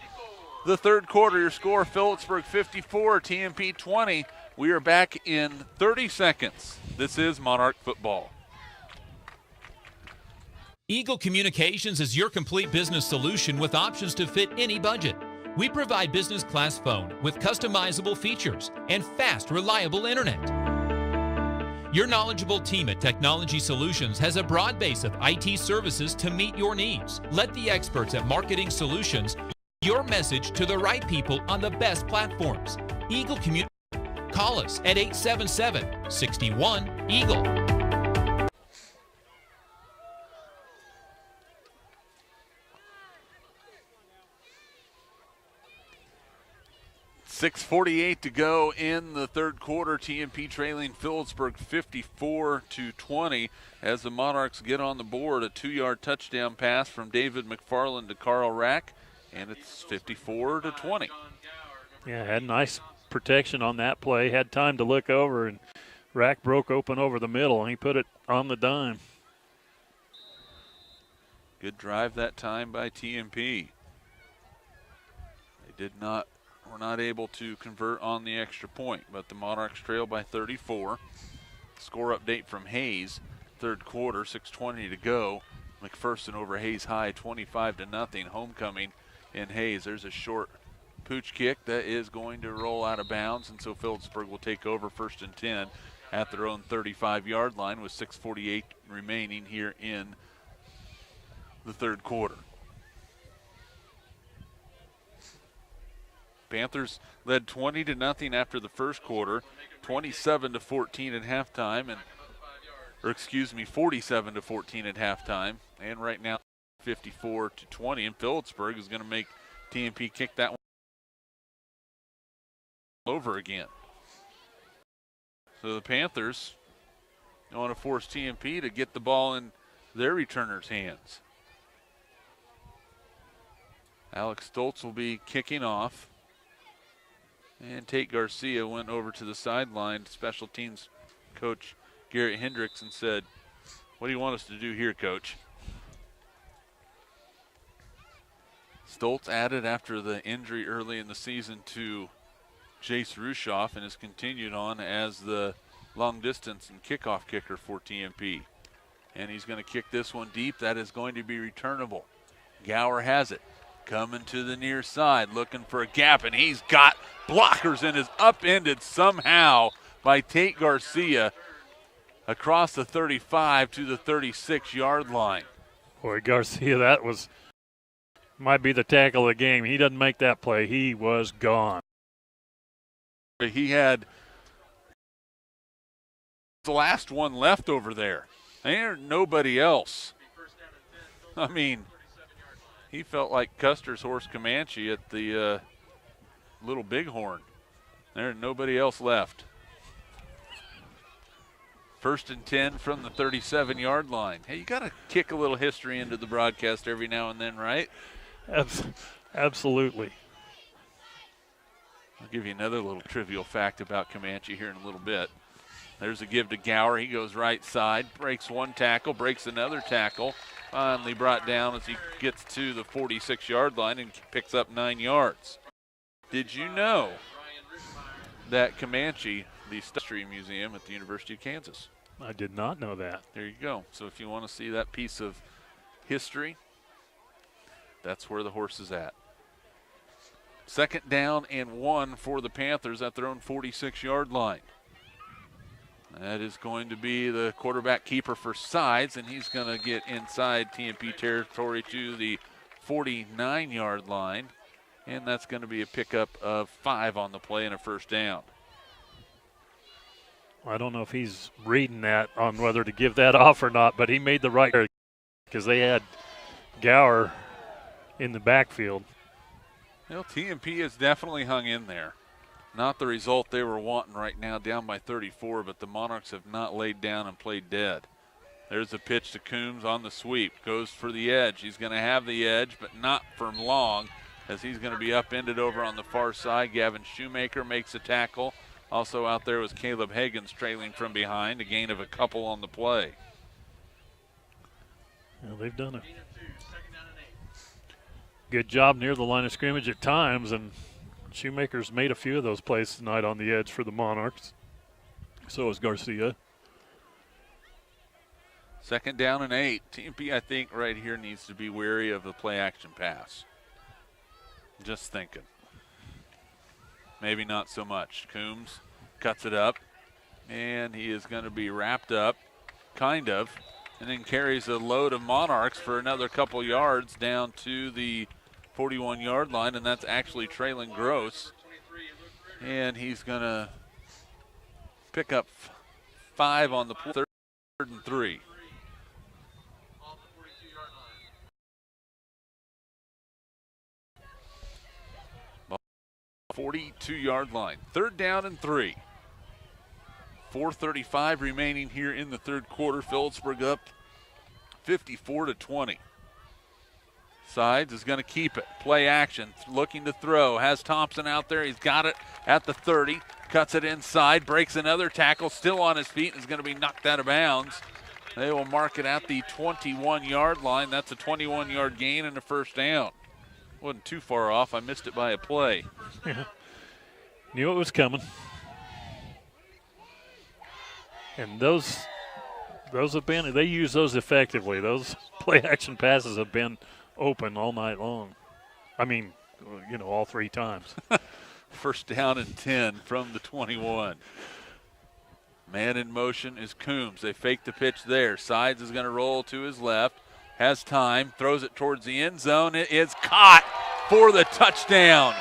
the 3rd quarter. Your score, Phillipsburg 54, TMP 20. We are back in 30 seconds. This is Monarch football. Eagle Communications is your complete business solution with options to fit any budget. We provide business class phone with customizable features and fast, reliable internet. Your knowledgeable team at Technology Solutions has a broad base of IT services to meet your needs. Let the experts at Marketing Solutions your message to the right people on the best platforms. Eagle Communications. Call us at 877-61-EAGLE. 6:48 to go in the 3rd quarter. TMP trailing Phillipsburg 54-20 as the Monarchs get on the board. A 2-yard touchdown pass from David McFarland to Carl Rack, and it's 54-20. Yeah, had nice protection on that play. Had time to look over, and Rack broke open over the middle, and he put it on the dime. Good drive that time by TMP. They were not able to convert on the extra point, but the Monarchs trail by 34. Score update from Hayes, 3rd quarter, 6:20 to go. McPherson over Hayes High, 25-0. Homecoming in Hayes. There's a short pooch kick that is going to roll out of bounds, and so Phillipsburg will take over 1st and 10 at their own 35-yard line with 6:48 remaining here in the 3rd quarter. Panthers led 20-0 after the 1st quarter, 27-14 at halftime, 47-14 at halftime, and right now 54-20. And Phillipsburg is going to make TMP kick that one over again. So the Panthers want to force TMP to get the ball in their returners' hands. Alex Stoltz will be kicking off. And Tate Garcia went over to the sideline, special teams coach Garrett Hendricks, and said, "What do you want us to do here, coach?" Stoltz added after the injury early in the season to Jace Rushoff and has continued on as the long distance and kickoff kicker for TMP. And he's going to kick this one deep. That is going to be returnable. Gower has it. Coming to the near side, looking for a gap, and he's got blockers and is upended somehow by Tate Garcia across the 35 to the 36-yard line. Boy, Garcia, that might be the tackle of the game. He doesn't make that play. He was gone. He had the last one left over there. There's nobody else. I mean, he felt like Custer's horse Comanche at the Little Bighorn. There's nobody else left. 1st and 10 from the 37-yard line. Hey, you got to kick a little history into the broadcast every now and then, right? Absolutely. I'll give you another little trivial fact about Comanche here in a little bit. There's a give to Gower. He goes right side, breaks one tackle, breaks another tackle. Finally brought down as he gets to the 46-yard line and picks up 9 yards. Did you know that Comanche, the History Museum at the University of Kansas? I did not know that. There you go. So if you want to see that piece of history, that's where the horse is at. 2nd down and 1 for the Panthers at their own 46-yard line. That is going to be the quarterback keeper for Sides, and he's going to get inside TMP territory to the 49-yard line, and that's going to be a pickup of 5 on the play and a 1st down. I don't know if he's reading that on whether to give that off or not, but he made the right, because they had Gower in the backfield. Well, TMP has definitely hung in there. Not the result they were wanting right now, down by 34, but the Monarchs have not laid down and played dead. There's a pitch to Coombs on the sweep. Goes for the edge. He's going to have the edge, but not for long, as he's going to be upended over on the far side. Gavin Shoemaker makes a tackle. Also out there was Caleb Higgins trailing from behind, a gain of a couple on the play. Well, they've done a good job near the line of scrimmage at times, and Shoemaker's made a few of those plays tonight on the edge for the Monarchs. So is Garcia. 2nd down and 8. TMP, I think, right here needs to be wary of the play-action pass. Just thinking. Maybe not so much. Coombs cuts it up, and he is going to be wrapped up, kind of, and then carries a load of Monarchs for another couple yards down to the 41-yard line, and that's actually Traylon Gross. And he's going to pick up 5 on the 3rd and 3. 42-yard line. 3rd down and 3. 4:35 remaining here in the 3rd quarter. Phillipsburg up 54-20. Sides is going to keep it. Play action, looking to throw. Has Thompson out there. He's got it at the 30. Cuts it inside, breaks another tackle, still on his feet, and is going to be knocked out of bounds. They will mark it at the 21-yard line. That's a 21-yard gain and a 1st down. Wasn't too far off. I missed it by a play. Knew it was coming. And those have been, they use those effectively. Those play action passes have been open all night long. I mean, all 3 times. 1st down and 10 from the 21. Man in motion is Coombs. They fake the pitch there. Sides is going to roll to his left. Has time, throws it towards the end zone. It is caught for the touchdown.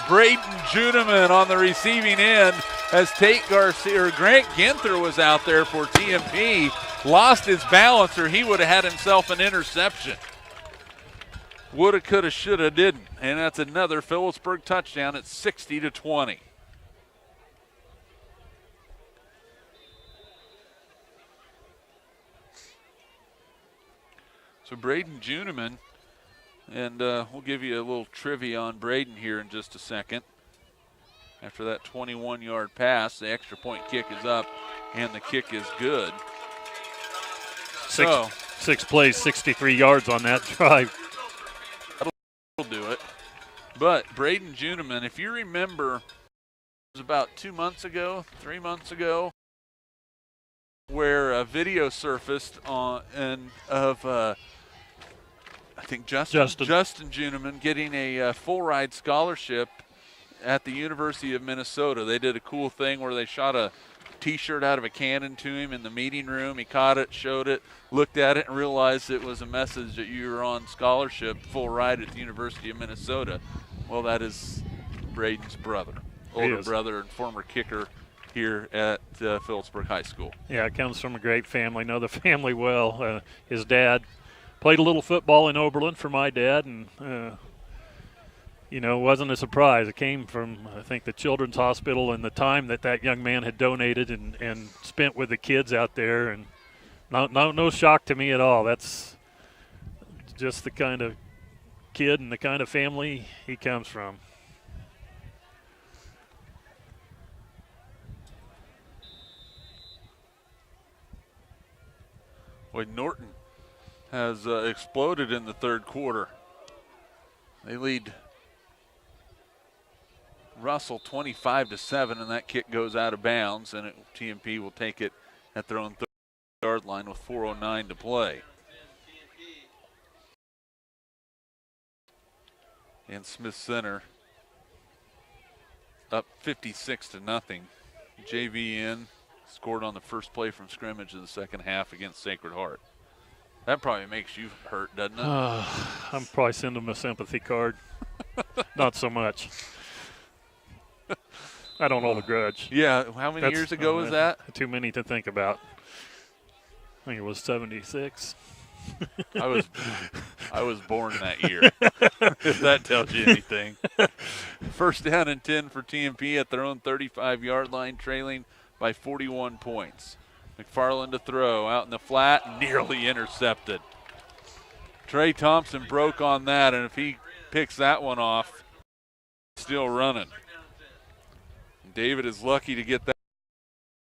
Braden Juneman on the receiving end as Grant Ginther was out there for TMP. Lost his balance, or he would have had himself an interception. Woulda, coulda, shoulda, didn't. And that's another Phillipsburg touchdown at 60-20. So Braden Juneman, and we'll give you a little trivia on Braden here in just a second. After that 21-yard pass, the extra point kick is up, and the kick is good. Six plays, 63 yards on that drive. That'll do it. But Braden Juneman, if you remember, it was about 2 months ago, 3 months ago, where a video surfaced of I think Justin Juneman getting a full ride scholarship at the University of Minnesota. They did a cool thing where they shot a T-shirt out of a cannon to him in the meeting room. He caught it, showed it, looked at it, and realized it was a message that you were on scholarship, full ride at the University of Minnesota. Well, that is Braden's brother, older brother and former kicker here at Phillipsburg High School. Yeah, it comes from a great family. Know the family well. His dad played a little football in Oberlin for my dad, and it wasn't a surprise. It came from, I think, the Children's Hospital and the time that young man had donated and spent with the kids out there. And no shock to me at all. That's just the kind of kid and the kind of family he comes from. Boy, Norton has exploded in the third quarter. They lead Russell 25-7, and that kick goes out of bounds, and TMP will take it at their own 30-yard line with 4:09 to play. And Smith Center up 56-0. JVN scored on the first play from scrimmage in the second half against Sacred Heart. That probably makes you hurt, doesn't it? I'm probably sending them a sympathy card. Not so much. I don't hold a grudge. Yeah, how many years ago was that? Too many to think about. I think it was 76. I was born that year, if that tells you anything. First down and 10 for TMP at their own 35-yard line, trailing by 41 points. McFarland to throw, out in the flat, nearly intercepted. Trey Thompson broke on that, and if he picks that one off, still running. David is lucky to get that.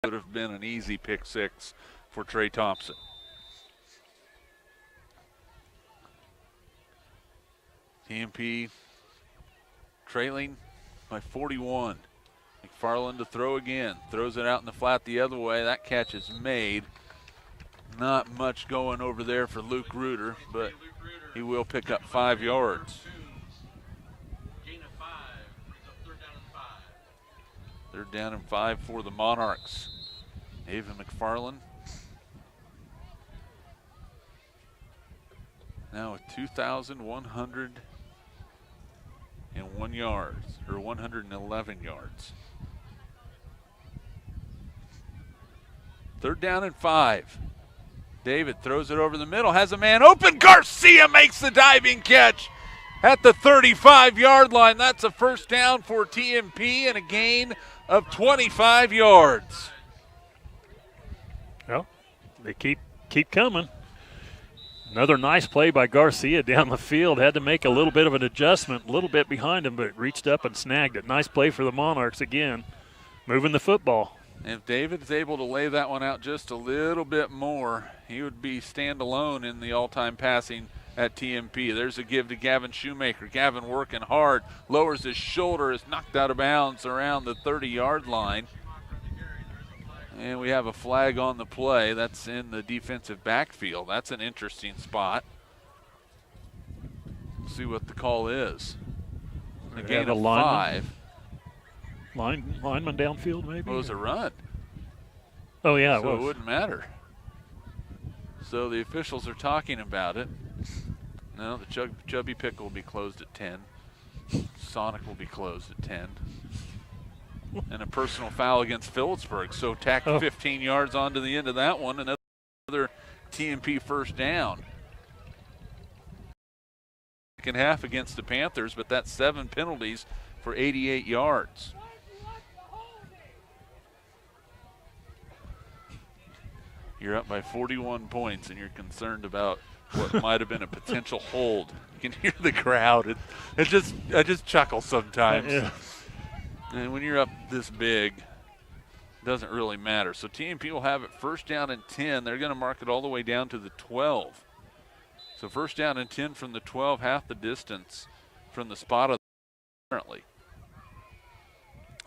Would have been an easy pick six for Trey Thompson. TMP trailing by 41. McFarland to throw again. Throws it out in the flat the other way. That catch is made. Not much going over there for Luke Reuter, but he will pick up 5 yards. Third down and 5 for the Monarchs. David McFarland now with 2,101 yards, or 111 yards. Third down and 5. David throws it over the middle, has a man open. Garcia makes the diving catch at the 35-yard line. That's a first down for TMP and a gain of 25 yards. Well, they keep coming. Another nice play by Garcia down the field. Had to make a little bit of an adjustment, a little bit behind him, but reached up and snagged it. Nice play for the Monarchs again, moving the football. If David's able to lay that one out just a little bit more, he would be standalone in the all-time passing at TMP. There's a give to Gavin Shoemaker. Gavin working hard, lowers his shoulder, is knocked out of bounds around the 30-yard line. And we have a flag on the play. That's in the defensive backfield. That's an interesting spot. See what the call is. A gain of 5. Lineman downfield, maybe? It was a run. Oh, yeah, so it wouldn't matter. So the officials are talking about it. No, the Chubby Pickle will be closed at 10. Sonic will be closed at 10. And a personal foul against Phillipsburg. So tack 15 yards onto the end of that one. Another TMP first down. Second half against the Panthers, but that's 7 penalties for 88 yards. You're up by 41 points, and you're concerned about what might have been a potential hold. You can hear the crowd. I just chuckle sometimes. Yeah. And when you're up this big, it doesn't really matter. So TMP will have it first down and 10. They're going to mark it all the way down to the 12. So first down and 10 from the 12, half the distance from the spot of currently.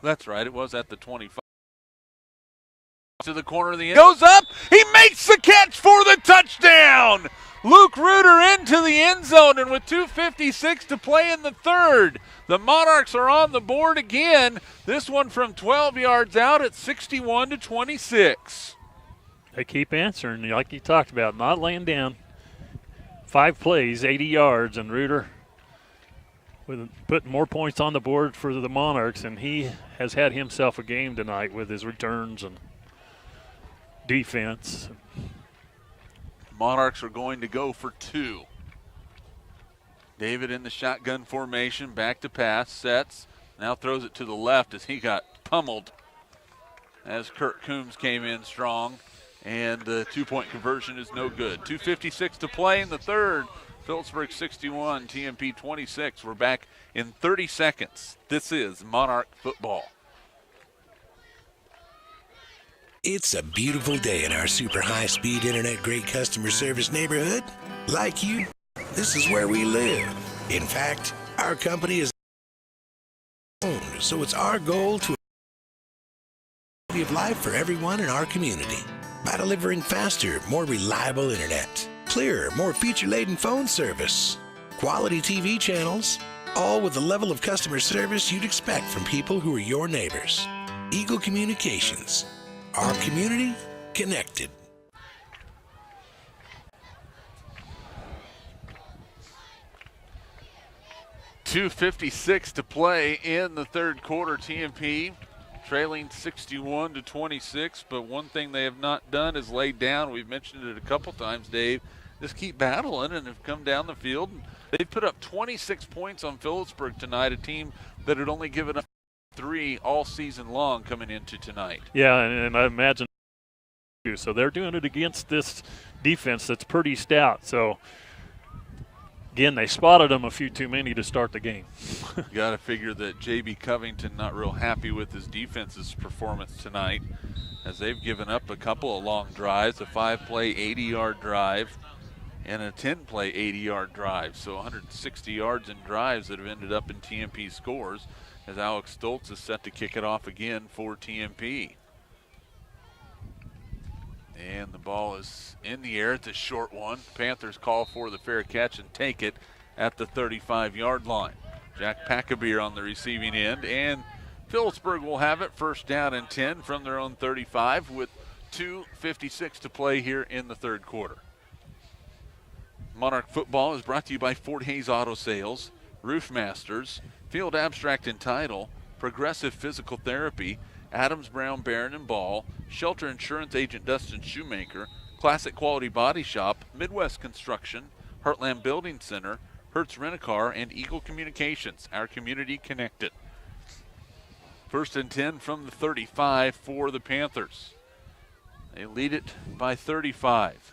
That's right, it was at the 25. To the corner of the end. Goes up. He makes the catch for the touchdown. Luke Reuter into the end zone, and with 2:56 to play in the third, the Monarchs are on the board again. This one from 12 yards out at 61-26. They keep answering, like you talked about, not laying down. 5 plays, 80 yards, and Reuter with putting more points on the board for the Monarchs, and he has had himself a game tonight with his returns and defense. Monarchs are going to go for 2. David in the shotgun formation, back to pass, sets, now throws it to the left as he got pummeled as Kurt Coombs came in strong And the two-point conversion is no good. 2:56 to play in the third. Phillipsburg 61, TMP 26. We're back in 30 seconds. This is Monarch football. It's a beautiful day in our super high-speed internet great customer service neighborhood. Like you, this is where we live. In fact, our company is owned, so it's our goal to quality of life for everyone in our community by delivering faster, more reliable internet, clearer, more feature-laden phone service, quality TV channels, all with the level of customer service you'd expect from people who are your neighbors. Eagle Communications. Our community connected. .256 to play in the third quarter. TMP trailing 61-26, but one thing they have not done is laid down. We've mentioned it a couple times, Dave. Just keep battling and have come down the field. They've put up 26 points on Phillipsburg tonight, a team that had only given up 3 all season long coming into tonight. Yeah, and I imagine so they're doing it against this defense that's pretty stout. So again, they spotted them a few too many to start the game. You got to figure that J.B. Covington not real happy with his defense's performance tonight, as they've given up a couple of long drives, a 5-play 80-yard drive and a 10-play 80-yard drive. So 160 yards in drives that have ended up in TMP scores, as Alex Stoltz is set to kick it off again for TMP. And the ball is in the air. It's a short one. Panthers call for the fair catch and take it at the 35-yard line. Jack Packabeer on the receiving end, and Phillipsburg will have it first down and 10 from their own 35 with 2:56 to play here in the third quarter. Monarch football is brought to you by Fort Hayes Auto Sales, Roof Masters, Field Abstract and Title, Progressive Physical Therapy, Adams, Brown, Barron and Ball, Shelter Insurance Agent Dustin Shoemaker, Classic Quality Body Shop, Midwest Construction, Heartland Building Center, Hertz Rent-A-Car, and Eagle Communications, our community connected. First and 10 from the 35 for the Panthers. They lead it by 35.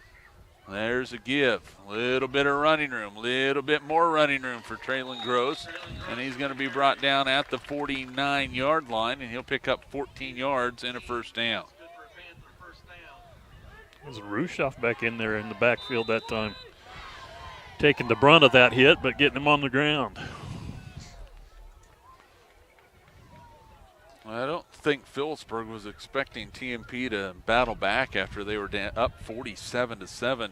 There's a give. A little bit of running room, a little bit more running room for Traylon Gross. And he's going to be brought down at the 49-yard line, and he'll pick up 14 yards and a first down. There's Rushoff back in there in the backfield that time, taking the brunt of that hit, but getting him on the ground. I don't think Phillipsburg was expecting TMP to battle back after they were up 47-7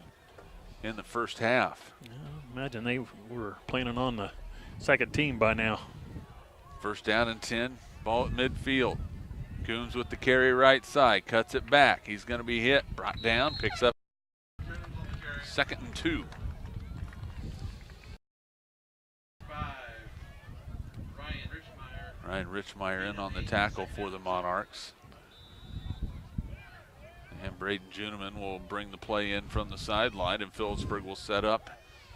in the first half. Yeah, imagine they were planning on the second team by now. First down and 10, ball at midfield. Coombs with the carry right side, cuts it back. He's going to be hit, brought down, picks up 2nd and 2. Ryan Richmeyer in on the tackle for the Monarchs. And Braden Juneman will bring the play in from the sideline, and Phillipsburg will set up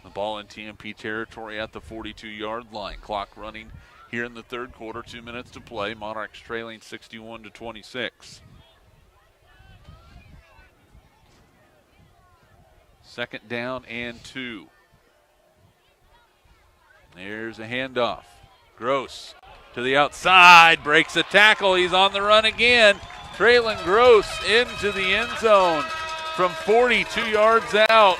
the ball in TMP territory at the 42-yard line. Clock running here in the third quarter, 2 minutes to play. Monarchs trailing 61-26. Second down and 2. There's a handoff. Gross to the outside, breaks a tackle. He's on the run again. Traylon Gross into the end zone from 42 yards out.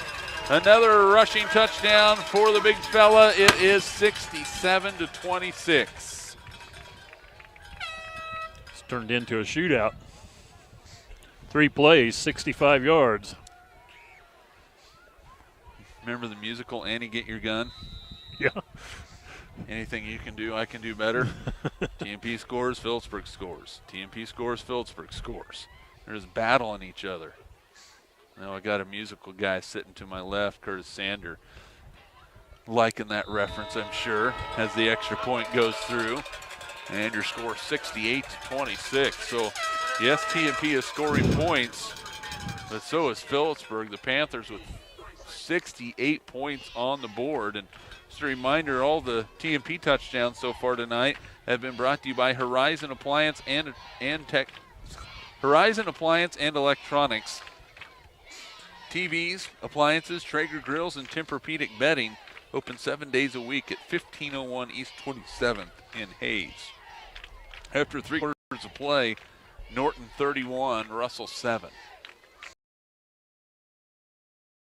Another rushing touchdown for the big fella. It is 67-26. It's turned into a shootout. 3 plays, 65 yards. Remember the musical Annie Get Your Gun? Yeah. Anything you can do, I can do better. TMP scores, Phillipsburg scores. TMP scores, Phillipsburg scores. They're just battling each other. Now I got a musical guy sitting to my left, Curtis Sander, liking that reference, I'm sure, as the extra point goes through. And your score 68-26. So, yes, TMP is scoring points, but so is Phillipsburg. The Panthers with 68 points on the board. And just a reminder, all the TMP touchdowns so far tonight have been brought to you by Horizon Appliance and Electronics, TVs, appliances, Traeger grills, and Tempur-Pedic bedding. Open 7 days a week at 1501 East 27th in Hayes. After 3 quarters of play, Norton 31, Russell 7.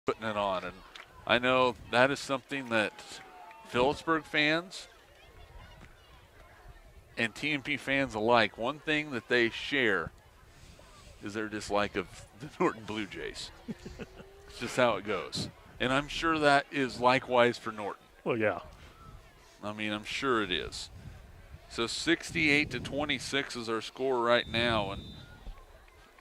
Putting it on, and I know that is something that Phillipsburg fans and TMP fans alike, one thing that they share is their dislike of the Norton Blue Jays. It's just how it goes. And I'm sure that is likewise for Norton. Well, yeah. I mean, I'm sure it is. So 68-26 is our score right now, and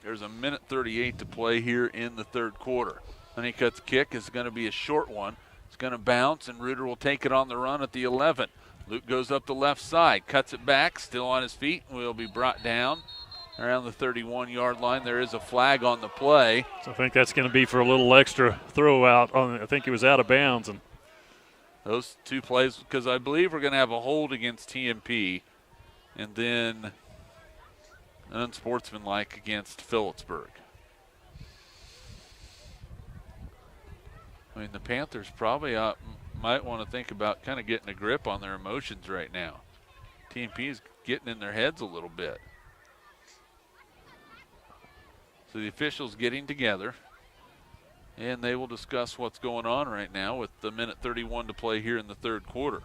there's a minute 38 to play here in the third quarter. Honeycutt's kick is going to be a short one. It's going to bounce, and Reuter will take it on the run at the 11. Luke goes up the left side, cuts it back, still on his feet, and will be brought down around the 31-yard line. There is a flag on the play. So I think that's going to be for a little extra throw out. I think he was out of bounds. And those two plays, because I believe we're going to have a hold against TMP and then an unsportsmanlike against Phillipsburg. I mean, the Panthers probably might want to think about kind of getting a grip on their emotions right now. TMP is getting in their heads a little bit. So the officials getting together, and they will discuss what's going on right now with the minute 31 to play here in the third quarter.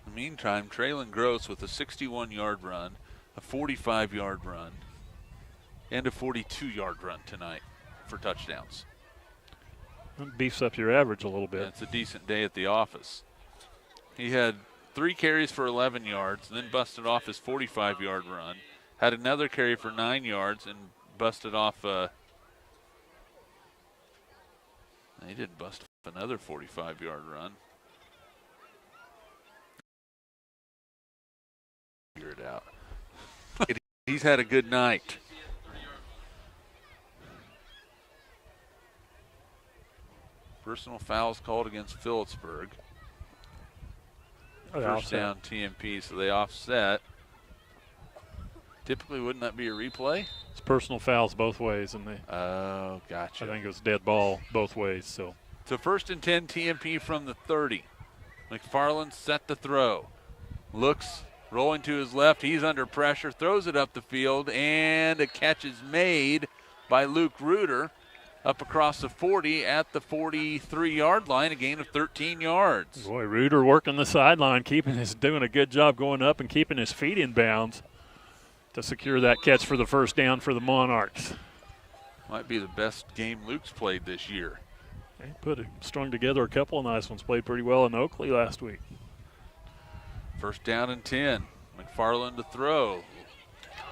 In the meantime, Traylon Gross with a 61-yard run, a 45-yard run, and a 42-yard run tonight for touchdowns. That beefs up your average a little bit. Yeah, it's a decent day at the office. He had 3 carries for 11 yards, and then busted off his 45-yard run. Had another carry for 9 yards and busted off he didn't bust off another 45-yard run. Figure it out. He's had a good night. Personal fouls called against Phillipsburg. First down TMP, so they offset. Typically, wouldn't that be a replay? It's personal fouls both ways, and oh, gotcha. I think it was dead ball both ways. So 1st and 10 TMP from the 30. McFarland set the throw. Looks, rolling to his left. He's under pressure, throws it up the field, and a catch is made by Luke Reuter up across the 40 at the 43-yard line, a gain of 13 yards. Boy, Reuter working the sideline, doing a good job going up and keeping his feet in bounds to secure that catch for the first down for the Monarchs. Might be the best game Luke's played this year. He strung together a couple of nice ones. Played pretty well in Oakley last week. 1st down and 10. McFarland to throw.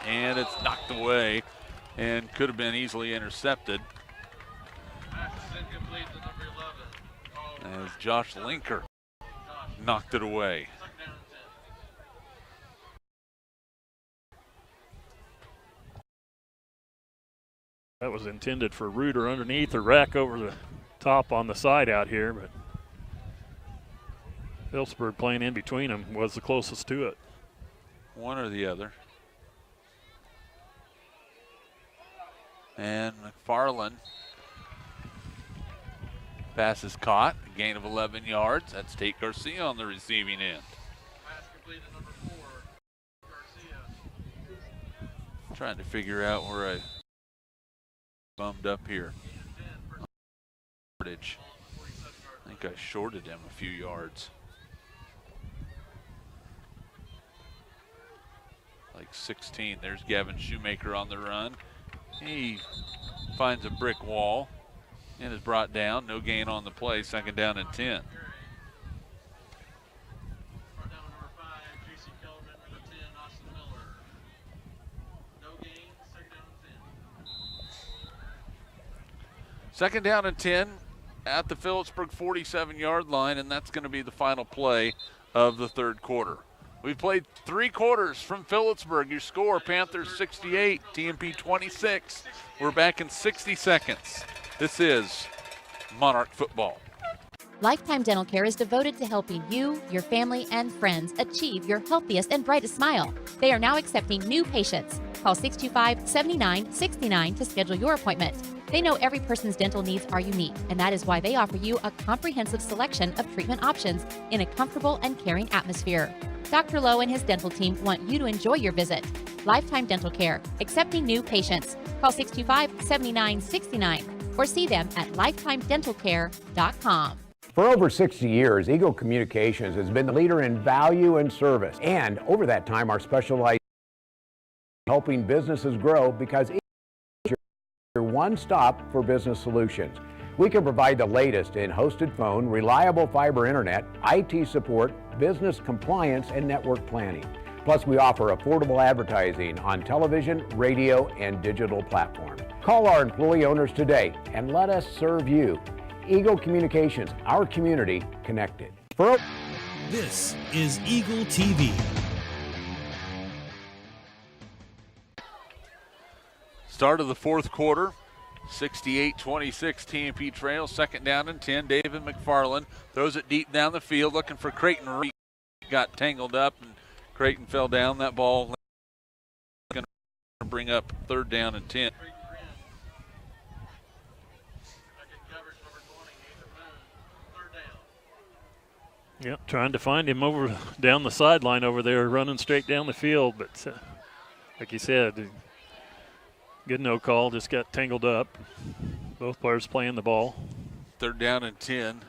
And it's knocked away and could have been easily intercepted. As Josh Linker knocked it away. That was intended for Reuter underneath or rack over the top on the side out here, but Phillipsburg playing in between them was the closest to it. One or the other. And McFarland. Pass is caught, a gain of 11 yards. That's Tate Garcia on the receiving end. Pass completed, number 4, Garcia. Trying to figure out where I bummed up here. I think I shorted him a few yards. Like 16. There's Gavin Shoemaker on the run. He finds a brick wall and is brought down. No gain on the play. 2nd down and 10. Second down and 10 at the Phillipsburg 47-yard line, and that's going to be the final play of the third quarter. We've played 3 quarters from Phillipsburg. Your score, Panthers 68, TMP 26. We're back in 60 seconds. This is Monarch football. Lifetime Dental Care is devoted to helping you, your family, and friends achieve your healthiest and brightest smile. They are now accepting new patients. Call 625-7969 to schedule your appointment. They know every person's dental needs are unique, and that is why they offer you a comprehensive selection of treatment options in a comfortable and caring atmosphere. Dr. Lowe and his dental team want you to enjoy your visit. Lifetime Dental Care, accepting new patients. Call 625-7969 or see them at lifetimedentalcare.com. For over 60 years, Eagle Communications has been the leader in value and service. And over that time, our specialized helping businesses grow because Eagle is your one-stop for business solutions. We can provide the latest in hosted phone, reliable fiber internet, IT support, business compliance, and network planning. Plus, we offer affordable advertising on television, radio, and digital platforms. Call our employee owners today and let us serve you. Eagle Communications, our community connected. This is Eagle TV. Start of the fourth quarter, 68-26 TMP trail, second down and 10. David McFarland throws it deep down the field looking for Creighton. Got tangled up and Creighton fell down. That ball going to bring up third down and 10. Yep, trying to find him over down the sideline over there, running straight down the field. But like you said, good no call, just got tangled up. Both players playing the ball. Third down and 10.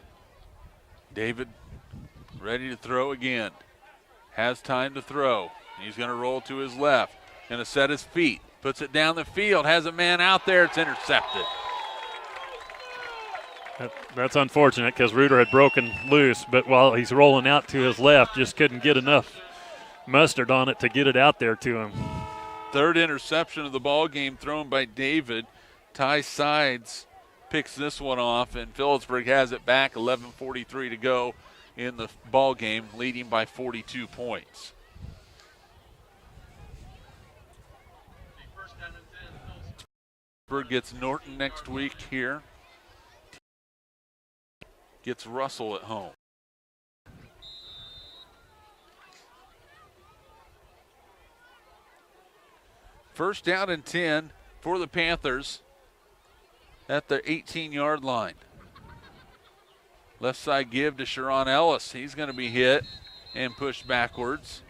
David ready to throw again. Has time to throw. He's going to roll to his left. Going to set his feet. Puts it down the field. Has a man out there. It's intercepted. That's unfortunate because Reuter had broken loose, but while he's rolling out to his left, just couldn't get enough mustard on it to get it out there to him. Third interception of the ball game thrown by David. Ty Sides picks this one off, and Phillipsburg has it back. 11:43 to go in the ball game, leading by 42 points. Phillipsburg gets Norton next week here. Gets Russell at home. First down and 10 for the Panthers at the 18-yard line. Left side give to Sharon Ellis. He's going to be hit and pushed backwards.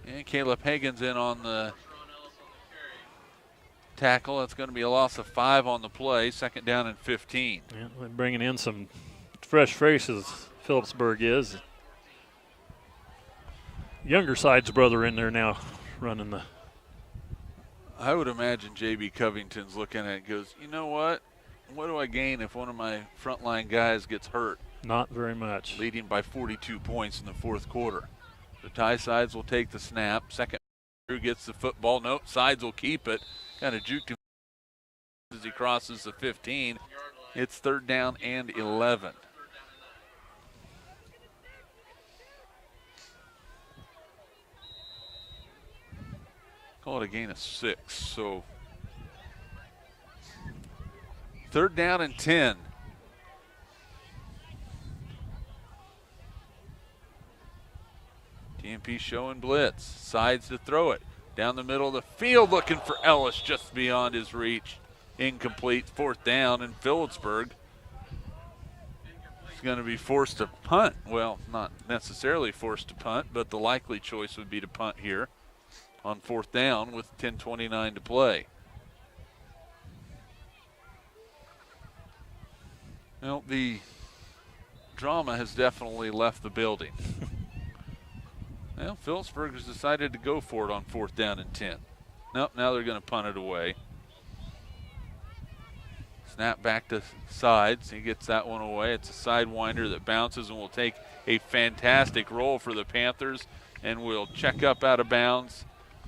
And Caleb Hagen's in on the tackle. That's going to be a loss of 5 on the play. Second down and 15. Yeah, they're bringing in some fresh faces, Phillipsburg is. Younger side's brother in there now running the. I would imagine J.B. Covington's looking at it and goes, you know what? What do I gain if one of my frontline guys gets hurt? Not very much. Leading by 42 points in the fourth quarter. The Tie Sides will take the snap. Second, Drew gets the football. No, Sides will keep it. Kind of juked him as he crosses the 15. It's third down and 11. Call it a gain of 6. So third down and 10. TMP showing blitz. Sides to throw it. Down the middle of the field looking for Ellis just beyond his reach. Incomplete. Fourth down, and Phillipsburg is going to be forced to punt. Well, not necessarily forced to punt, but the likely choice would be to punt here on fourth down with 10:29 to play. Well, the drama has definitely left the building. Well, Phillipsburg has decided to go for it on fourth down and 10. Nope, now they're going to punt it away. Snap back to Sides. He gets that one away. It's a sidewinder that bounces and will take a fantastic roll for the Panthers and will check up out of bounds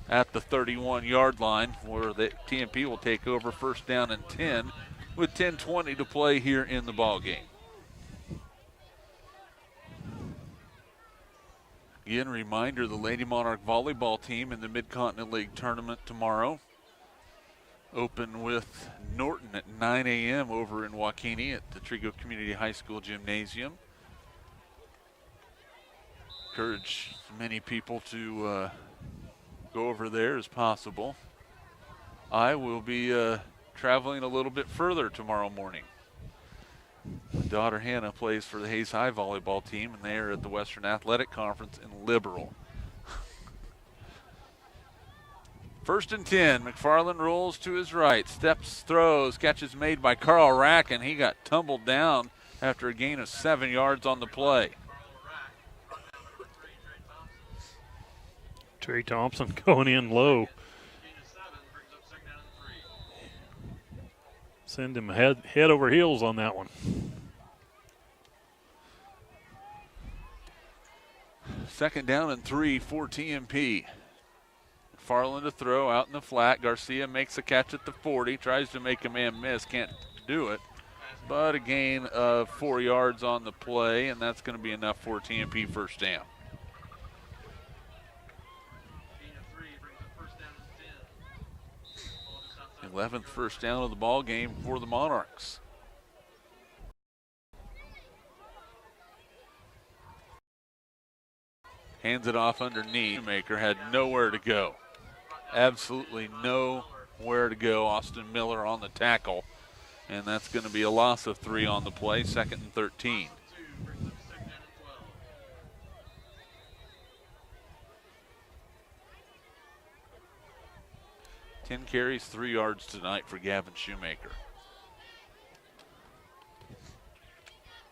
at the 31-yard line, where the TMP will take over first down and 10 with 10:20 to play here in the ball game. Again, reminder, the Lady Monarch volleyball team in the Mid-Continent League tournament tomorrow open with Norton at 9 a.m. over in Waukene at the Trigo Community High School Gymnasium. Encourage as many people to go over there as possible. I will be traveling a little bit further tomorrow morning. My daughter Hannah plays for the Hayes High volleyball team, and they are at the Western Athletic Conference in Liberal. 1st and 10. McFarland rolls to his right, steps, throws, catches made by Carl Rack, and he got tumbled down after a gain of 7 yards on the play. Trey Thompson going in low. Send him head over heels on that one. 2nd down and 3 for TMP. McFarland to throw out in the flat. Garcia makes a catch at the 40, tries to make a man miss, can't do it. But a gain of 4 yards on the play, and that's going to be enough for TMP 1st down. 11th first down of the ball game for the Monarchs. Hands it off underneath. Maker had nowhere to go. Absolutely nowhere to go. Austin Miller on the tackle. And that's going to be a loss of 3 on the play. 2nd and 13. Ten carries, 3 yards tonight for Gavin Shoemaker.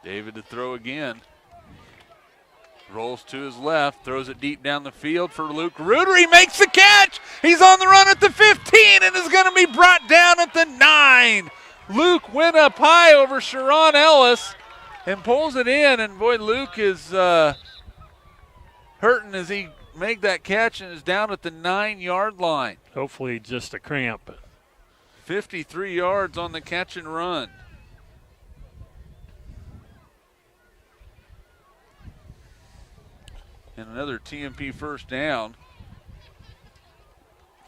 David to throw again. Rolls to his left, throws it deep down the field for Luke Reuter. He makes the catch. He's on the run at the 15 and is going to be brought down at the 9. Luke went up high over Sharon Ellis and pulls it in. And boy, Luke is hurting as he make that catch and is down at the 9-yard line. Hopefully just a cramp. 53 yards on the catch and run. And another TMP first down.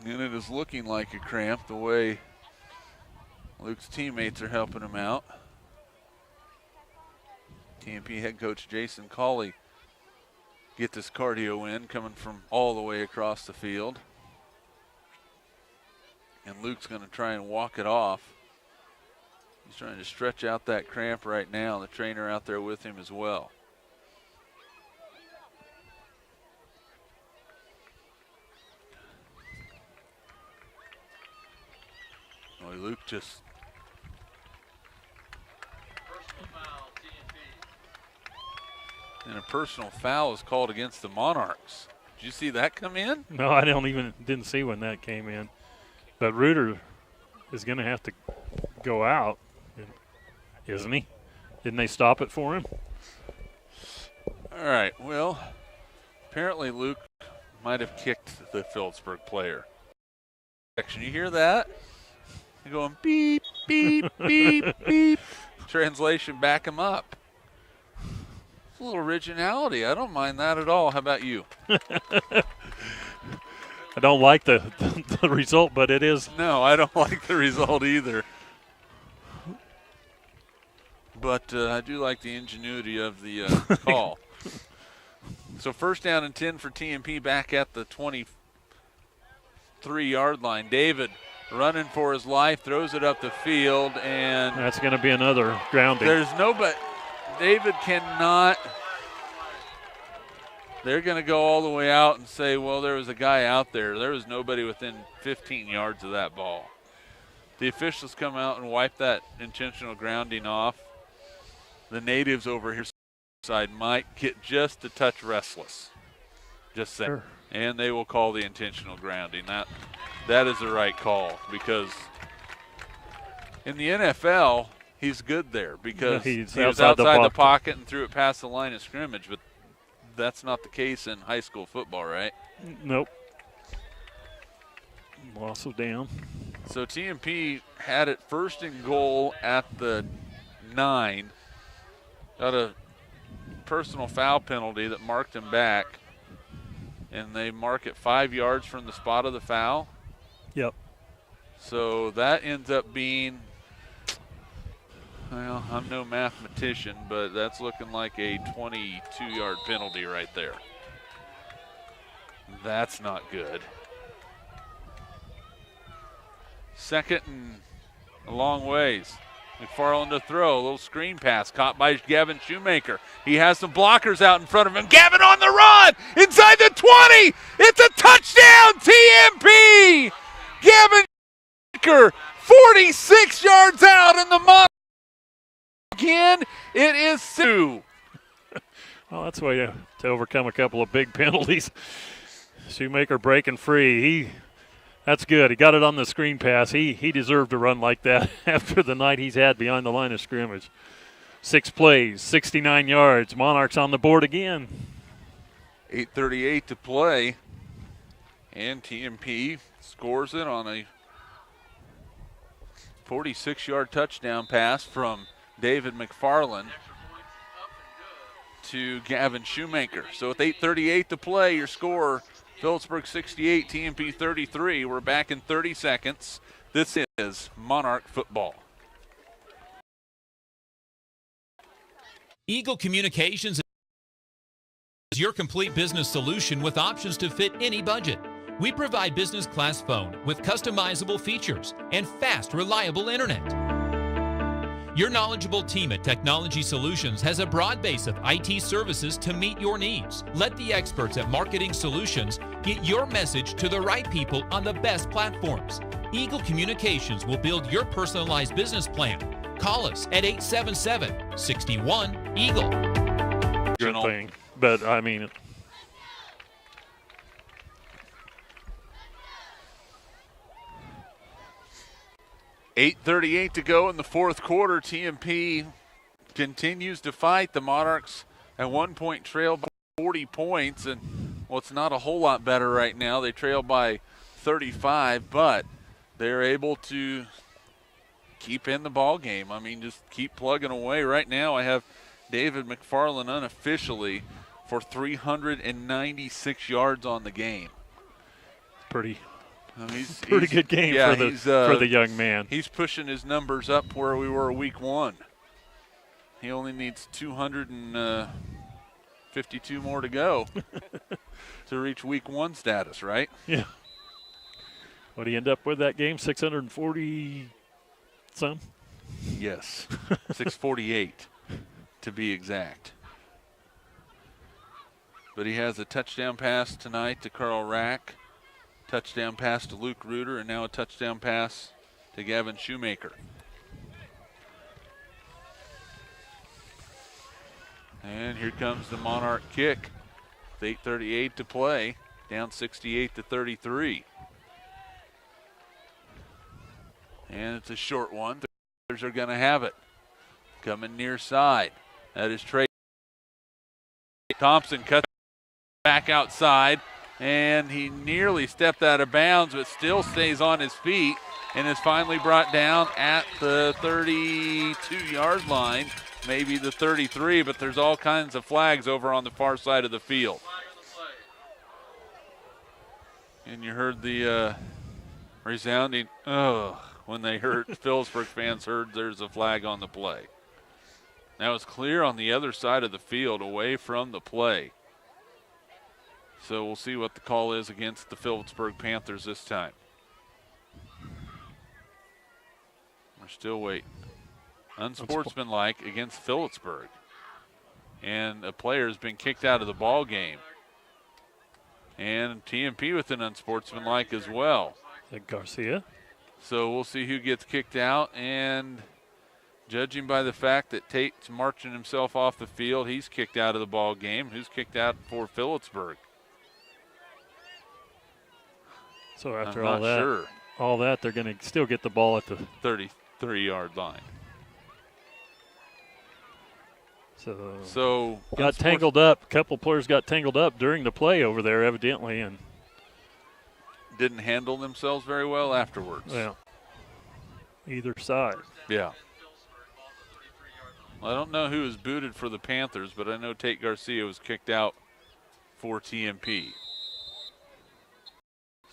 And it is looking like a cramp the way Luke's teammates are helping him out. TMP head coach Jason Cawley get this cardio in, coming from all the way across the field. And Luke's going to try and walk it off. He's trying to stretch out that cramp right now. The trainer out there with him as well. Boy, Luke just... And a personal foul is called against the Monarchs. Did you see that come in? No, I didn't see when that came in. But Reuter is going to have to go out, isn't he? Didn't they stop it for him? All right, well, apparently Luke might have kicked the Phillipsburg player. You hear that? They're going beep, beep, beep, beep. Translation, back him up. A little originality. I don't mind that at all. How about you? I don't like the result, but it is. No, I don't like the result either. But I do like the ingenuity of the call. So 1st down and 10 for TMP back at the 23-yard line. David running for his life, throws it up the field, and that's going to be another grounding. There's nobody. David cannot. They're going to go all the way out and say, well, there was a guy out there. There was nobody within 15 yards of that ball. The officials come out and wipe that intentional grounding off. The natives over here side might get just a touch restless. Just saying. Sure. And they will call the intentional grounding. That is the right call, because in the NFL, he's good there because he was outside the pocket and threw it past the line of scrimmage, but that's not the case in high school football, right? Nope. Loss of down. So TMP had it 1st and goal at the 9. Got a personal foul penalty that marked him back, and they mark it 5 yards from the spot of the foul. Yep. So that ends up being, well, I'm no mathematician, but that's looking like a 22-yard penalty right there. That's not good. Second and a long ways. McFarland to throw, a little screen pass caught by Gavin Shoemaker. He has some blockers out in front of him. Gavin on the run, inside the 20. It's a touchdown, TMP. Gavin Shoemaker, 46 yards out in the Monarchs. Again, it is 2. Well, that's why you to overcome a couple of big penalties. Shoemaker breaking free. That's good. He got it on the screen pass. He deserved to run like that after the night he's had behind the line of scrimmage. 6 plays, 69 yards. Monarchs on the board again. 8:38 to play. And TMP scores it on a 46-yard touchdown pass from David McFarland to Gavin Shoemaker. So with 8:38 to play, your score, Phillipsburg 68, TMP 33. We're back in 30 seconds. This is Monarch football. Eagle Communications is your complete business solution with options to fit any budget. We provide business class phone with customizable features and fast, reliable internet. Your knowledgeable team at Technology Solutions has a broad base of IT services to meet your needs. Let the experts at Marketing Solutions get your message to the right people on the best platforms. Eagle Communications will build your personalized business plan. Call us at 877-61-EAGLE. Good thing, but I mean, 8:38 to go in the fourth quarter. TMP continues to fight. The Monarchs at 1 point trail by 40 points, and well, it's not a whole lot better right now. They trail by 35, but they're able to keep in the ball game. I mean, just keep plugging away. Right now, I have David McFarland unofficially for 396 yards on the game. Pretty. He's pretty good game for the young man. He's pushing his numbers up where we were week 1. He only needs 252 more to go to reach week 1 status, right? Yeah. What did he end up with that game? 640 some? Yes. 648 to be exact. But he has a touchdown pass tonight to Carl Rack. Touchdown pass to Luke Reuter, and now a touchdown pass to Gavin Shoemaker. And here comes the Monarch kick. With 8:38 to play, down 68-33. And it's a short one. The Panthers are going to have it. Coming near side. That is Trey Thompson, cuts back outside. And he nearly stepped out of bounds, but still stays on his feet and is finally brought down at the 32-yard line, maybe the 33, but there's all kinds of flags over on the far side of the field. And you heard the resounding, when they heard, Phillipsburg fans heard there's a flag on the play. Now it's clear on the other side of the field, away from the play. So we'll see what the call is against the Phillipsburg Panthers this time. We're still waiting. Unsportsmanlike against Phillipsburg. And a player has been kicked out of the ball game. And TMP with an unsportsmanlike as well. Is that Garcia? So we'll see who gets kicked out. And judging by the fact that Tate's marching himself off the field, he's kicked out of the ball game. Who's kicked out for Phillipsburg? So after I'm not sure. all that, they're going to still get the ball at the 33-yard line. So got tangled up. A couple players got tangled up during the play over there, evidently, and didn't handle themselves very well afterwards. Yeah. Either side. Yeah. Well, I don't know who was booted for the Panthers, but I know Tate Garcia was kicked out for TMP.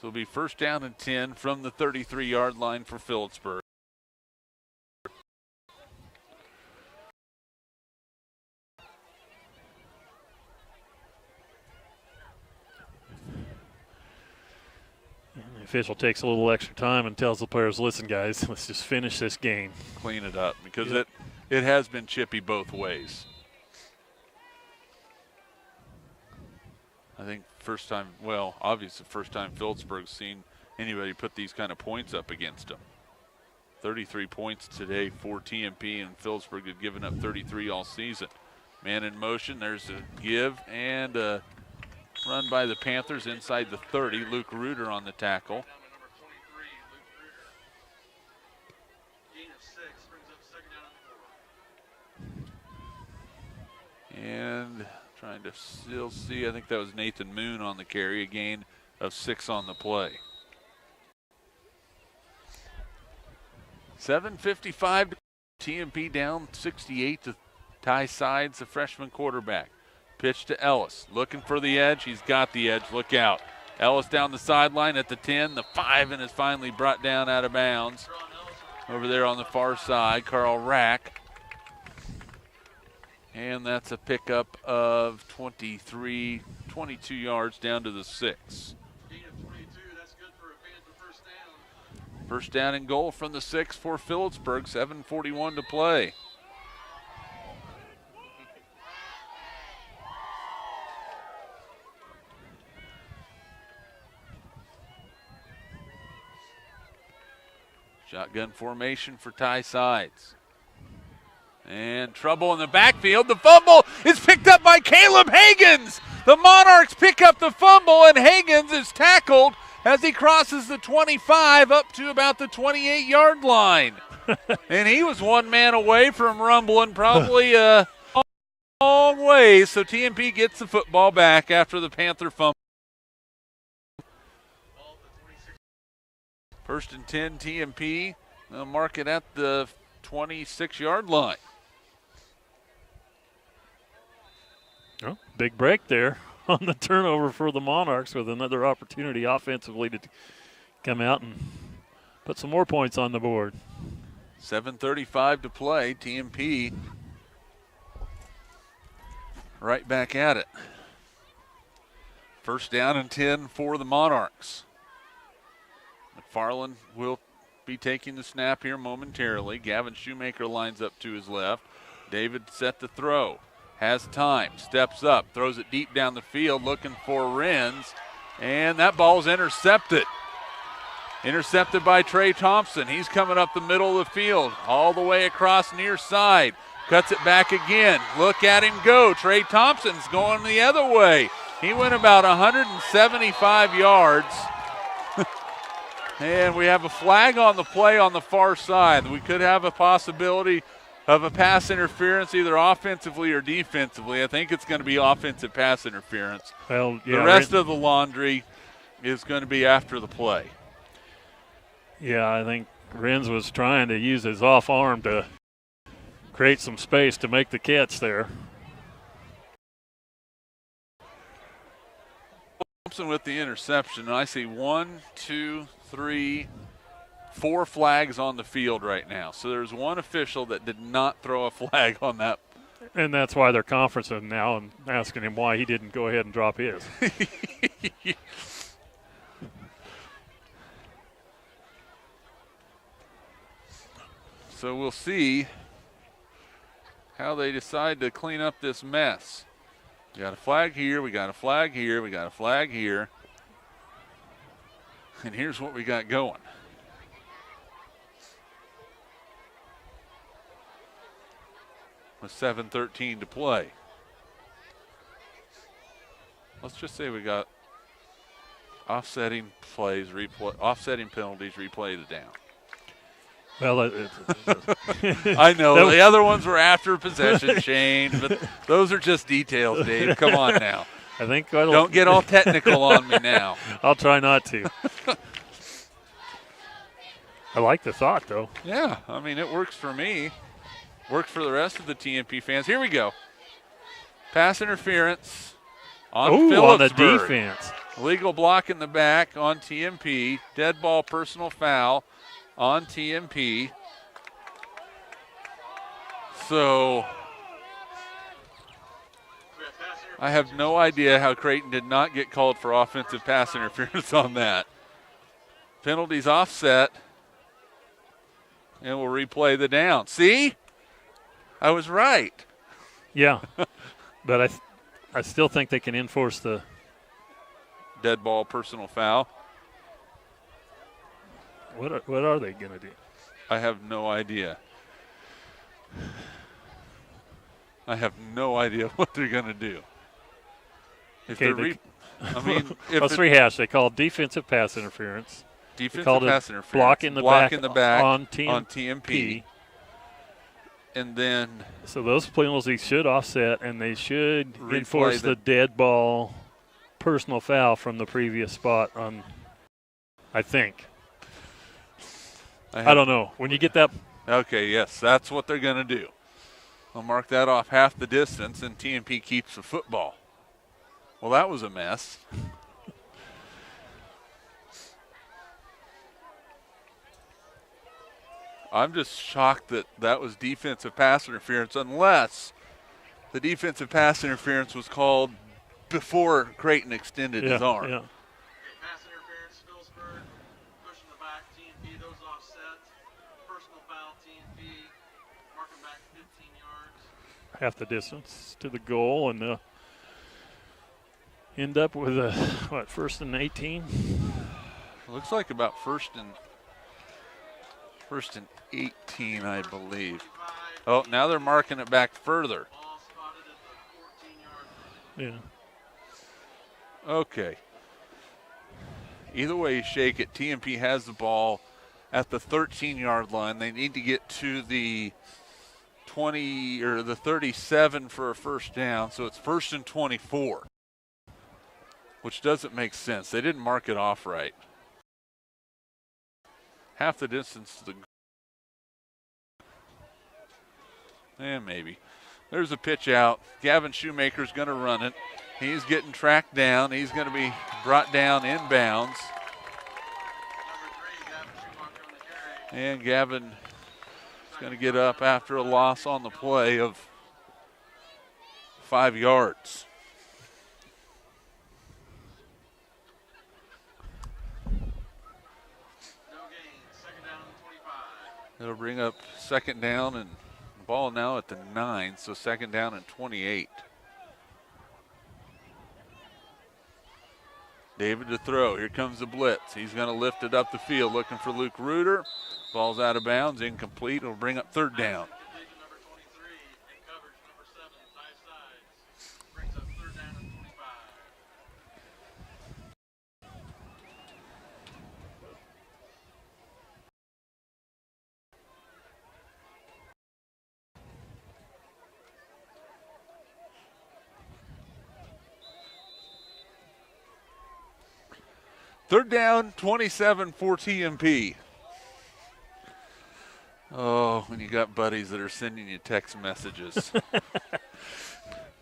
it'll be first down and 10 from the 33-yard line for Phillipsburg. The official takes a little extra time and tells the players, listen, guys, let's just finish this game. Clean it up because it has been chippy both ways. I think obviously first time Phillipsburg's seen anybody put these kind of points up against them. 33 points today for TMP, and Phillipsburg had given up 33 all season. Man in motion, there's a give and a run by the Panthers inside the 30. Luke Reuter on the tackle. And trying to still see, I think that was Nathan Moon on the carry, a gain of 6 on the play. 7:55, TMP down 68 to Ty Sides, the freshman quarterback. Pitch to Ellis, looking for the edge. He's got the edge. Look out. Ellis down the sideline at the 10, the 5, and is finally brought down out of bounds. Over there on the far side, Carl Rack. And that's a pickup of 22 yards down to the 6. First down and goal from the 6 for Phillipsburg, 7:41 to play. Shotgun formation for Ty Sides. And trouble in the backfield. The fumble is picked up by Caleb Hagens. The Monarchs pick up the fumble, and Hagens is tackled as he crosses the 25 up to about the 28-yard line. And he was one man away from rumbling probably a long way. So TMP gets the football back after the Panther fumble. First and 10, TMP. They'll mark it at the 26-yard line. Oh, big break there on the turnover for the Monarchs with another opportunity offensively to come out and put some more points on the board. 7:35 to play. TMP right back at it. First down and 10 for the Monarchs. McFarland will be taking the snap here momentarily. Gavin Shoemaker lines up to his left. David set the throw. Has time, steps up, throws it deep down the field, looking for Renz, and that ball's intercepted. Intercepted by Trey Thompson. He's coming up the middle of the field, all the way across near side. Cuts it back again. Look at him go. Trey Thompson's going the other way. He went about 175 yards. And we have a flag on the play on the far side. We could have a possibility of a pass interference, either offensively or defensively. I think it's going to be offensive pass interference. Well, yeah, the rest of the laundry is going to be after the play. Yeah, I think Renz was trying to use his off arm to create some space to make the catch there. Thompson with the interception. I see 1, 2, 3, 4 flags on the field right now. So there's one official that did not throw a flag on that. And that's why they're conferencing now and asking him why he didn't go ahead and drop his. So we'll see how they decide to clean up this mess. We got a flag here, we got a flag here, we got a flag here. And here's what we got going. With 7:13 to play. Let's just say we got offsetting plays, offsetting penalties, replay the down. Well, I know the other ones were after possession change, but those are just details, Dave. Come on now. I think don't get all technical on me now. I'll try not to. I like the thought, though. Yeah, I mean, it works for me. Works for the rest of the TMP fans. Here we go. Pass interference on Phillipsburg. On the defense. Illegal block in the back on TMP. Dead ball personal foul on TMP. So I have no idea how Creighton did not get called for offensive pass interference on that. Penalties offset. And we'll replay the down. See? I was right. Yeah. But I still think they can enforce the dead ball personal foul. What are they going to do? I have no idea. I have no idea what they're going to do. If okay, I mean, if let's rehash. They called defensive pass interference. Defensive pass interference. Block in the back on TMP. TMP. And then. So those penalties should offset, and they should enforce the dead ball personal foul from the previous spot on, I think. I don't know. When you get that. Okay, yes, that's what they're going to do. I'll mark that off half the distance, and TMP keeps the football. Well, that was a mess. I'm just shocked that that was defensive pass interference, unless the defensive pass interference was called before Creighton extended his arm. Yeah. Okay, pass interference, Phillipsburg, pushing the back, TMP, those offset. Personal foul, TMP, marking back 15 yards. Half the distance to the goal, and end up with a, first and 18? Looks like about first and 18, I believe. Oh, now they're marking it back further. Yeah. Okay. Either way you shake it, TMP has the ball at the 13-yard line. They need to get to the 20 or the 37 for a first down, so it's first and 24, which doesn't make sense. They didn't mark it off right. Half the distance to the and maybe. There's a pitch out. Gavin Shoemaker's going to run it. He's getting tracked down. He's going to be brought down inbounds. And Gavin is going to get up after a loss on the play of 5 yards. It'll bring up second down, and the ball now at the 9, so second down and 28. David to throw. Here comes the blitz. He's going to lift it up the field, looking for Luke Reuter. Ball's out of bounds, incomplete. It'll bring up third down. Third down, 27 for TMP. Oh, when you got buddies that are sending you text messages.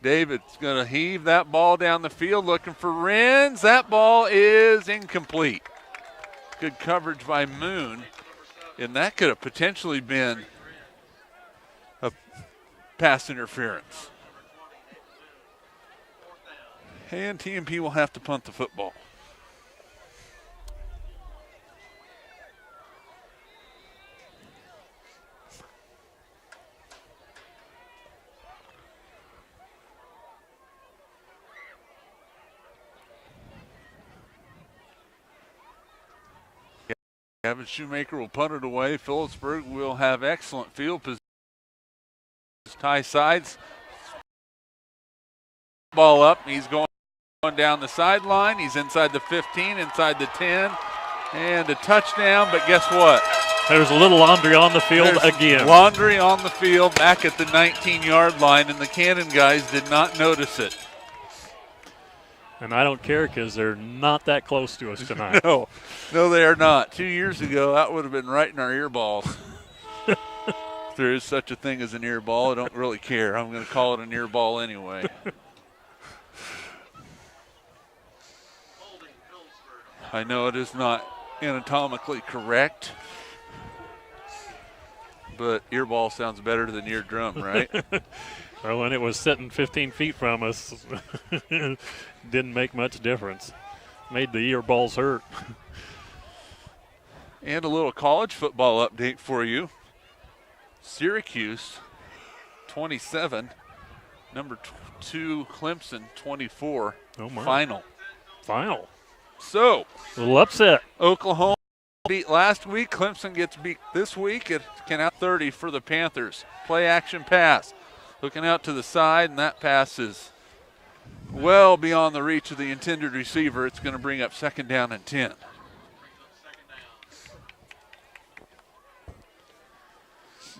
David's going to heave that ball down the field looking for Renz. That ball is incomplete. Good coverage by Moon. And that could have potentially been a pass interference. And TMP will have to punt the football. Gavin Shoemaker will punt it away. Phillipsburg will have excellent field position. Tie sides. Ball up. He's going down the sideline. He's inside the 15, inside the 10, and a touchdown. But guess what? There's a little laundry on the field again. Laundry on the field back at the 19-yard line, and the Cannon guys did not notice it. And I don't care because they're not that close to us tonight. No, they are not. 2 years ago, that would have been right in our earballs. If there is such a thing as an earball, I don't really care. I'm going to call it an earball anyway. I know it is not anatomically correct, but earball sounds better than eardrum, right? Well, when it was sitting 15 feet from us, didn't make much difference. Made the earballs hurt. And a little college football update for you. Syracuse, 27. Number 2, Clemson, 24. Oh my. Final. So, a little upset. Oklahoma beat last week. Clemson gets beat this week. It can out 30 for the Panthers. Play action pass. Looking out to the side, and that pass is well beyond the reach of the intended receiver. It's going to bring up 2nd down and 10.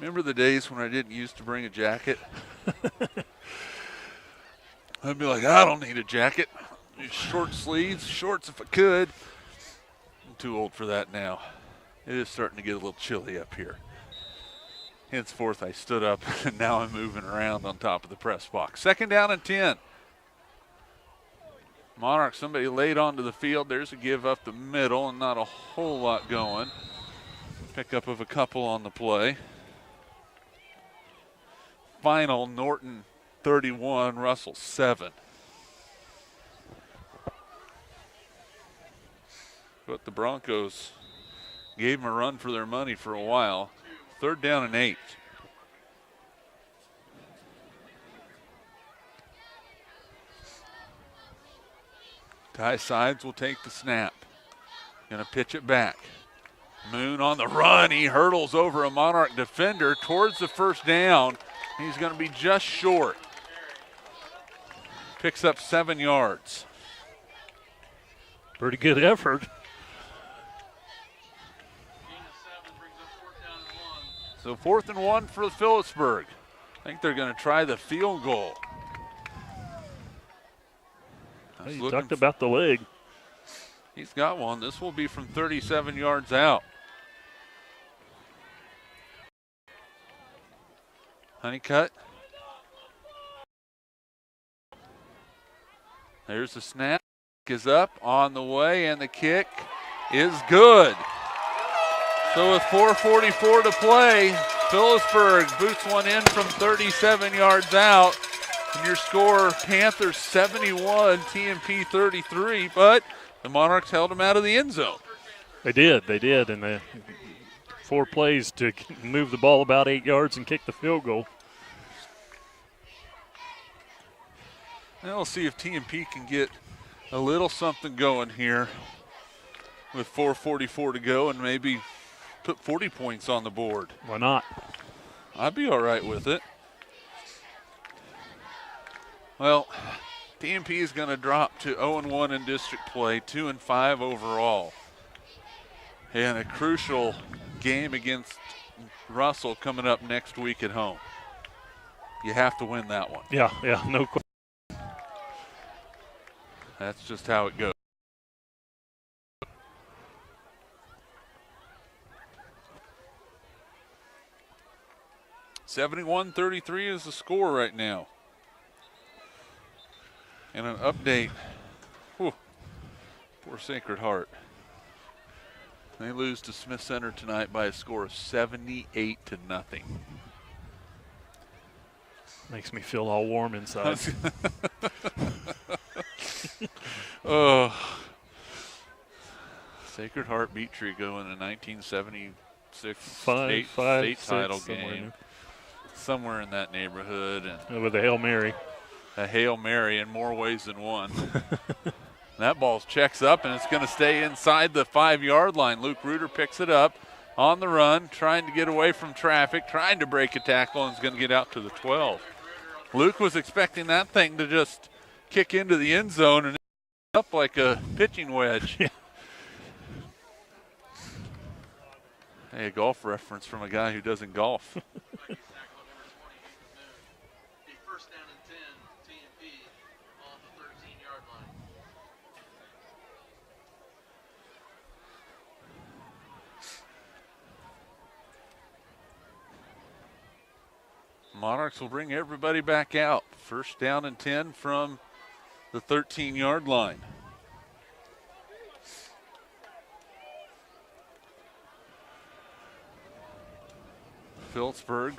Remember the days when I didn't used to bring a jacket? I'd be like, I don't need a jacket. Short sleeves, shorts if I could. I'm too old for that now. It is starting to get a little chilly up here. Henceforth, I stood up, and now I'm moving around on top of the press box. 2nd down and 10. Monarchs, somebody laid onto the field. There's a give up the middle, and not a whole lot going. Pickup of a couple on the play. Final, Norton 31, Russell 7. But the Broncos gave them a run for their money for a while. 3rd down and 8. Ty Sides will take the snap. Gonna pitch it back. Moon on the run. He hurdles over a Monarch defender towards the 1st down. He's gonna be just short. Picks up 7 yards. Pretty good effort. So 4th and 1 for Phillipsburg. I think they're going to try the field goal. He talked about the leg. He's got one. This will be from 37 yards out. Honeycutt. There's the snap. Is up on the way, and the kick is good. So with 4:44 to play, Phillipsburg boots one in from 37 yards out. And your score, Panthers 71, TMP 33, but the Monarchs held them out of the end zone. They did, and the 4 plays to move the ball about 8 yards and kick the field goal. Now we'll see if TMP can get a little something going here with 4:44 to go and maybe put 40 points on the board. Why not? I'd be all right with it. Well, TMP is going to drop to 0-1 in district play, 2-5 overall. And a crucial game against Russell coming up next week at home. You have to win that one. Yeah, no question. That's just how it goes. (71-33) is the score right now. And an update. Whew, poor Sacred Heart. They lose to Smith Center tonight by a score of 78-0. Makes me feel all warm inside. Oh, Sacred Heart beat Trigo in a 1976 state title game. Somewhere in that neighborhood. And with a Hail Mary. A Hail Mary in more ways than one. That ball checks up, and it's going to stay inside the 5-yard line. Luke Reuter picks it up on the run, trying to get away from traffic, trying to break a tackle, and is going to get out to the 12. Luke was expecting that thing to just kick into the end zone and up like a pitching wedge. Yeah. Hey, a golf reference from a guy who doesn't golf. Monarchs will bring everybody back out. 1st down and 10 from the 13-yard line. Phillipsburg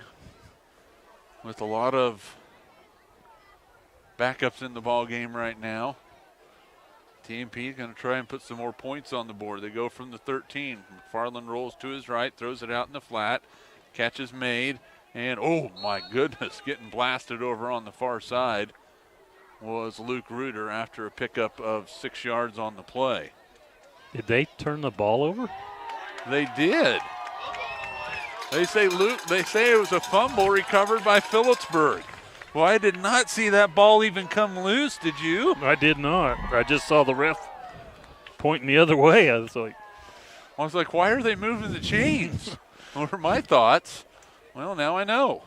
with a lot of backups in the ball game right now. TMP is going to try and put some more points on the board. They go from the 13. McFarland rolls to his right, throws it out in the flat. Catch is made, and oh my goodness, getting blasted over on the far side was Luke Reuter after a pickup of 6 yards on the play. Did they turn the ball over? They did. They say it was a fumble recovered by Phillipsburg. Well, I did not see that ball even come loose, did you? I did not. I just saw the ref pointing the other way. I was like, why are they moving the chains? What were my thoughts? Well, now I know.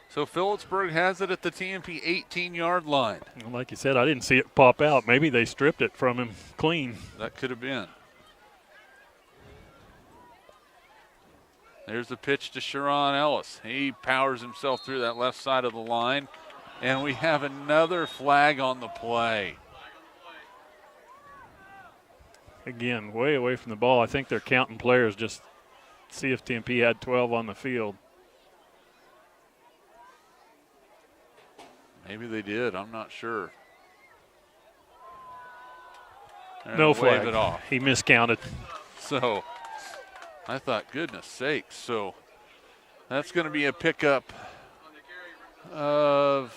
So Phillipsburg has it at the TMP 18-yard line. Well, like you said, I didn't see it pop out. Maybe they stripped it from him clean. That could have been. There's the pitch to Sharon Ellis. He powers himself through that left side of the line. And we have another flag on the play. Again, way away from the ball. I think they're counting players just to see if TMP had 12 on the field. Maybe they did. I'm not sure. No flag. Wave it off. He miscounted. So I thought, goodness sakes. So that's going to be a pickup of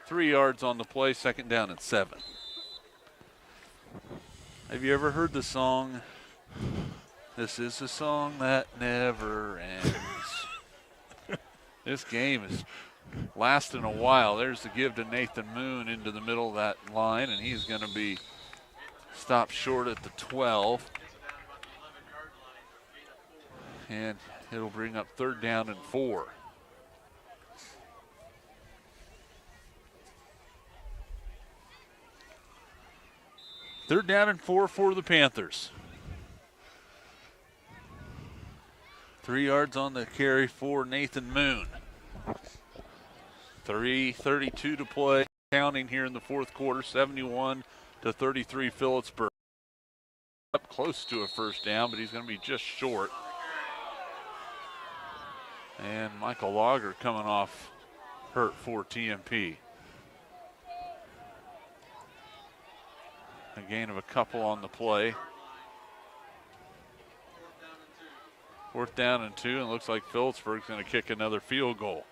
3 yards on the play, 2nd down and 7. Have you ever heard the song, "This is a song that never ends"? This game is lasting a while. There's the give to Nathan Moon into the middle of that line, and he's going to be stopped short at the 12. And it'll bring up 3rd down and 4. Third down and 4 for the Panthers. 3 yards on the carry for Nathan Moon. 3:32 to play, counting here in the 4th quarter, 71-33 Phillipsburg. Up close to a 1st down, but he's going to be just short. And Michael Lager coming off hurt for TMP. A gain of a couple on the play. 4th down and 2, and it looks like Phillipsburg's going to kick another field goal.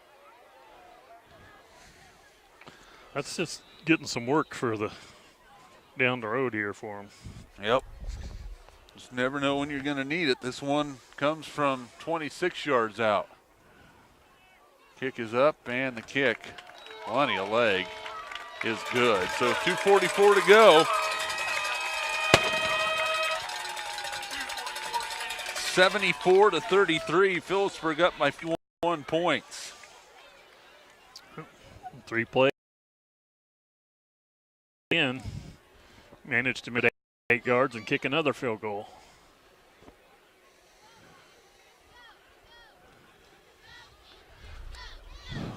That's just getting some work for the down the road here for him. Yep. Just never know when you're going to need it. This one comes from 26 yards out. Kick is up, and the kick, plenty of leg, is good. So 2:44 to go. 74-33, Phillipsburg up by 1 points. 3 plays. In, managed to make 8 yards and kick another field goal.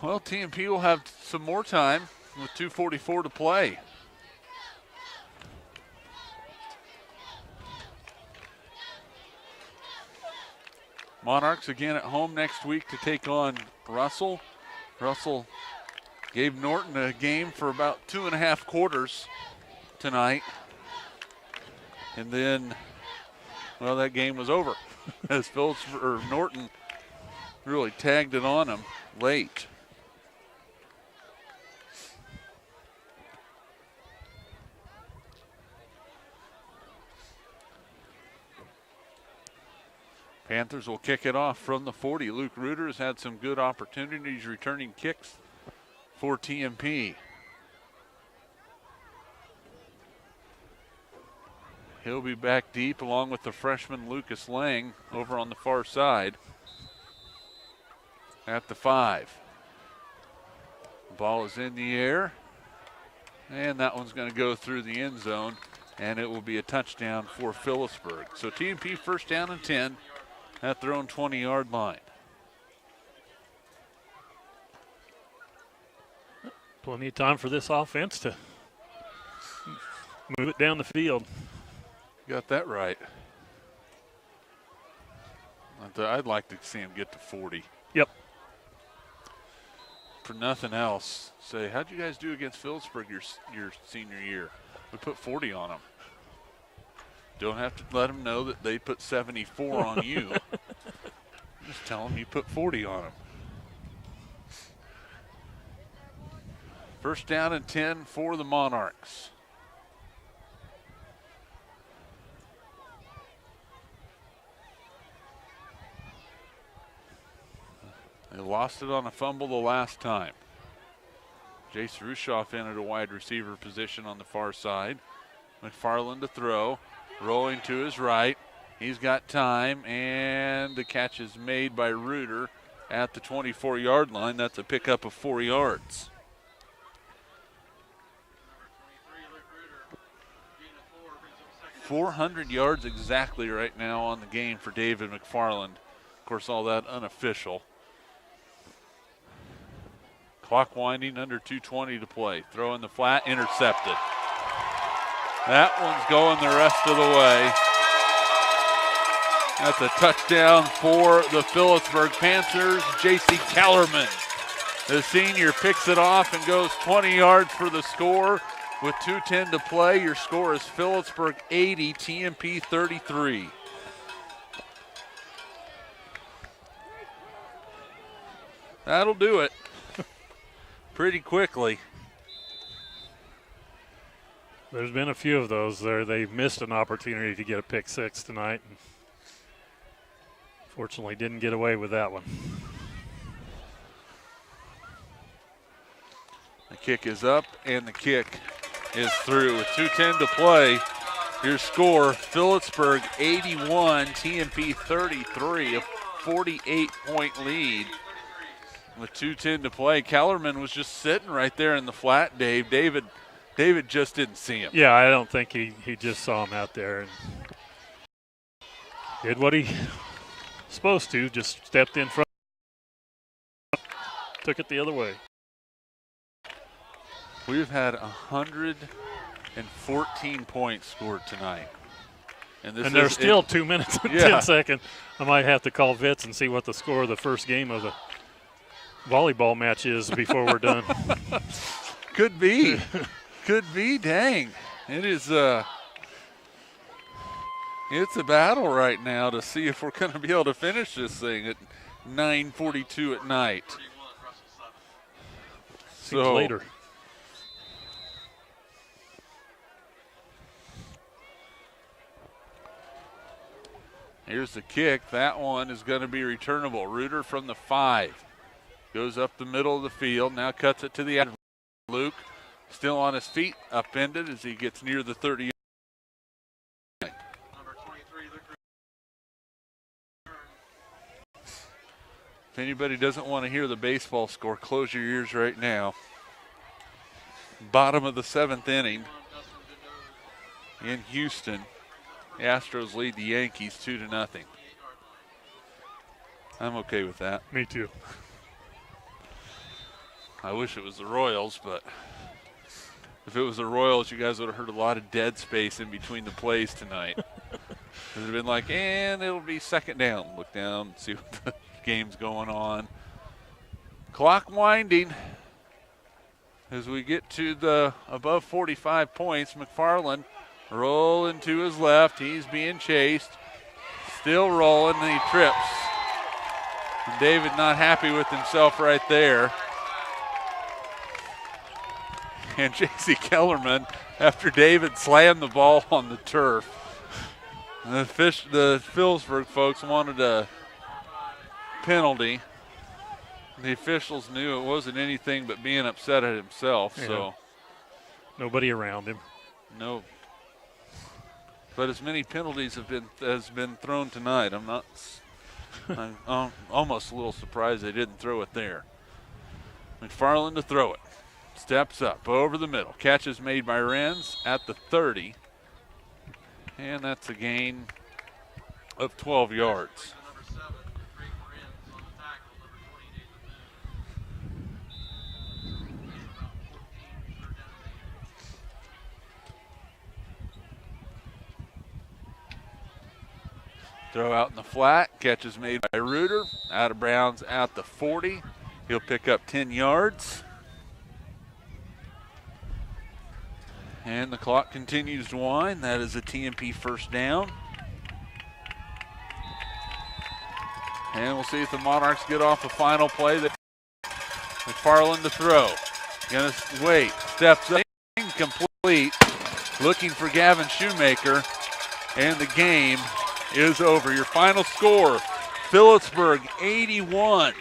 Well, TMP will have some more time with 2:44 to play. Monarchs again at home next week to take on Russell. Russell gave Norton a game for about 2.5 quarters tonight. And then, well, that game was over as Norton really tagged it on him late. Panthers will kick it off from the 40. Luke Reuter has had some good opportunities returning kicks for TMP. He'll be back deep along with the freshman Lucas Lang over on the far side at the 5. The ball is in the air, and that one's going to go through the end zone, and it will be a touchdown for Phillipsburg. So TMP 1st down and 10 at their own 20-yard line. Plenty of time for this offense to move it down the field. Got that right. I'd like to see him get to 40. Yep. For nothing else, say, how'd you guys do against Phillipsburg your senior year? We put 40 on them. Don't have to let them know that they put 74 on you. Just tell them you put 40 on them. First down and 10 for the Monarchs. They lost it on a fumble the last time. Jace Rushoff in at a wide receiver position on the far side. McFarland to throw, rolling to his right. He's got time, and the catch is made by Reuter at the 24-yard line. That's a pickup of 4 yards. 400 yards exactly right now on the game for David McFarland. Of course, all that unofficial. Clock winding, under 2:20 to play. Throw in the flat, intercepted. That one's going the rest of the way. That's a touchdown for the Phillipsburg Panthers. J.C. Kellerman, the senior, picks it off and goes 20 yards for the score. With 2:10 to play, your score is Phillipsburg 80, TMP 33. That'll do it pretty quickly. There's been a few of those there. They've missed an opportunity to get a pick six tonight. Fortunately, didn't get away with that one. The kick is up, and the kick is through. With 2:10 to play, your score, Phillipsburg 81, TMP 33, a 48-point lead. With 2:10 to play, Kellerman was just sitting right there in the flat, Dave. David just didn't see him. Yeah, I don't think he just saw him out there and did what he supposed to, just stepped in front, took it the other way. We've had 114 points scored tonight. And there's still 2 minutes and 10 seconds. I might have to call Vitz and see what the score of the first game of the volleyball match is before we're done. Could be. Could be. Dang. It is it's a battle right now to see if we're going to be able to finish this thing at 9:42 at night. Seems later. Here's the kick. That one is going to be returnable. Reuter from the 5. Goes up the middle of the field. Now cuts it to the end. Luke still on his feet. Upended as he gets near the 30. If anybody doesn't want to hear the baseball score, close your ears right now. Bottom of the 7th inning in Houston. The Astros lead the Yankees 2-0. I'm okay with that. Me too. I wish it was the Royals, but if it was the Royals, you guys would have heard a lot of dead space in between the plays tonight. It would have been like, and it'll be second down. Look down, see what the game's going on. Clock winding as we get to the above 45 points. McFarland rolling to his left. He's being chased. Still rolling, and he trips. And David not happy with himself right there. And J.C. Kellerman, after David slammed the ball on the turf, the Phillipsburg folks wanted a penalty. The officials knew it wasn't anything but being upset at himself. Yeah. So nobody around him. No. But as many penalties has been thrown tonight, I'm almost a little surprised they didn't throw it there. McFarland to throw it. Steps up over the middle. Catch is made by Renz at the 30. And that's a gain of 12 yards. Throw out in the flat. Catch is made by Reuter. Out of bounds at the 40. He'll pick up 10 yards. And the clock continues to wind. That is a TMP first down. And we'll see if the Monarchs get off the final play. McFarland to throw. Gonna wait. Steps up. Incomplete. Looking for Gavin Shoemaker. And the game is over. Your final score, Phillipsburg 81.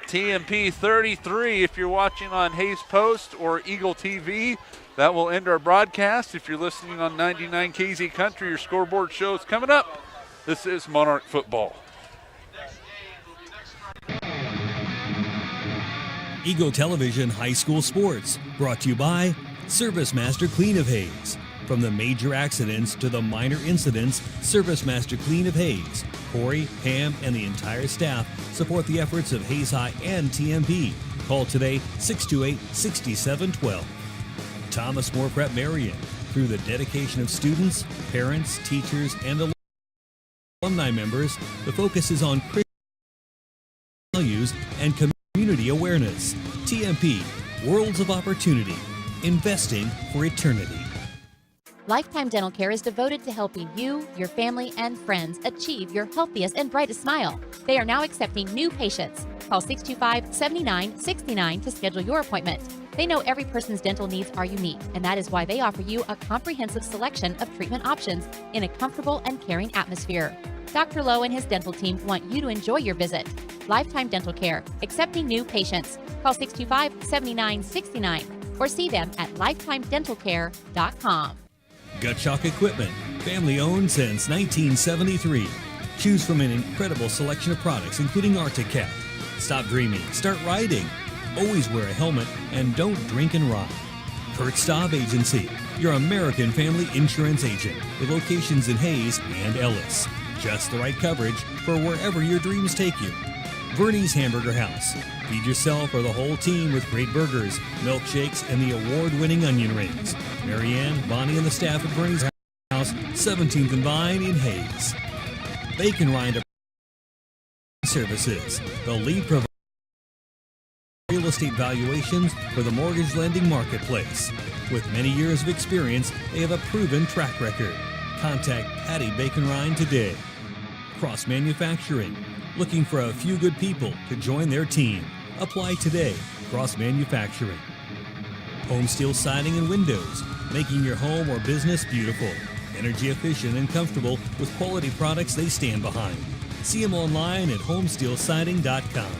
TMP 33 if you're watching on Hayes Post or Eagle TV. That will end our broadcast. If you're listening on 99 KZ Country, your scoreboard show is coming up. This is Monarch Football. Eagle Television High School Sports, brought to you by Service Master Clean of Hayes. From the major accidents to the minor incidents, Service Master Clean of Hayes. Corey, Pam, and the entire staff support the efforts of Hayes High and TMP. Call today 628-6712. Thomas More Prep Marion. Through the dedication of students, parents, teachers, and alumni members, the focus is on Christian values and community awareness. TMP, Worlds of Opportunity. Investing for eternity. Lifetime Dental Care is devoted to helping you, your family, and friends achieve your healthiest and brightest smile. They are now accepting new patients. Call 625-7969 to schedule your appointment. They know every person's dental needs are unique, and that is why they offer you a comprehensive selection of treatment options in a comfortable and caring atmosphere. Dr. Lowe and his dental team want you to enjoy your visit. Lifetime Dental Care, accepting new patients. Call 625-7969 or see them at lifetimedentalcare.com. Gut Shock Equipment, family owned since 1973. Choose from an incredible selection of products, including Arctic Cat. Stop dreaming, start riding. Always wear a helmet and don't drink and ride. Kurt Staub Agency, your American family insurance agent with locations in Hayes and Ellis. Just the right coverage for wherever your dreams take you. Verney's Hamburger House. Feed yourself or the whole team with great burgers, milkshakes, and the award-winning onion rings. Marianne, Bonnie, and the staff at Verney's House, 17th and Vine in Hayes. Bacon Rind Services, the lead provider of real estate valuations for the mortgage lending marketplace. With many years of experience, they have a proven track record. Contact Patty Bacon Rind today. Cross Manufacturing. Looking for a few good people to join their team. Apply today. Cross Manufacturing. Home Steel Siding and Windows, making your home or business beautiful. Energy efficient and comfortable with quality products they stand behind. See them online at homesteelsiding.com.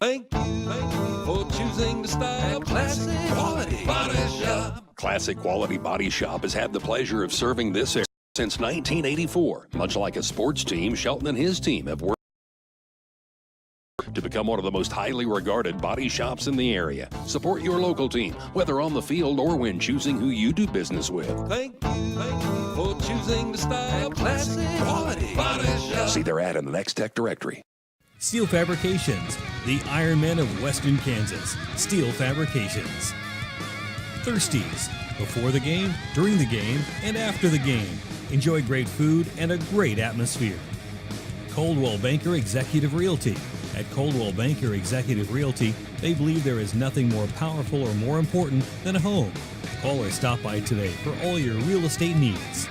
Thank you for choosing the style Classic Quality Body Shop. Classic Quality Body Shop has had the pleasure of serving this area since 1984. Much like a sports team, Shelton and his team have worked to become one of the most highly regarded body shops in the area. Support your local team, whether on the field or when choosing who you do business with. Thank you for choosing the style Classic Quality Body Shop. See their ad in the Next Tech directory. Steel Fabrications, the Ironmen of Western Kansas. Steel Fabrications. Thirsties, before the game, during the game, and after the game. Enjoy great food and a great atmosphere. Coldwell Banker Executive Realty. At Coldwell Banker Executive Realty, they believe there is nothing more powerful or more important than a home. Call or stop by today for all your real estate needs.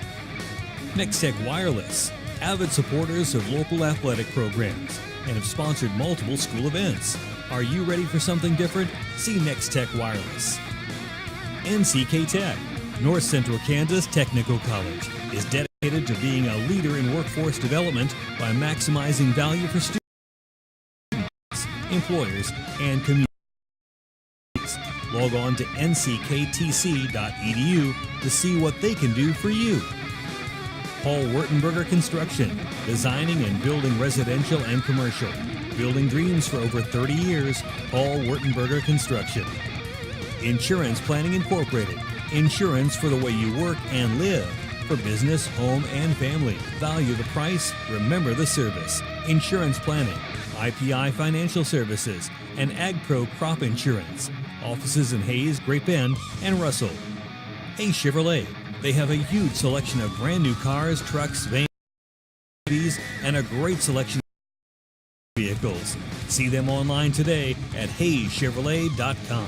Nextech Wireless, avid supporters of local athletic programs and have sponsored multiple school events. Are you ready for something different? See Nextech Wireless. NCK Tech, North Central Kansas Technical College, is dedicated to being a leader in workforce development by maximizing value for students, employers, and communities. Log on to ncktc.edu to see what they can do for you. Paul Wurtenberger Construction, designing and building residential and commercial. Building dreams for over 30 years, Paul Wurtenberger Construction. Insurance Planning Incorporated, insurance for the way you work and live. For business, home, and family. Value the price, remember the service. Insurance Planning, IPI Financial Services, and AgPro Crop Insurance. Offices in Hayes, Great Bend, and Russell. Hayes Chevrolet. They have a huge selection of brand new cars, trucks, vans, fees and a great selection of vehicles. See them online today at hayschevrolet.com.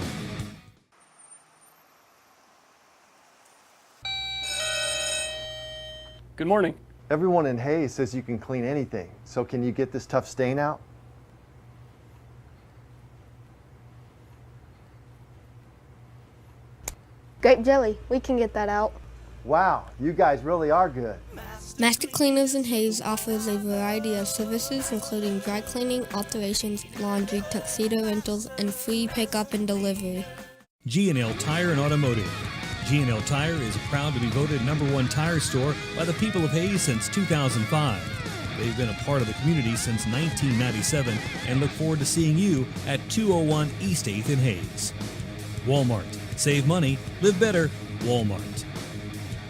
Good morning. Everyone in Hayes says you can clean anything. So can you get this tough stain out? Grape jelly, we can get that out. Wow, you guys really are good. Master Cleaners in Hayes offers a variety of services including dry cleaning, alterations, laundry, tuxedo rentals, and free pickup and delivery. G&L Tire and Automotive. G&L Tire is proud to be voted #1 tire store by the people of Hayes since 2005. They've been a part of the community since 1997 and look forward to seeing you at 201 East 8th in Hayes. Walmart. Save money, live better, Walmart.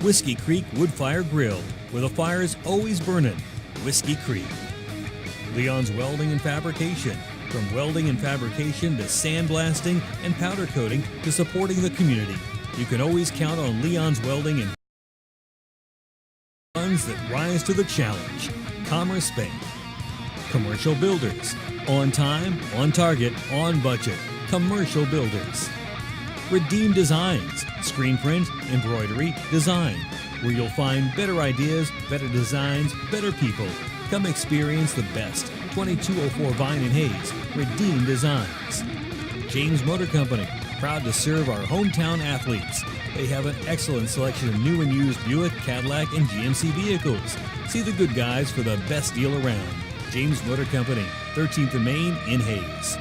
Whiskey Creek Wood Fire Grill, where the fire's always burning. Whiskey Creek. Leon's Welding and Fabrication. From welding and fabrication to sandblasting and powder coating to supporting the community, you can always count on Leon's Welding and funds that rise to the challenge. Commerce Bank. Commercial Builders. On time, on target, on budget. Commercial Builders. Redeem Designs. Screen print, embroidery, design. Where you'll find better ideas, better designs, better people. Come experience the best. 2204 Vine in Hayes. Redeem Designs. James Motor Company. Proud to serve our hometown athletes. They have an excellent selection of new and used Buick, Cadillac, and GMC vehicles. See the good guys for the best deal around. James Motor Company, 13th and Main in Hayes.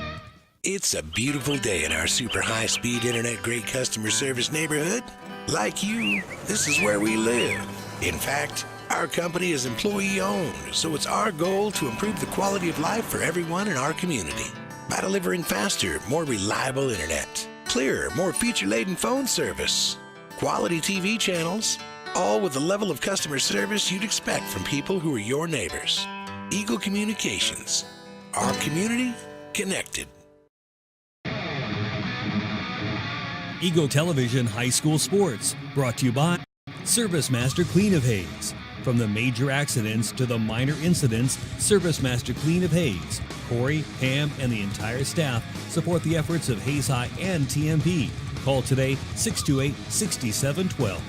It's a beautiful day in our super high-speed internet great customer service neighborhood. Like you, this is where we live. In fact, our company is employee-owned, so it's our goal to improve the quality of life for everyone in our community by delivering faster, more reliable internet, clearer, more feature-laden phone service, quality TV channels, all with the level of customer service you'd expect from people who are your neighbors. Eagle Communications. Our community connected. Eagle Television High School Sports, brought to you by Service Master Clean of Hayes. From the major accidents to the minor incidents, Service Master Clean of Hayes, Corey, Pam, and the entire staff support the efforts of Hayes High and TMP. Call today 628-6712.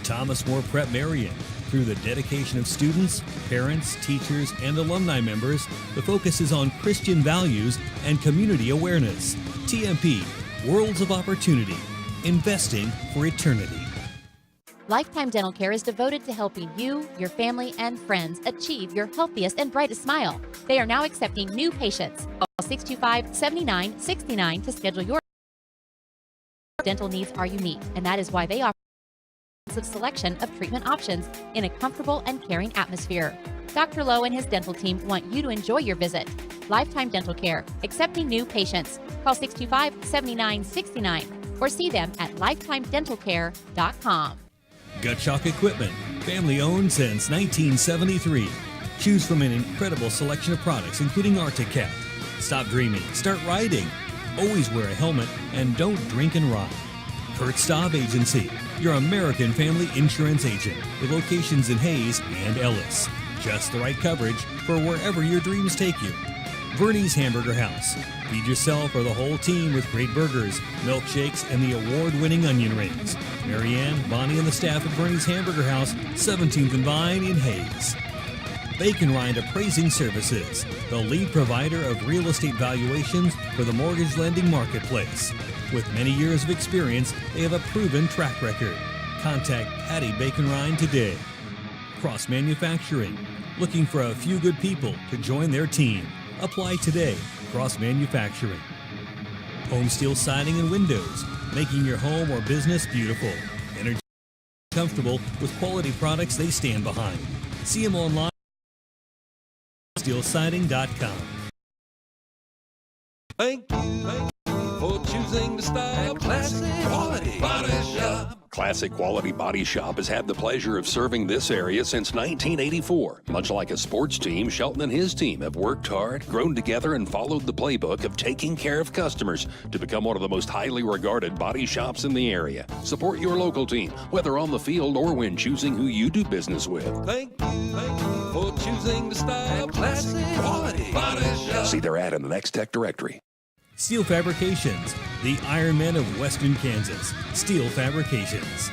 Thomas More Prep Marion. Through the dedication of students, parents, teachers, and alumni members, the focus is on Christian values and community awareness. TMP, Worlds of Opportunity, investing for eternity. Lifetime Dental Care is devoted to helping you, your family, and friends achieve your healthiest and brightest smile. They are now accepting new patients. Call 625-7969 to schedule your dental needs are unique, and that is why they offer a selection of treatment options in a comfortable and caring atmosphere. Dr. Lowe and his dental team want you to enjoy your visit. Lifetime Dental Care, accepting new patients. Call 625-7969 or see them at lifetimedentalcare.com. Gut Shock Equipment, family owned since 1973. Choose from an incredible selection of products, including Arctic Cat. Stop dreaming, start riding. Always wear a helmet and don't drink and ride. Kurt Staub Agency, your American family insurance agent with locations in Hayes and Ellis. Just the right coverage for wherever your dreams take you. Vernie's Hamburger House. Feed yourself or the whole team with great burgers, milkshakes, and the award-winning onion rings. Marianne, Bonnie, and the staff at Vernie's Hamburger House, 17th and Vine in Hayes. Bacon Rind Appraising Services, the lead provider of real estate valuations for the mortgage lending marketplace. With many years of experience, they have a proven track record. Contact Patty Bacon Rind today. Cross Manufacturing, looking for a few good people to join their team. Apply today. Cross Manufacturing. Home Steel Siding and Windows, making your home or business beautiful. Energy comfortable with quality products they stand behind. See them online at steelsiding.com. Thank you for choosing to style classic quality body shop. Classic Quality Body Shop has had the pleasure of serving this area since 1984. Much like a sports team, Shelton and his team have worked hard, grown together, and followed the playbook of taking care of customers to become one of the most highly regarded body shops in the area. Support your local team, whether on the field or when choosing who you do business with. Thank you for choosing to style classic quality body shop. See their ad in the Next Tech directory. Steel Fabrications, the Ironmen of Western Kansas. Steel Fabrications.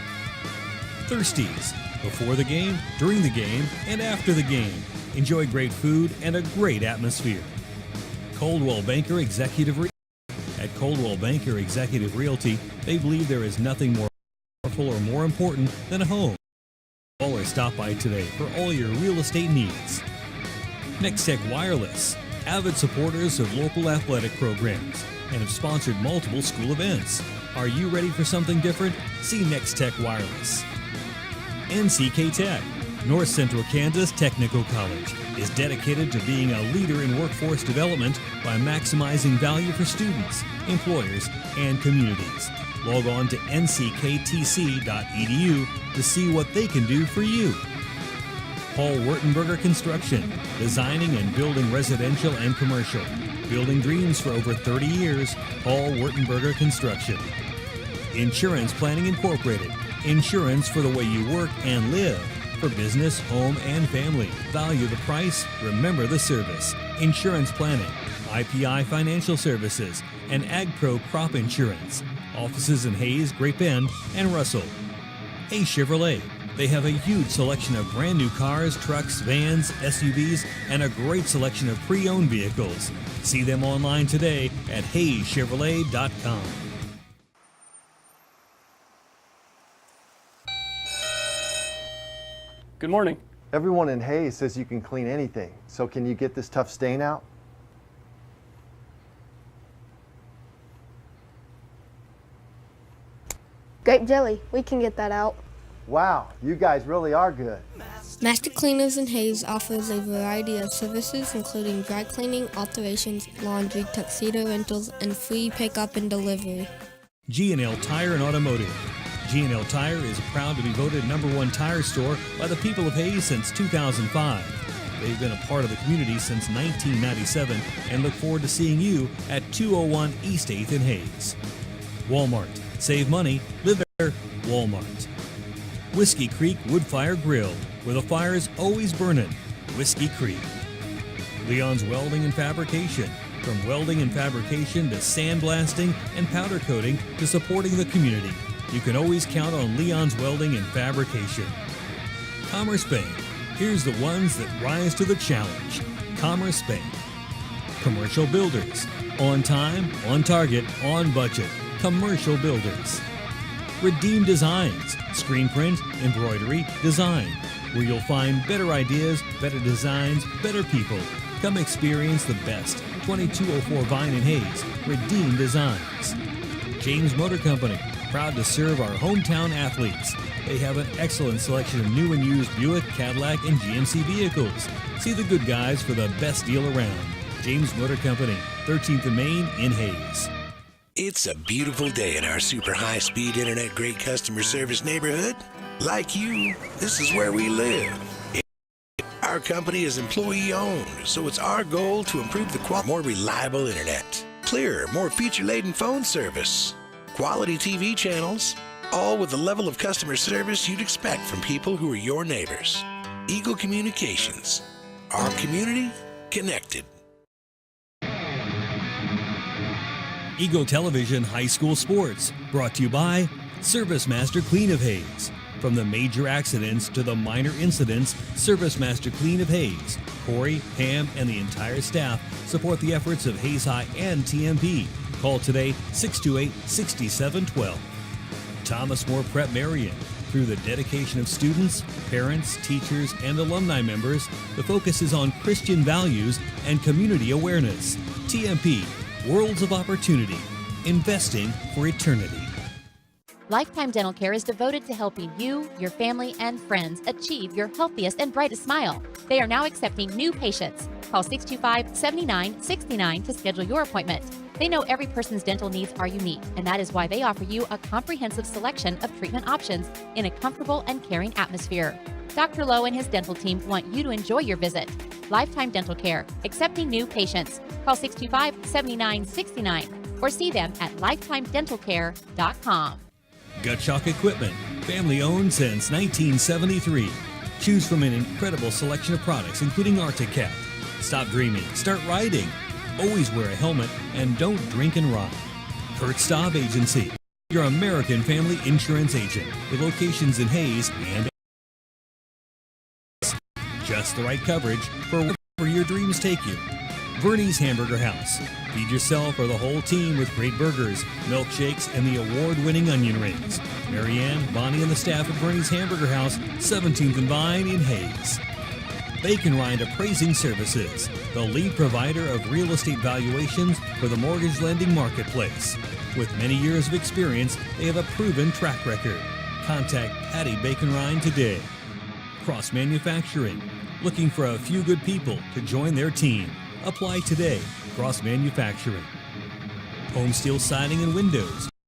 Thirsties, before the game, during the game, and after the game. Enjoy great food and a great atmosphere. Coldwell Banker Executive Realty. At Coldwell Banker Executive Realty, they believe there is nothing more powerful or more important than a home. Call or stop by today for all your real estate needs. Next Tech Wireless, avid supporters of local athletic programs and have sponsored multiple school events. Are you ready for something different? See Next Tech Wireless. NCK Tech, North Central Kansas Technical College, is dedicated to being a leader in workforce development by maximizing value for students, employers, and communities. Log on to ncktc.edu to see what they can do for you. Paul Wurtenberger Construction, designing and building residential and commercial. Building dreams for over 30 years, Paul Wurtenberger Construction. Insurance Planning Incorporated, insurance for the way you work and live. For business, home, and family. Value the price, remember the service. Insurance Planning, IPI Financial Services, and AgPro Crop Insurance. Offices in Hayes, Great Bend, and Russell. A Chevrolet. They have a huge selection of brand new cars, trucks, vans, SUVs, and a great selection of pre-owned vehicles. See them online today at hayschevrolet.com. Good morning. Everyone in Hayes says you can clean anything. So can you get this tough stain out? Grape jelly, we can get that out. Wow, you guys really are good. Master Cleaners in Hayes offers a variety of services including dry cleaning, alterations, laundry, tuxedo rentals, and free pickup and delivery. G&L Tire and Automotive. G&L Tire is proud to be voted #1 tire store by the people of Hayes since 2005. They've been a part of the community since 1997 and look forward to seeing you at 201 East 8th in Hayes. Walmart. Save money, live better, Walmart. Whiskey Creek Wood Fire Grill, where the fire's always burning. Whiskey Creek. Leon's Welding and Fabrication. From welding and fabrication to sandblasting and powder coating to supporting the community, you can always count on Leon's Welding and Fabrication. Commerce Bank. Here's the ones that rise to the challenge. Commerce Bank. Commercial Builders. On time, on target, on budget. Commercial Builders. Redeem Designs. Screen print, embroidery, design. Where you'll find better ideas, better designs, better people. Come experience the best. 2204 Vine in Hayes. Redeem Designs. James Motor Company. Proud to serve our hometown athletes. They have an excellent selection of new and used Buick, Cadillac, and GMC vehicles. See the good guys for the best deal around. James Motor Company, 13th and Main in Hayes. It's a beautiful day in our super high-speed internet great customer service neighborhood. Like you, this is where we live. Our company is employee-owned, so it's our goal to improve the quality, more reliable internet, clearer, more feature-laden phone service, quality TV channels, all with the level of customer service you'd expect from people who are your neighbors. Eagle Communications, our community connected. Eagle Television High School Sports, brought to you by Service Master Clean of Hayes. From the major accidents to the minor incidents, Service Master Clean of Hayes, Corey, Pam, and the entire staff support the efforts of Hayes High and TMP. Call today 628-6712. Thomas More Prep Marion. Through the dedication of students, parents, teachers, and alumni members, the focus is on Christian values and community awareness. TMP, Worlds of Opportunity, investing for eternity. Lifetime Dental Care is devoted to helping you, your family, and friends achieve your healthiest and brightest smile. They are now accepting new patients. Call 625-7969 to schedule your appointment. They know every person's dental needs are unique, and that is why they offer you a comprehensive selection of treatment options in a comfortable and caring atmosphere. Dr. Lowe and his dental team want you to enjoy your visit. Lifetime Dental Care, accepting new patients. Call 625-7969 or see them at lifetimedentalcare.com. Gut Shock Equipment, family owned since 1973. Choose from an incredible selection of products, including Arctic Cat. Stop dreaming, start riding. Always wear a helmet and don't drink and ride. Kurt Staub Agency, your American family insurance agent with locations in Hayes and just the right coverage for wherever your dreams take you. Bernie's Hamburger House. Feed yourself or the whole team with great burgers, milkshakes, and the award-winning onion rings. Marianne, Bonnie, and the staff at Bernie's Hamburger House, 17th and Vine in Hayes. Bacon Rind Appraising Services, the lead provider of real estate valuations for the mortgage lending marketplace. With many years of experience, they have a proven track record. Contact Patty Bacon Rind today. Cross Manufacturing, looking for a few good people to join their team. Apply today. Cross Manufacturing. Home Steel Siding and Windows.